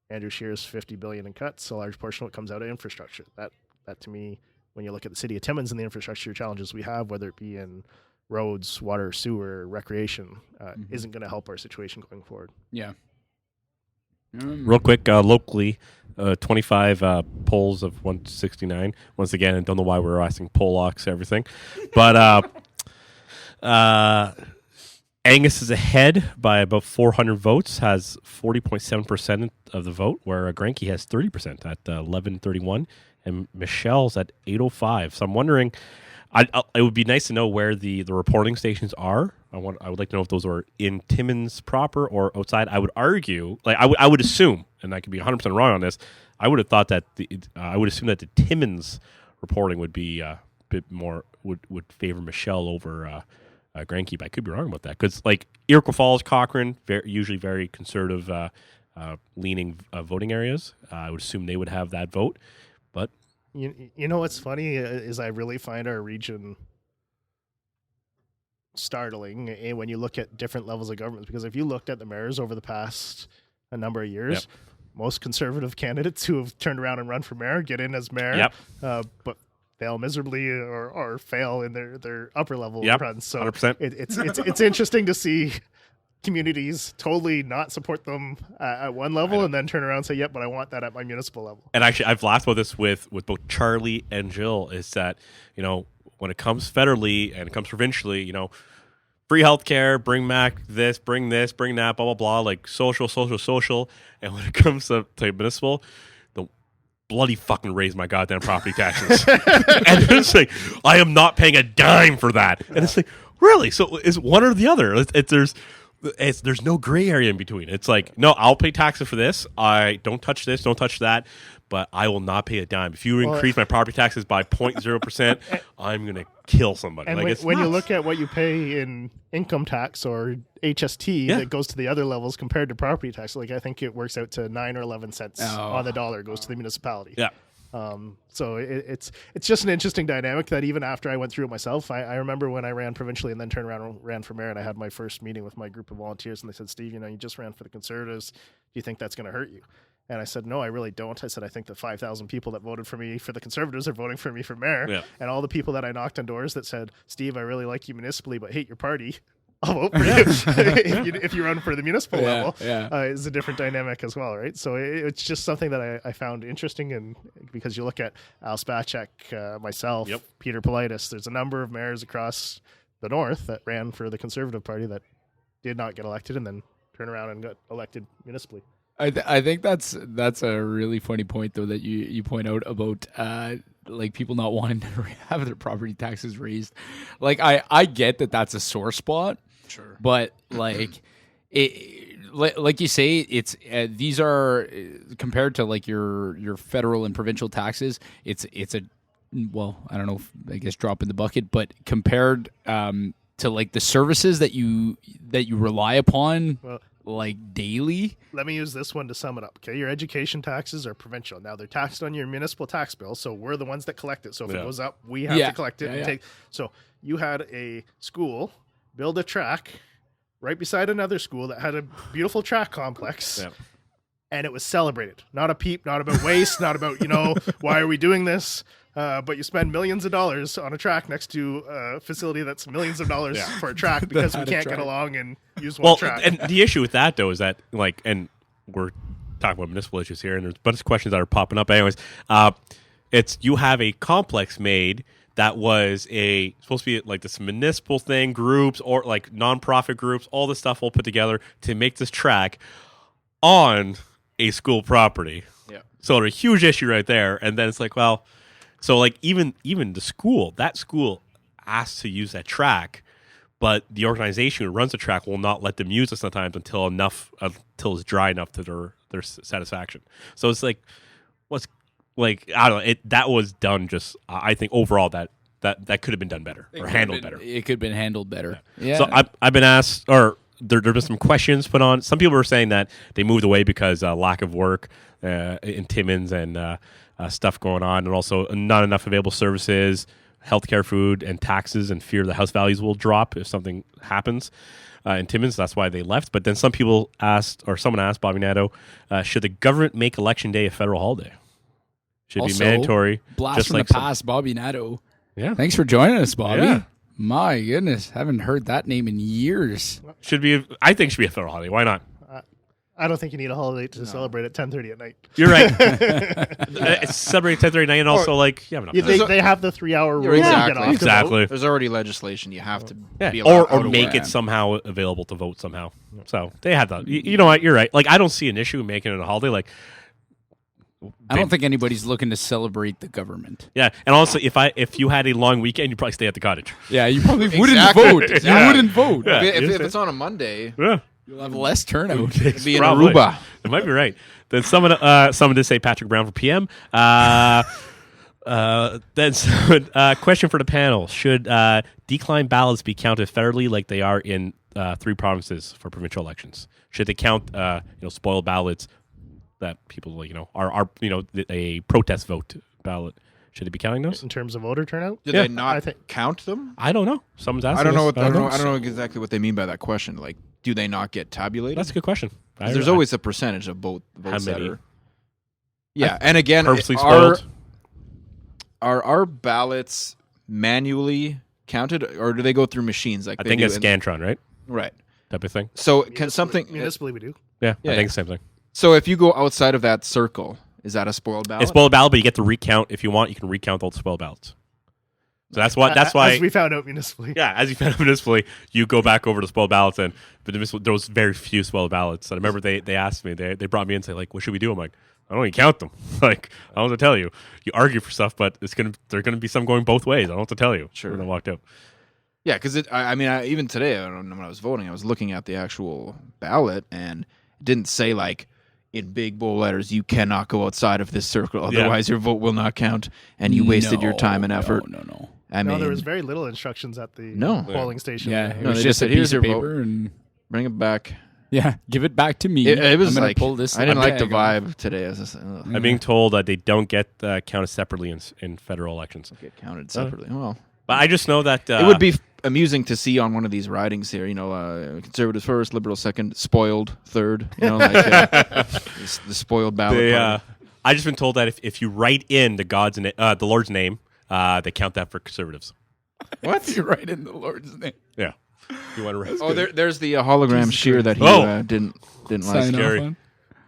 Andrew Scheer's $50 billion in cuts, a large portion of it comes out of infrastructure. That to me, when you look at the city of Timmins and the infrastructure challenges we have, whether it be in roads, water, sewer, recreation, isn't going to help our situation going forward. Yeah. Real quick, locally, 25 polls of 169. Once again, I don't know why we're asking poll locks everything, but Angus is ahead by about 400 votes, has 40.7% of the vote, where Granke has 30% at 1131, and Michelle's at 805. So I'm wondering, it would be nice to know where the reporting stations are. I would like to know if those are in Timmins proper or outside. I would argue, I would assume, and I could be 100% wrong on this, I would have thought that I would assume that the Timmins reporting would be a bit more, would favor Michelle over Granke, but I could be wrong about that. Because Iroquois Falls, Cochrane, usually very conservative leaning voting areas. I would assume they would have that vote. But you know what's funny is I really find our region startling when you look at different levels of government, because if you looked at the mayors over the past a number of years, most conservative candidates who have turned around and run for mayor get in as mayor, but fail miserably or fail in their upper level runs. So 100%. It's interesting to see communities totally not support them at one level and then turn around and say, yep, but I want that at my municipal level. And actually, I've laughed about this with both Charlie and Jill, is that, when it comes federally and it comes provincially, free healthcare, bring back this, bring that, blah, blah, blah, like social. And when it comes to municipal, the bloody fucking raise my goddamn property taxes. And it's like, I am not paying a dime for that. And it's like, really? So is one or the other? There's no gray area in between. It's like, no, I'll pay taxes for this. I don't touch this, don't touch that, but I will not pay a dime. If you increase my property taxes by 0.0%, I'm going to kill somebody. And when you look at what you pay in income tax or HST that goes to the other levels compared to property tax, I think it works out to 9 or 11 cents on the dollar goes to the municipality. Yeah. So it's just an interesting dynamic that even after I went through it myself, I remember when I ran provincially and then turned around and ran for mayor, and I had my first meeting with my group of volunteers, and they said, Steve, you just ran for the Conservatives. Do you think that's going to hurt you? And I said, no, I really don't. I said, I think the 5,000 people that voted for me for the Conservatives are voting for me for mayor. Yeah. And all the people that I knocked on doors that said, Steve, I really like you municipally, but hate your party, I'll vote for you if you run for the municipal level. Is a different dynamic as well, right? So it's just something that I found interesting, and because you look at Al Spacek, myself, Peter Politis, there's a number of mayors across the north that ran for the Conservative Party that did not get elected and then turn around and got elected municipally. I think that's a really funny point, though, that you point out about people not wanting to have their property taxes raised. I get that that's a sore spot. Sure. But like you say, it's these are compared to your federal and provincial taxes. It's a I don't know, I guess drop in the bucket, but compared to the services that you rely upon daily. Let me use this one to sum it up. Okay, your education taxes are provincial. Now they're taxed on your municipal tax bill, so we're the ones that collect it. So if it goes up, we have to collect it and take. So you had a school build a track right beside another school that had a beautiful track complex, and it was celebrated. Not a peep, not about waste, not about why are we doing this. But you spend millions of dollars on a track next to a facility that's millions of dollars for a track because we can't get along and use one track. And the issue with that, though, is that, and we're talking about municipal issues here, and there's a bunch of questions that are popping up anyways. It's you have a complex made that was supposed to be like this municipal thing, groups or like nonprofit groups, all this stuff all put together to make this track on a school property. Yeah. So a huge issue right there. And then it's like, well, so like even the school, that school asked to use that track, but the organization who runs the track will not let them use it sometimes until it's dry enough to their satisfaction. So it's like, what's like, I don't know. That was done just, I think overall that could have been done better or handled better. It could have been handled better. Yeah. So I've been asked, or there have been some questions put on. Some people were saying that they moved away because lack of work in Timmins and stuff going on, and also not enough available services, healthcare, food, and taxes, and fear the house values will drop if something happens in Timmins. That's why they left. But then someone asked Bobby Nadeau, should the government make Election Day a federal holiday? Should Also, be mandatory. Blast just from like the past, Bobby Nadeau. Yeah. Thanks for joining us, Bobby. Yeah. My goodness, haven't heard that name in years. I think should be a federal holiday. Why not? I don't think you need a holiday to celebrate at 10:30 at night. You're right. It's celebrating 10:30 night, and also like They have the 3-hour rule. exactly. To get off to vote. Exactly. There's already legislation. You have to be Or allowed out of make work. it somehow available to vote somehow. So they had that. You know what? You're right. Like I don't see an issue in making it a holiday. Like I don't think anybody's looking to celebrate the government. yeah, and also if you had a long weekend, you'd probably stay at the cottage. Yeah, you probably wouldn't Exactly. vote. Exactly. You wouldn't vote. Yeah. If it's on a Monday, Yeah, You'll have less turnout. it'd be in Probably. Aruba. It might be right. Then someone did say Patrick Brown for PM. Then question for the panel: should decline ballots be counted federally like they are in 3 provinces for provincial elections? Should they count spoiled ballots that people are a protest vote ballot? Should they be counting those? In terms of voter turnout, Did Yeah. they not I think- count them? I don't know. Someone's asking. I don't know. us. I don't know exactly what they mean by that question. Like, do they not get tabulated? That's a good question. 'Cause there's always a percentage of votes that many? are. Yeah, and again, purposely are spoiled. our ballots manually counted, or do they go through machines? Like I they think do it's in- Scantron, right? right. Type of thing. So can something? municipally we do. Yeah, Yeah, I think it's the same thing. So if you go outside of that circle, is that a spoiled ballot? It's spoiled ballot, but you get to recount if you want. You can recount all the spoiled ballots. So that's why. As we found out municipally. Yeah, as you found out municipally, you go back over to spoiled ballots, but there was very few spoiled ballots. And I remember they asked me, they brought me in and said, like, what should we do? I'm like, I don't even count them. Like, I don't have to tell you. You argue for stuff, but there's gonna be some going both ways. I don't have to tell you. Sure. And I walked out. Yeah, because even today, I don't know, when I was voting, I was looking at the actual ballot, and it didn't say like in big bold letters, you cannot go outside of this circle, otherwise your vote will not count, and you wasted your time and effort. No. I mean, There was very little instructions at the No. polling station. Yeah, it No, was they just just a said, "Here's piece your of paper vote." and bring it back. yeah, give it back to me. It was I'm gonna like pull this. I didn't like the bag off. vibe today. I was just, ugh, I'm being told that they don't get counted separately in federal elections. get counted separately. Well, But I just know that it would be amusing to see on one of these ridings here. Conservatives first, liberals second, spoiled third. The spoiled ballot. party. I just been told that if you write in the Lord's name, they count that for conservatives. What? You're right in the Lord's name. Yeah, you want to write? Oh, there's the hologram shear that he Oh. didn't like. Sign off scary. on.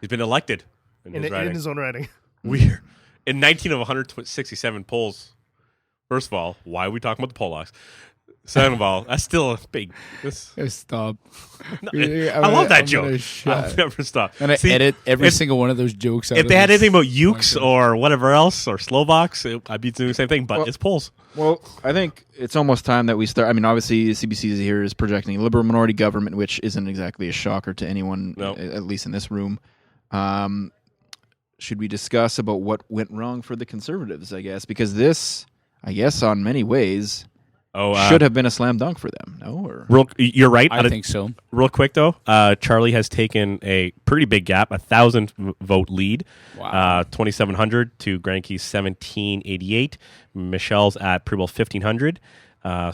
He's been elected In his writing. his own writing. Weird. In 19 of 167 polls. First of all, why are we talking about the poll logs? Second of all, that's still a big. Stop. I love that joke. I'll never stop. I'm gonna See, edit every if- single one of those jokes. Out If of they had this. anything about Ukes or whatever else or Slovaks, I'd be doing the same thing. But Well- it's polls. Well, I think it's almost time that we start. I mean, obviously, CBC here is projecting a liberal minority government, which isn't exactly a shocker to anyone, No. at least in this room. Should we discuss about what went wrong for the Conservatives, I guess? Because this, I guess, on many ways, should have been a slam dunk for them, no? Or You're right. I think so. Real quick though, Charlie has taken a pretty big gap, 1,000 vote lead. Wow. 2,700 to Granke's 1,788. Michelle's at pretty well 1,500.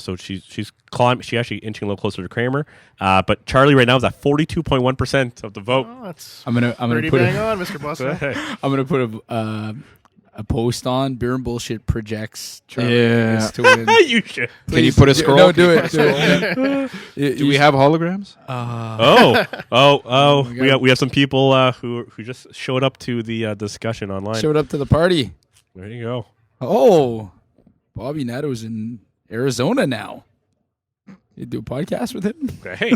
So she's climbing. She's actually inching a little closer to Kramer. But Charlie right now is at 42.1% of the vote. Oh, that's I'm gonna pretty put bang on, Mr. Buster. I'm gonna put a post on Beer and Bullshit projects Charlie Yeah. Davis to win. You should. can you put a scroll? No, do it. Do it. Do we have holograms? Oh, my God. we have some people who just showed up to the discussion online. Showed up to the party. There you go. Oh, Bobby Netto's in Arizona now. You do a podcast with him? Hey,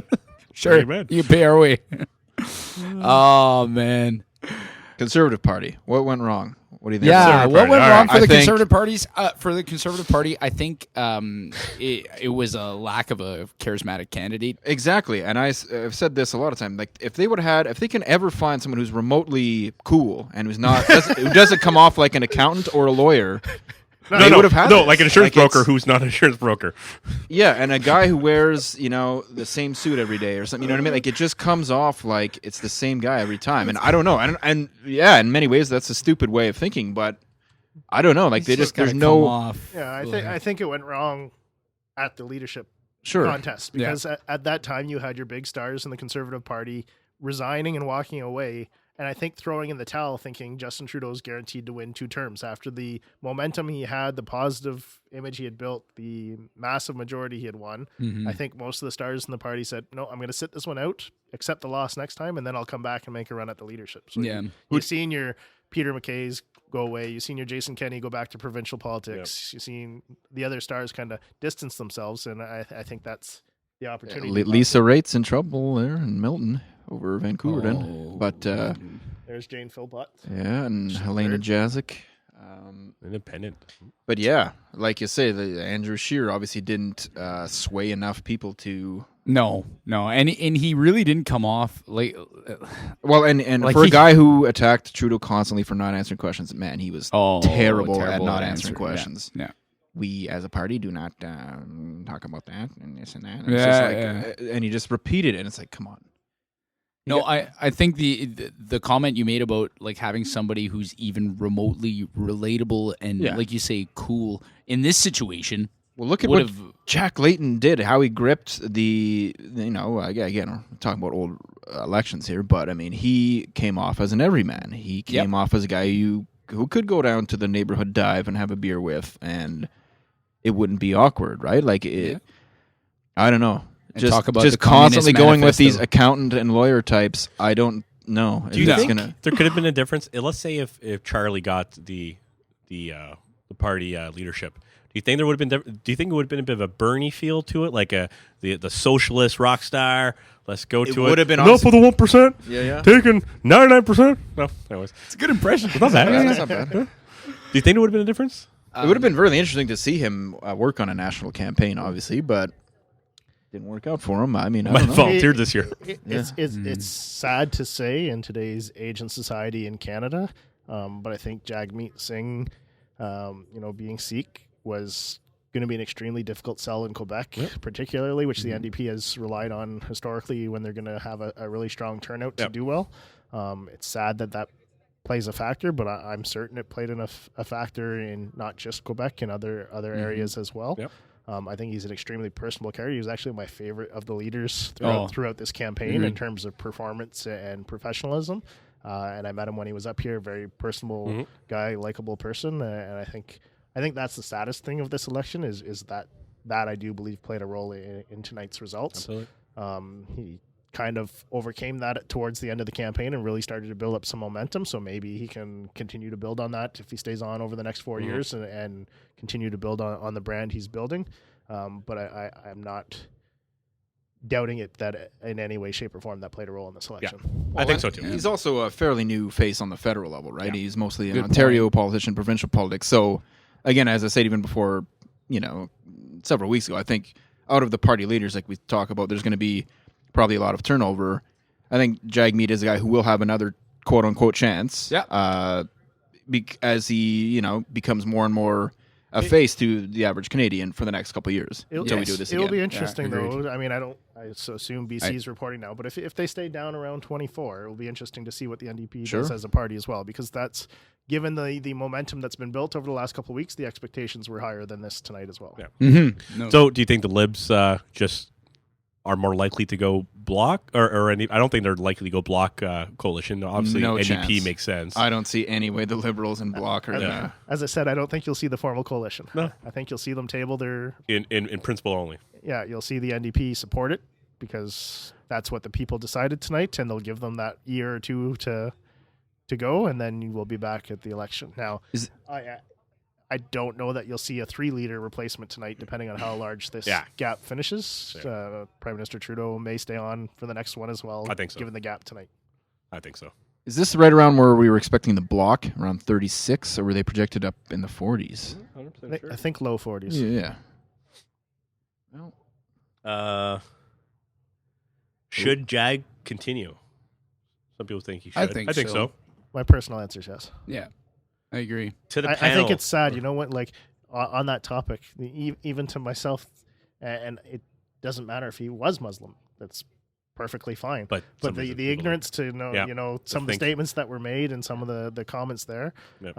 Sure. Amen. You pay our way. Oh, man. Conservative Party. What went wrong? What do you think? Yeah, Conservative what Party. went All wrong right. for I the think- Conservative parties? For the Conservative Party, I think it was a lack of a charismatic candidate. Exactly, and I've said this a lot of times. Like, if they can ever find someone who's remotely cool and who's not who doesn't come off like an accountant or a lawyer, they would have had this. like an insurance Like, broker it's- who's not an insurance broker. Yeah, and a guy who wears the same suit every day or something. You know what I mean? Like, it just comes off like it's the same guy every time. And I don't know. And yeah, in many ways that's a stupid way of thinking, but I don't know. Like, they just there's no Yeah, I think it went wrong at the leadership sure. contest because at that time you had your big stars in the Conservative Party resigning and walking away, and I think throwing in the towel, thinking Justin Trudeau's guaranteed to win 2 terms after the momentum he had, the positive image he had built, the massive majority he had won. Mhm. I think most of the stars in the party said, "No, I'm going to sit this one out, accept the loss next time, and then I'll come back and make a run at the leadership." So Yeah. you've seen your Peter MacKay's go away. You've seen your Jason Kenney go back to provincial politics. You've seen the other stars kind of distance themselves, and I think that's the opportunity. Lisa Rate's in trouble there in Milton over Vancouver then. Oh, But There's Jane Philpott. yeah, and She's Helena third. Jazik. Independent. But yeah, like you say, the Andrew Scheer obviously didn't sway enough people to. No, and he really didn't come off like. Well, and Like for a he- guy who attacked Trudeau constantly for not answering questions, man, he was Oh, terrible at terrible not at answering answering, yeah, questions. yeah. We as a party do not talk about that and this and that. And, Yeah, and he just repeated it. And it's like, come on. No, I think the comment you made about like having somebody who's even remotely relatable and Yeah. like you say cool in this situation Well, look at would what have. Jack Layton did. How he gripped again, we're talking about old elections here, but I mean, he came off as an everyman. He came off as a guy who could go down to the neighborhood dive and have a beer with, and it wouldn't be awkward, right? Like it. I don't know. And Just talk about just the Communist constantly going with these Manifesto. accountant and lawyer types. I don't know. Do you if it's think gonna? there could have been a difference? Let's say if Charlie got the party leadership, do you think there would have been? Do you think it would have been a bit of a Bernie feel to it, like the socialist rock star? Let's go to it. would have been enough of the 1%. Yeah. Taking 99%. No, anyways, It's a good impression. it's not bad. That's not bad. Do you think there would have been a difference? It would have been really interesting to see him work on a national campaign, obviously, but didn't work out for him. I mean, I Might don't have know. volunteered this year. It's sad to say in today's age and society in Canada, but I think Jagmeet Singh, being Sikh was going to be an extremely difficult sell in Quebec, particularly, which the NDP has relied on historically when they're going to have a really strong turnout to do well. It's sad that plays a factor, but I'm certain it played a factor in not just Quebec and other areas as well. Yep. I think he's an extremely personable character. He was actually my favorite of the leaders Oh. throughout this campaign in terms of performance and professionalism. And I met him when he was up here. Very personable guy, likable person. And I think that's the saddest thing of this election is that I do believe played a role in tonight's results. Absolutely. He kind of overcame that towards the end of the campaign and really started to build up some momentum. So maybe he can continue to build on that if he stays on over the next 4 years and continue to build on the brand he's building. But I'm not doubting it that in any way, shape, or form that played a role in this election. I think so too. He's also a fairly new face on the federal level, right? Yeah. He's mostly an Good Ontario politician, provincial politics. So, again, as I said even before, several weeks ago, I think out of the party leaders, like we talk about, there's going to be probably a lot of turnover. I think Jagmeet is a guy who will have another quote unquote chance. Yeah. As he, becomes more and more a face to the average Canadian for the next couple of years until we do this It'll again. be interesting, agreed. though. I mean, I assume BC's reporting now, but if they stay down around 24, it will be interesting to see what the NDP does as a party as well, because that's, given the momentum that's been built over the last couple of weeks, the expectations were higher than this tonight as well. Yeah. No. So, do you think the Libs just are more likely to go block, or any? I don't think they're likely to go block coalition. Obviously, No NDP chance. makes sense. I don't see any way the Liberals and Bloc are As, gonna. as I said, I don't think you'll see the formal coalition. No. I think you'll see them table their. in principle only. Yeah, you'll see the NDP support it because that's what the people decided tonight, and they'll give them that year or two to go, and then we'll be back at the election. Now, I don't know that you'll see a 3-leader replacement tonight, depending on how large this gap finishes. Prime Minister Trudeau may stay on for the next one as well. I think so. Given the gap tonight. I think so. Is this right around where we were expecting the block, around 36, or were they projected up in the 40s? 100% sure. I think low 40s. Yeah. Well, Should Jag continue? Some people think he should. I think so. My personal answer is yes. Yeah, I agree. To the I panel. think it's sad. You know what? Like on that topic, even to myself, and it doesn't matter if he was Muslim. That's perfectly fine. But the ignorance to know, Yeah. you know, some of the statements that were made and some of the comments there. Yep.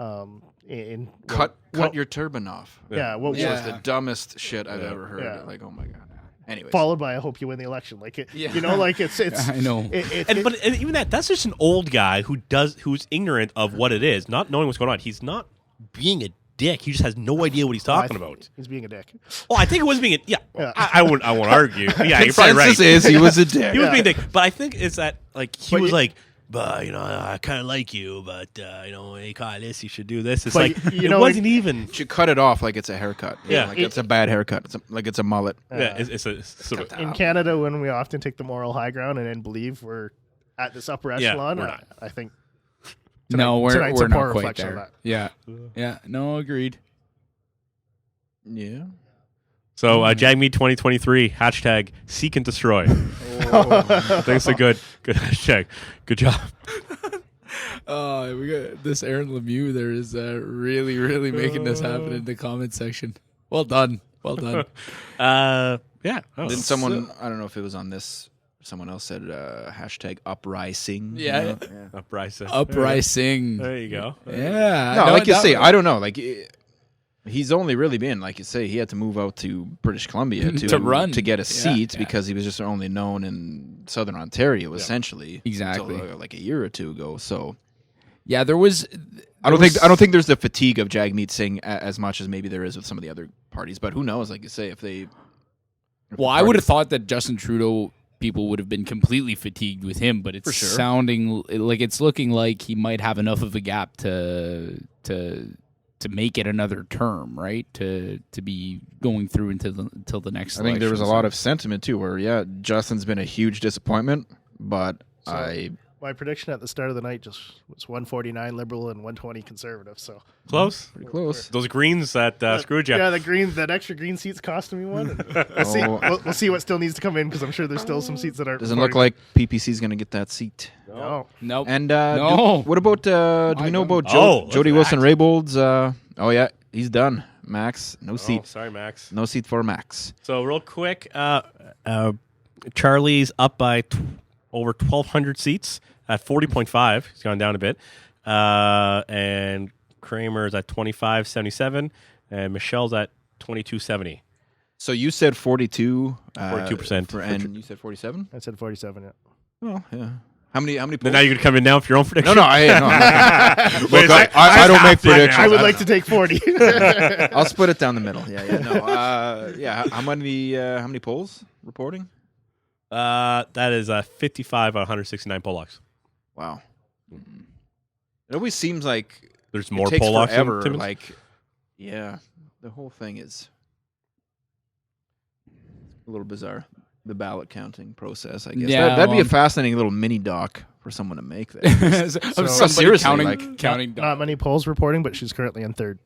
cut your turban off. Yeah. What Which was was the dumbest shit I've Yeah. ever heard. Yeah. Like, oh my god. Anyways. followed by I hope you win the election. Like it, Yeah. you know, like it's I know. But even that's just an old guy who's ignorant of what it is, not knowing what's going on. He's not being a dick. He just has no idea what he's talking about. He's being a dick. Oh, I think it was being a Yeah. I won't argue. Yeah, you're probably right. Consensus is he was a dick. He was being a dick, but I think it's that like he But was you- like, but you know, I kind of like you, but you know, when you call this, you should do this. It's But like you it know, wasn't even. You should cut it off like it's a haircut. Yeah. Like it's a bad haircut. It's a mullet. Yeah, it's a sort of. In Canada, when we often take the moral high ground and then believe we're at this upper Yeah, echelon, we're not. I think No, tonight's we're a poor not quite reflection of there. that. Yeah. No, agreed. Yeah. So JagMeet 2023 hashtag seek and destroy. I think it's a good hashtag. Good job. We got this Aaron Lemieux there is really making this happen in the comment section. Well done. Yeah. Then someone, I don't know if it was on this, someone else said hashtag uprising. Yeah. You know? Uprising. Uprising. There you go. Yeah. No, like you that- say, I don't know. Like he's only really been, like you say, he had to move out to British Columbia To run. to get a seat yeah. because he was just only known in Southern Ontario, essentially. Exactly. Until, like a year or two ago. So Yeah, there was. I don't think there's the fatigue of JagMeet saying as much as maybe there is with some of the other parties. But who knows? Like you say, if they. Well, I would have thought that Justin Trudeau people would have been completely fatigued with him, but it's For sure. sounding like it's looking like he might have enough of a gap to make it another term, right? To be going through until the next. I think there was a election. lot of sentiment too, where Justin's been a huge disappointment, but My prediction at the start of the night just was 149 Liberal and 120 Conservative. So Close. pretty close. Those greens that screwed you. yeah, that extra green seat's costing me one. And we'll see what still needs to come in because I'm sure there's still some seats that aren't. Doesn't look like PPC's going to get that seat. No. Nope. And No. what about do we know about Oh, Jody look at Wilson Raybould's? Oh yeah, he's done. Max, no Oh, seat, sorry, Max. no seat for Max. So real quick, Charlie's up by over 1,200 seats at 40.5. He's gone down a bit. And Kramer's at 25.77, and Michelle's at 22.70. So you said 42, 42%. and you said 47. I said 47. Yeah. Oh yeah. How many? Then Polls? now you're going to come in now for your own prediction? No, I'm not gonna- Look, I don't make predictions. I would like to take 40. I'll split it down the middle. Yeah. How many polls reporting? That is 55 out of 169 poll logs. Wow. It always seems like There's more it takes poll logs than forever. Timmins? Like, yeah, the whole thing is a little bizarre. The ballot counting process, I guess. Yeah, That'd be a fascinating little mini doc for someone to make there. Somebody seriously, counting, like- counting. Not many polls reporting, but she's currently in third.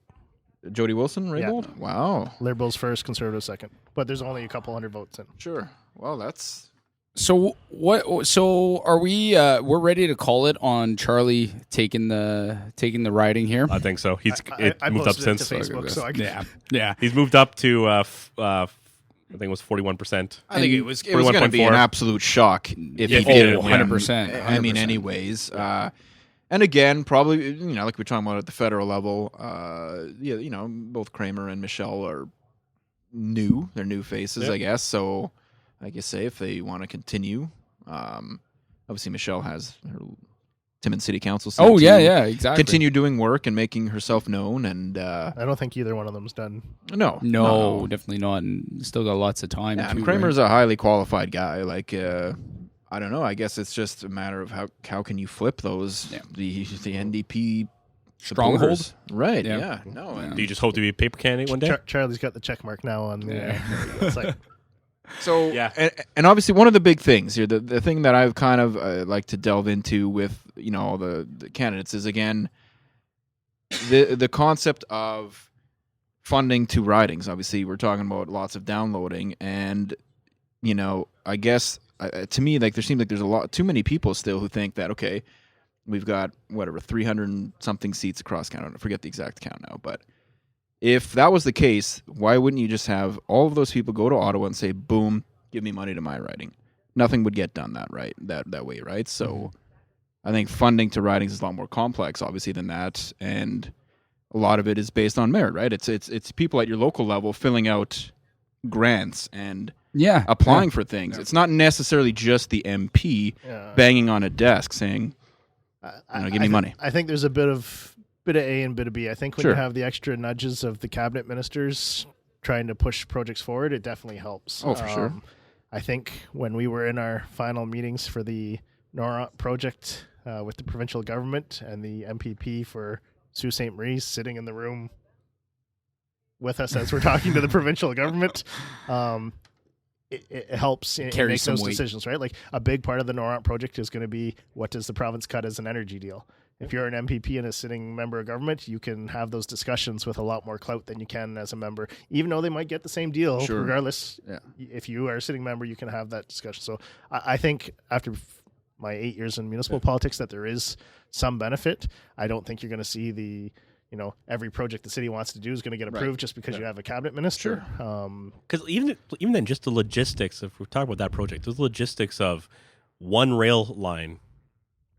Jody Wilson, Raybould? Wow. Liberals first, Conservatives second. But there's only a couple hundred votes in. Sure. Well, that's So what? So are we? We're ready to call it on Charlie taking the riding here. I think so. He's I moved up posted it since. to Facebook, so I can. Yeah. He's moved up to I think it was 41%. I think it was going to be an 41.4. absolute shock if Yeah, he did it. 100%. I mean, anyways. And again, probably, like we're talking about at the federal level, both Kramer and Michelle are new. They're new faces, Yep. I guess. So, like you say, if they want to continue, obviously Michelle has her Timmins City Council seat Oh to yeah, exactly. continue doing work and making herself known. And I don't think either one of them's done. No, definitely not. And still got lots of time. Yeah, too, and Kramer's a highly qualified guy. Like, I don't know. I guess it's just a matter of how can you flip those. Yeah. The NDP stronghold. supporters. Right? Yeah. Yeah. No. Yeah. And Do you just hope to be a paper candidate one day? Charlie's got the check mark now on the site. So, Yeah. and obviously one of the big things here, the thing that I've kind of like to delve into with all the candidates is again the concept of funding to ridings. Obviously, we're talking about lots of downloading, and I guess to me, like there seems like there's too many people still who think that okay, we've got whatever 300 and something seats across Canada. I forget the exact count now, but if that was the case, why wouldn't you just have all of those people go to Ottawa and say, "Boom, give me money to my riding"? Nothing would get done that way, right? So, I think funding to ridings is a lot more complex, obviously, than that, and a lot of it is based on merit, right? It's people at your local level filling out grants and applying for things. It's not necessarily just the MP banging on a desk saying, "Give me money." I think there's a bit of A and bit of B. I think when you have the extra nudges of the cabinet ministers trying to push projects forward, it definitely helps. Oh, for sure. I think when we were in our final meetings for the Noront project with the provincial government and the MPP for Sault Ste. Marie sitting in the room with us as we're talking to the provincial government, it helps make those decisions, right? Like a big part of the Noront project is going to be what does the province cut as an energy deal? If you're an MPP and a sitting member of government, you can have those discussions with a lot more clout than you can as a member, even though they might get the same deal. Regardless, if you are a sitting member, you can have that discussion. So I think after my 8 years in municipal politics that there is some benefit. I don't think you're going to see every project the city wants to do is going to get approved just because you have a cabinet minister. Because even then, just the logistics, if we're talking about that project, the logistics of one rail line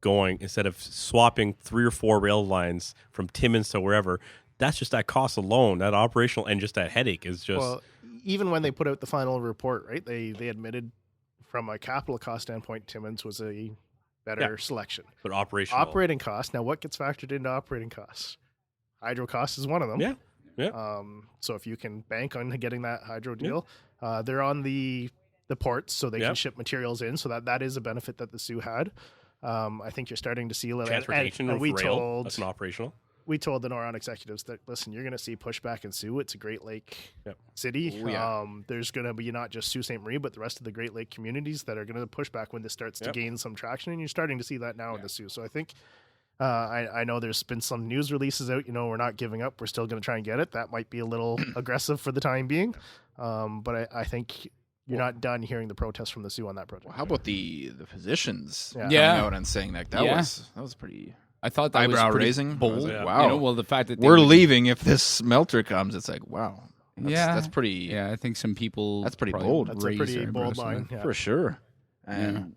going instead of swapping 3 or 4 rail lines from Timmins to wherever, that's just that cost alone, that operational and just that headache is just... Well, even when they put out the final report, right, they admitted from a capital cost standpoint, Timmins was a better selection. But operating costs. Now, what gets factored into operating costs? Hydro cost is one of them. Yeah. So if you can bank on getting that hydro deal, they're on the ports, so they can ship materials in. So that is a benefit that the Sioux had. I think you're starting to see a little transportation and rail. That's an operational. We told the Noront executives that listen, you're going to see pushback in Sioux. It's a Great Lake city. There's going to be not just Sault Ste. Marie, but the rest of the Great Lake communities that are going to push back when this starts to gain some traction, and you're starting to see that now in the Sioux. So I think I know there's been some news releases out. We're not giving up. We're still going to try and get it. That might be a little aggressive for the time being, but I think you're not done hearing the protests from the Sioux on that project. Well, how about the physicians coming Yeah. out and saying that was pretty I thought that eyebrow was pretty raising. bold. Like, wow. Well, the fact that they we're would- leaving if this smelter comes, it's like, wow. That's pretty. Yeah, I think some people. That's pretty probably bold. That's a raised pretty their bold eyebrows. line. Yeah. For sure. And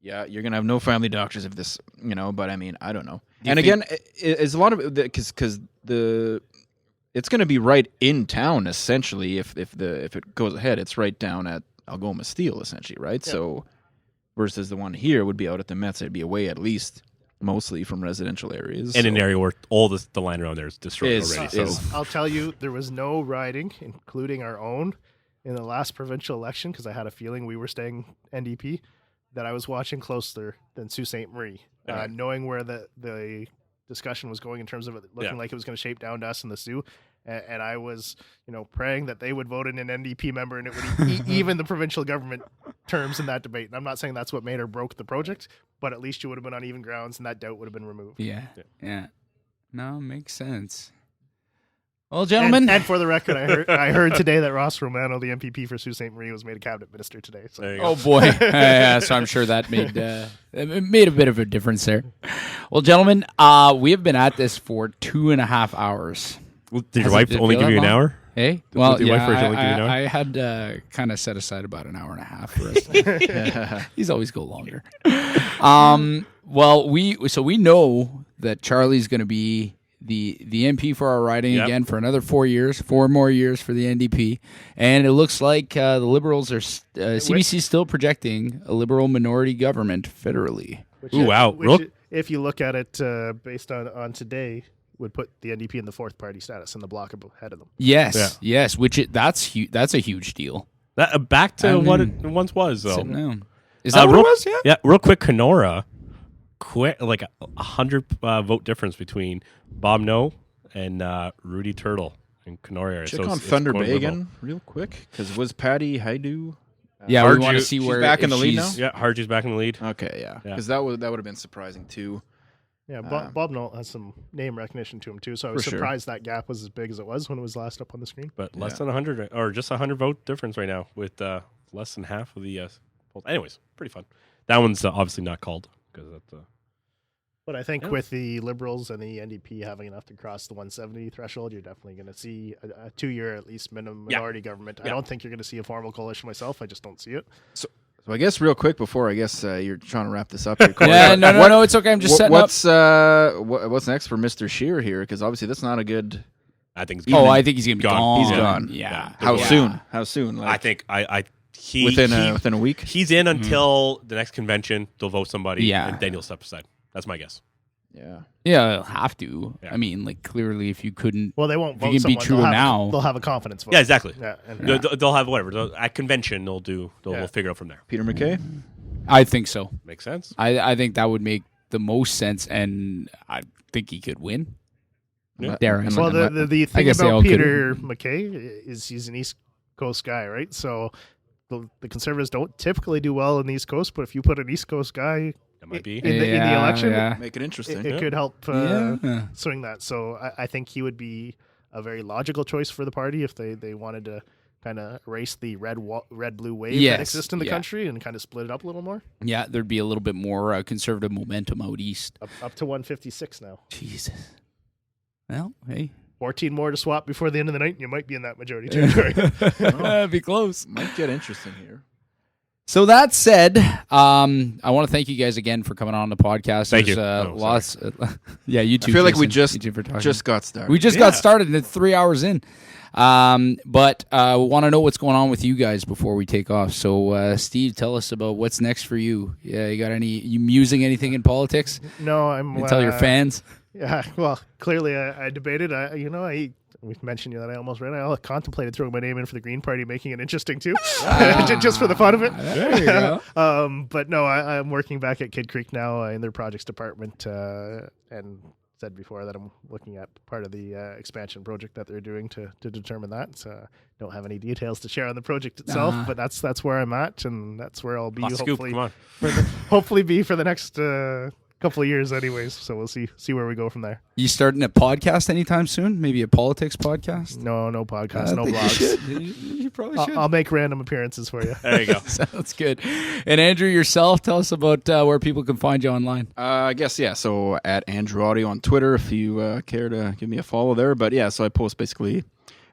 you're gonna have no family doctors if this, But I mean, I don't know. Do you And think- again, it's a lot of because it's gonna be right in town essentially. If it goes ahead, it's right down at Algoma Steel essentially, right? Yeah. So versus the one here would be out at the Mets. It'd be away at least mostly from residential areas. In an area where all the land around there is destroyed already. So I'll tell you, there was no riding, including our own, in the last provincial election, because I had a feeling we were staying NDP, that I was watching closer than Sault Ste. Marie, knowing where the discussion was going in terms of it looking like it was going to shape down to us in the Sioux. And I was, praying that they would vote in an NDP member and it would even the provincial government terms in that debate. And I'm not saying that's what made or broke the project, but at least you would have been on even grounds and that doubt would have been removed. Yeah. No, makes sense. Well, gentlemen. And for the record, I heard today that Ross Romano, the MPP for Sault Ste. Marie, was made a cabinet minister today. So. there you go. Oh boy! So I'm sure that made it made a bit of a difference there. Well, gentlemen, we have been at this for 2.5 hours. Well, did your Has wife it only feel give you that an long? hour? Hey, well, With your wife, or yeah, only give you an hour? I had kind of set aside about an hour and a half for us. He's always go longer. Well, we know that Charlie's going to be the MP for our riding again for another 4 years, 4 more years for the NDP, and it looks like the Liberals are CBC still projecting a Liberal minority government federally. Ooh, wow. If you look at it based on today, would put the NDP in the 4th party status in the block ahead of them. Yes, that's a huge deal. Back to what it once was, though. Is that what it was? Yeah. Yeah, real quick, Kenora. quick, like 100 vote difference between Bob No and Rudy Turtle in Kenora area. Check So on it's Thunder going Bay liberal. again, real quick, because was Patty Haidu? Yeah, we Arju- want to see she's where back in if the lead she's- Yeah, Harju's back in the lead. Okay, yeah, Yeah. because that would have been surprising too. Yeah, Bob Knoll has some name recognition to him too, so I was For sure. surprised that gap was as big as it was when it was last up on the screen. But less Yeah. than 100, or just 100 vote difference right now with less than half of the polls. Anyways, pretty fun. That one's obviously not called because that's. But I think Yeah. with the Liberals and the NDP having enough to cross the 170 threshold, you're definitely going to see a 2-year at least minimum Yeah. minority government. I Yeah. don't think you're going to see a formal coalition myself. I just don't see it. So I guess real quick before you're trying to wrap this up. Here, Corey, Yeah, but no, it's okay. I'm just setting up. What's next for Mr. Shearer here? Because obviously that's not a good. I think. Oh, I think he's gonna be Gone. gone. He's gone. Yeah. How Yeah. soon? How soon? I Like, think he within he- a week. he's in until the next convention. They'll vote somebody, Yeah. and then he'll step aside. That's my guess. Yeah. Yeah, he'll have to. Yeah. I mean, like clearly, if you couldn't, Well, they won't If vote you can beat someone. Trudeau now- They'll have a confidence vote. Yeah, exactly. Yeah, and They'll have whatever. At convention, they'll Yeah. figure it out from there. Peter McKay. I think so. Makes sense. I think that would make the most sense, and I think he could win. Yeah. Dare I And- say. well, and- the thing guess they all about could. Peter McKay is he's an East Coast guy, right? So the Conservatives don't typically do well in the East Coast, but if you put an East Coast guy That might be. in the election, yeah. Make it interesting. it Yeah. could help Yeah. swing that. So I think he would be a very logical choice for the party if they wanted to kind of erase the red-blue wave Yes, that exists in the yeah. country and kind of split it up a little more. Yeah, there'd be a little bit more conservative momentum out east. Up to 156 now. Jesus. Well, hey. 14 more to swap before the end of the night, and you might be in that majority territory. That'd be close. Might get interesting here. So that said, I want to thank you guys again for coming on the podcast. Thank you. There's, Oh, lots. Yeah, you too. I feel like we Jason. You two for talking. just got started. We just got started and it's 3 hours in. But we want to know what's going on with you guys before we take off. So, Steve, tell us about what's next for you. Yeah, you musing anything in politics? No, I'm. You tell your fans. Yeah, well, clearly I debated. We've mentioned that I almost ran. I contemplated throwing my name in for the Green Party, making it interesting too, just for the fun of it. There you go. But no, I'm working back at Kid Creek now in their projects department, and said before that I'm looking at part of the expansion project that they're doing to determine that. So don't have any details to share on the project itself, but that's where I'm at, and that's where I'll be. Hot scoop, come on. Hopefully be for the next couple of years, anyways. So we'll see where we go from there. You starting a podcast anytime soon? Maybe a politics podcast? No podcast, I no think you blogs. should. You probably should. I'll make random appearances for you. There you go. Sounds good. And Andrew, yourself, tell us about where people can find you online. I guess, yeah. So at Andrew Autio on Twitter, if you care to give me a follow there. But yeah, so I post basically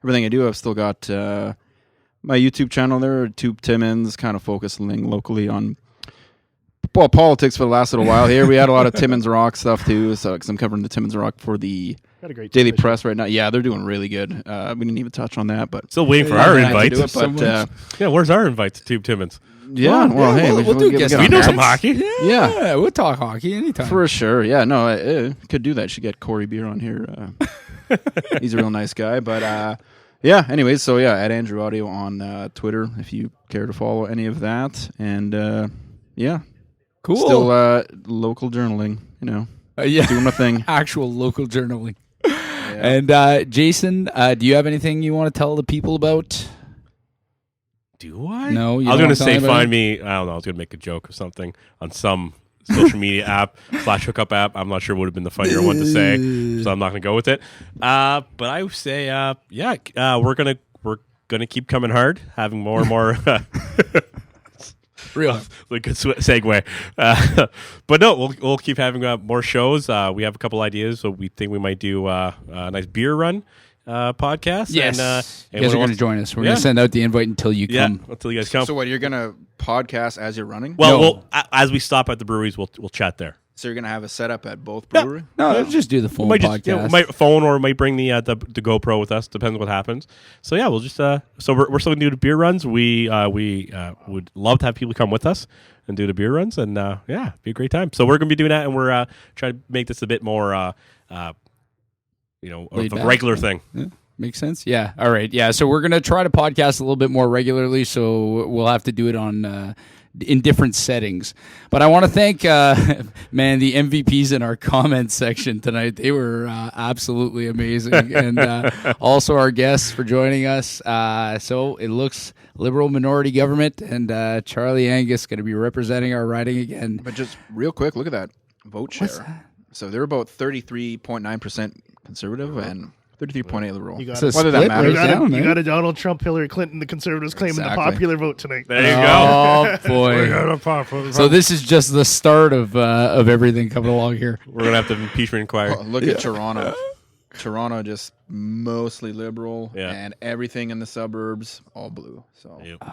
everything I do. I've still got my YouTube channel there, Tube Timmins, kind of focusing locally on politics for the last little while here. We had a lot of Timmins Rock stuff too, so because I'm covering the Timmins Rock for the Got a great Daily television. Press right now. Yeah, they're doing really good. We didn't even touch on that, but Still waiting for Yeah, our yeah, invite. to do it, so but Yeah, where's our invite to Tube Timmins? yeah, well, hey, we'll do guest We on know that. some hockey. Yeah, we'll talk hockey anytime. For sure. Yeah, no, could do that. Should get Corey Beer on here. He's a real nice guy. But yeah, anyways, so yeah, at Andrew Autio on Twitter, if you care to follow any of that. And yeah, Cool. still local journaling, Yeah. doing my thing. Actual local journaling. Yeah. And Jason, do you have anything you want to tell the people about? Do I? No, you I was don't going to wanna say tell anybody? find me. I don't know. I was going to make a joke or something on some social media app / hookup app. I'm not sure what would have been the funnier one to say, so I'm not going to go with it. But I would say, we're gonna keep coming hard, having more and more. Real. Like good segue. But no, we'll keep having more shows. We have a couple ideas, so we think we might do a nice beer run podcast. Yes. And you guys are we'll- going to join us. We're Yeah. going to send out the invite until you Yeah, come. until you guys come. So what, you're going to podcast as you're running? Well, No. as we stop at the breweries, we'll chat there. So you're going to have a setup at both breweries? No, just do the phone Might podcast. just, might phone or might bring the GoPro with us. Depends what happens. So yeah, we'll just so we're still gonna do the beer runs. We would love to have people come with us and do the beer runs, and yeah, be a great time. So we're gonna be doing that, and we're trying to make this a bit more a Laid back. regular thing. Yeah, makes sense. Yeah. All right. Yeah. So we're gonna try to podcast a little bit more regularly. So we'll have to do it on in different settings. But I want to thank, man, the MVPs in our comment section tonight. They were absolutely amazing. And also our guests for joining us. So it looks Liberal minority government, and Charlie Angus going to be representing our riding again. But just real quick, look at that vote share. What's that? So they're about 33.9% conservative and 33.8 liberal. You got So it. What does that split matter? right down, You man. got a Donald Trump, Hillary Clinton, the Conservatives claiming Exactly. the popular vote tonight. There you go. Oh boy! So this is just the start of everything coming along here. We're gonna have to impeachment inquiry. Oh, look at Toronto. Toronto just mostly liberal, Yeah. and everything in the suburbs all blue. So Yep.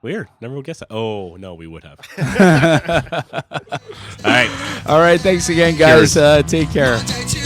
Weird. Never would guess that. Oh no, we would have. All right. All right, thanks again, guys. Take care. Day to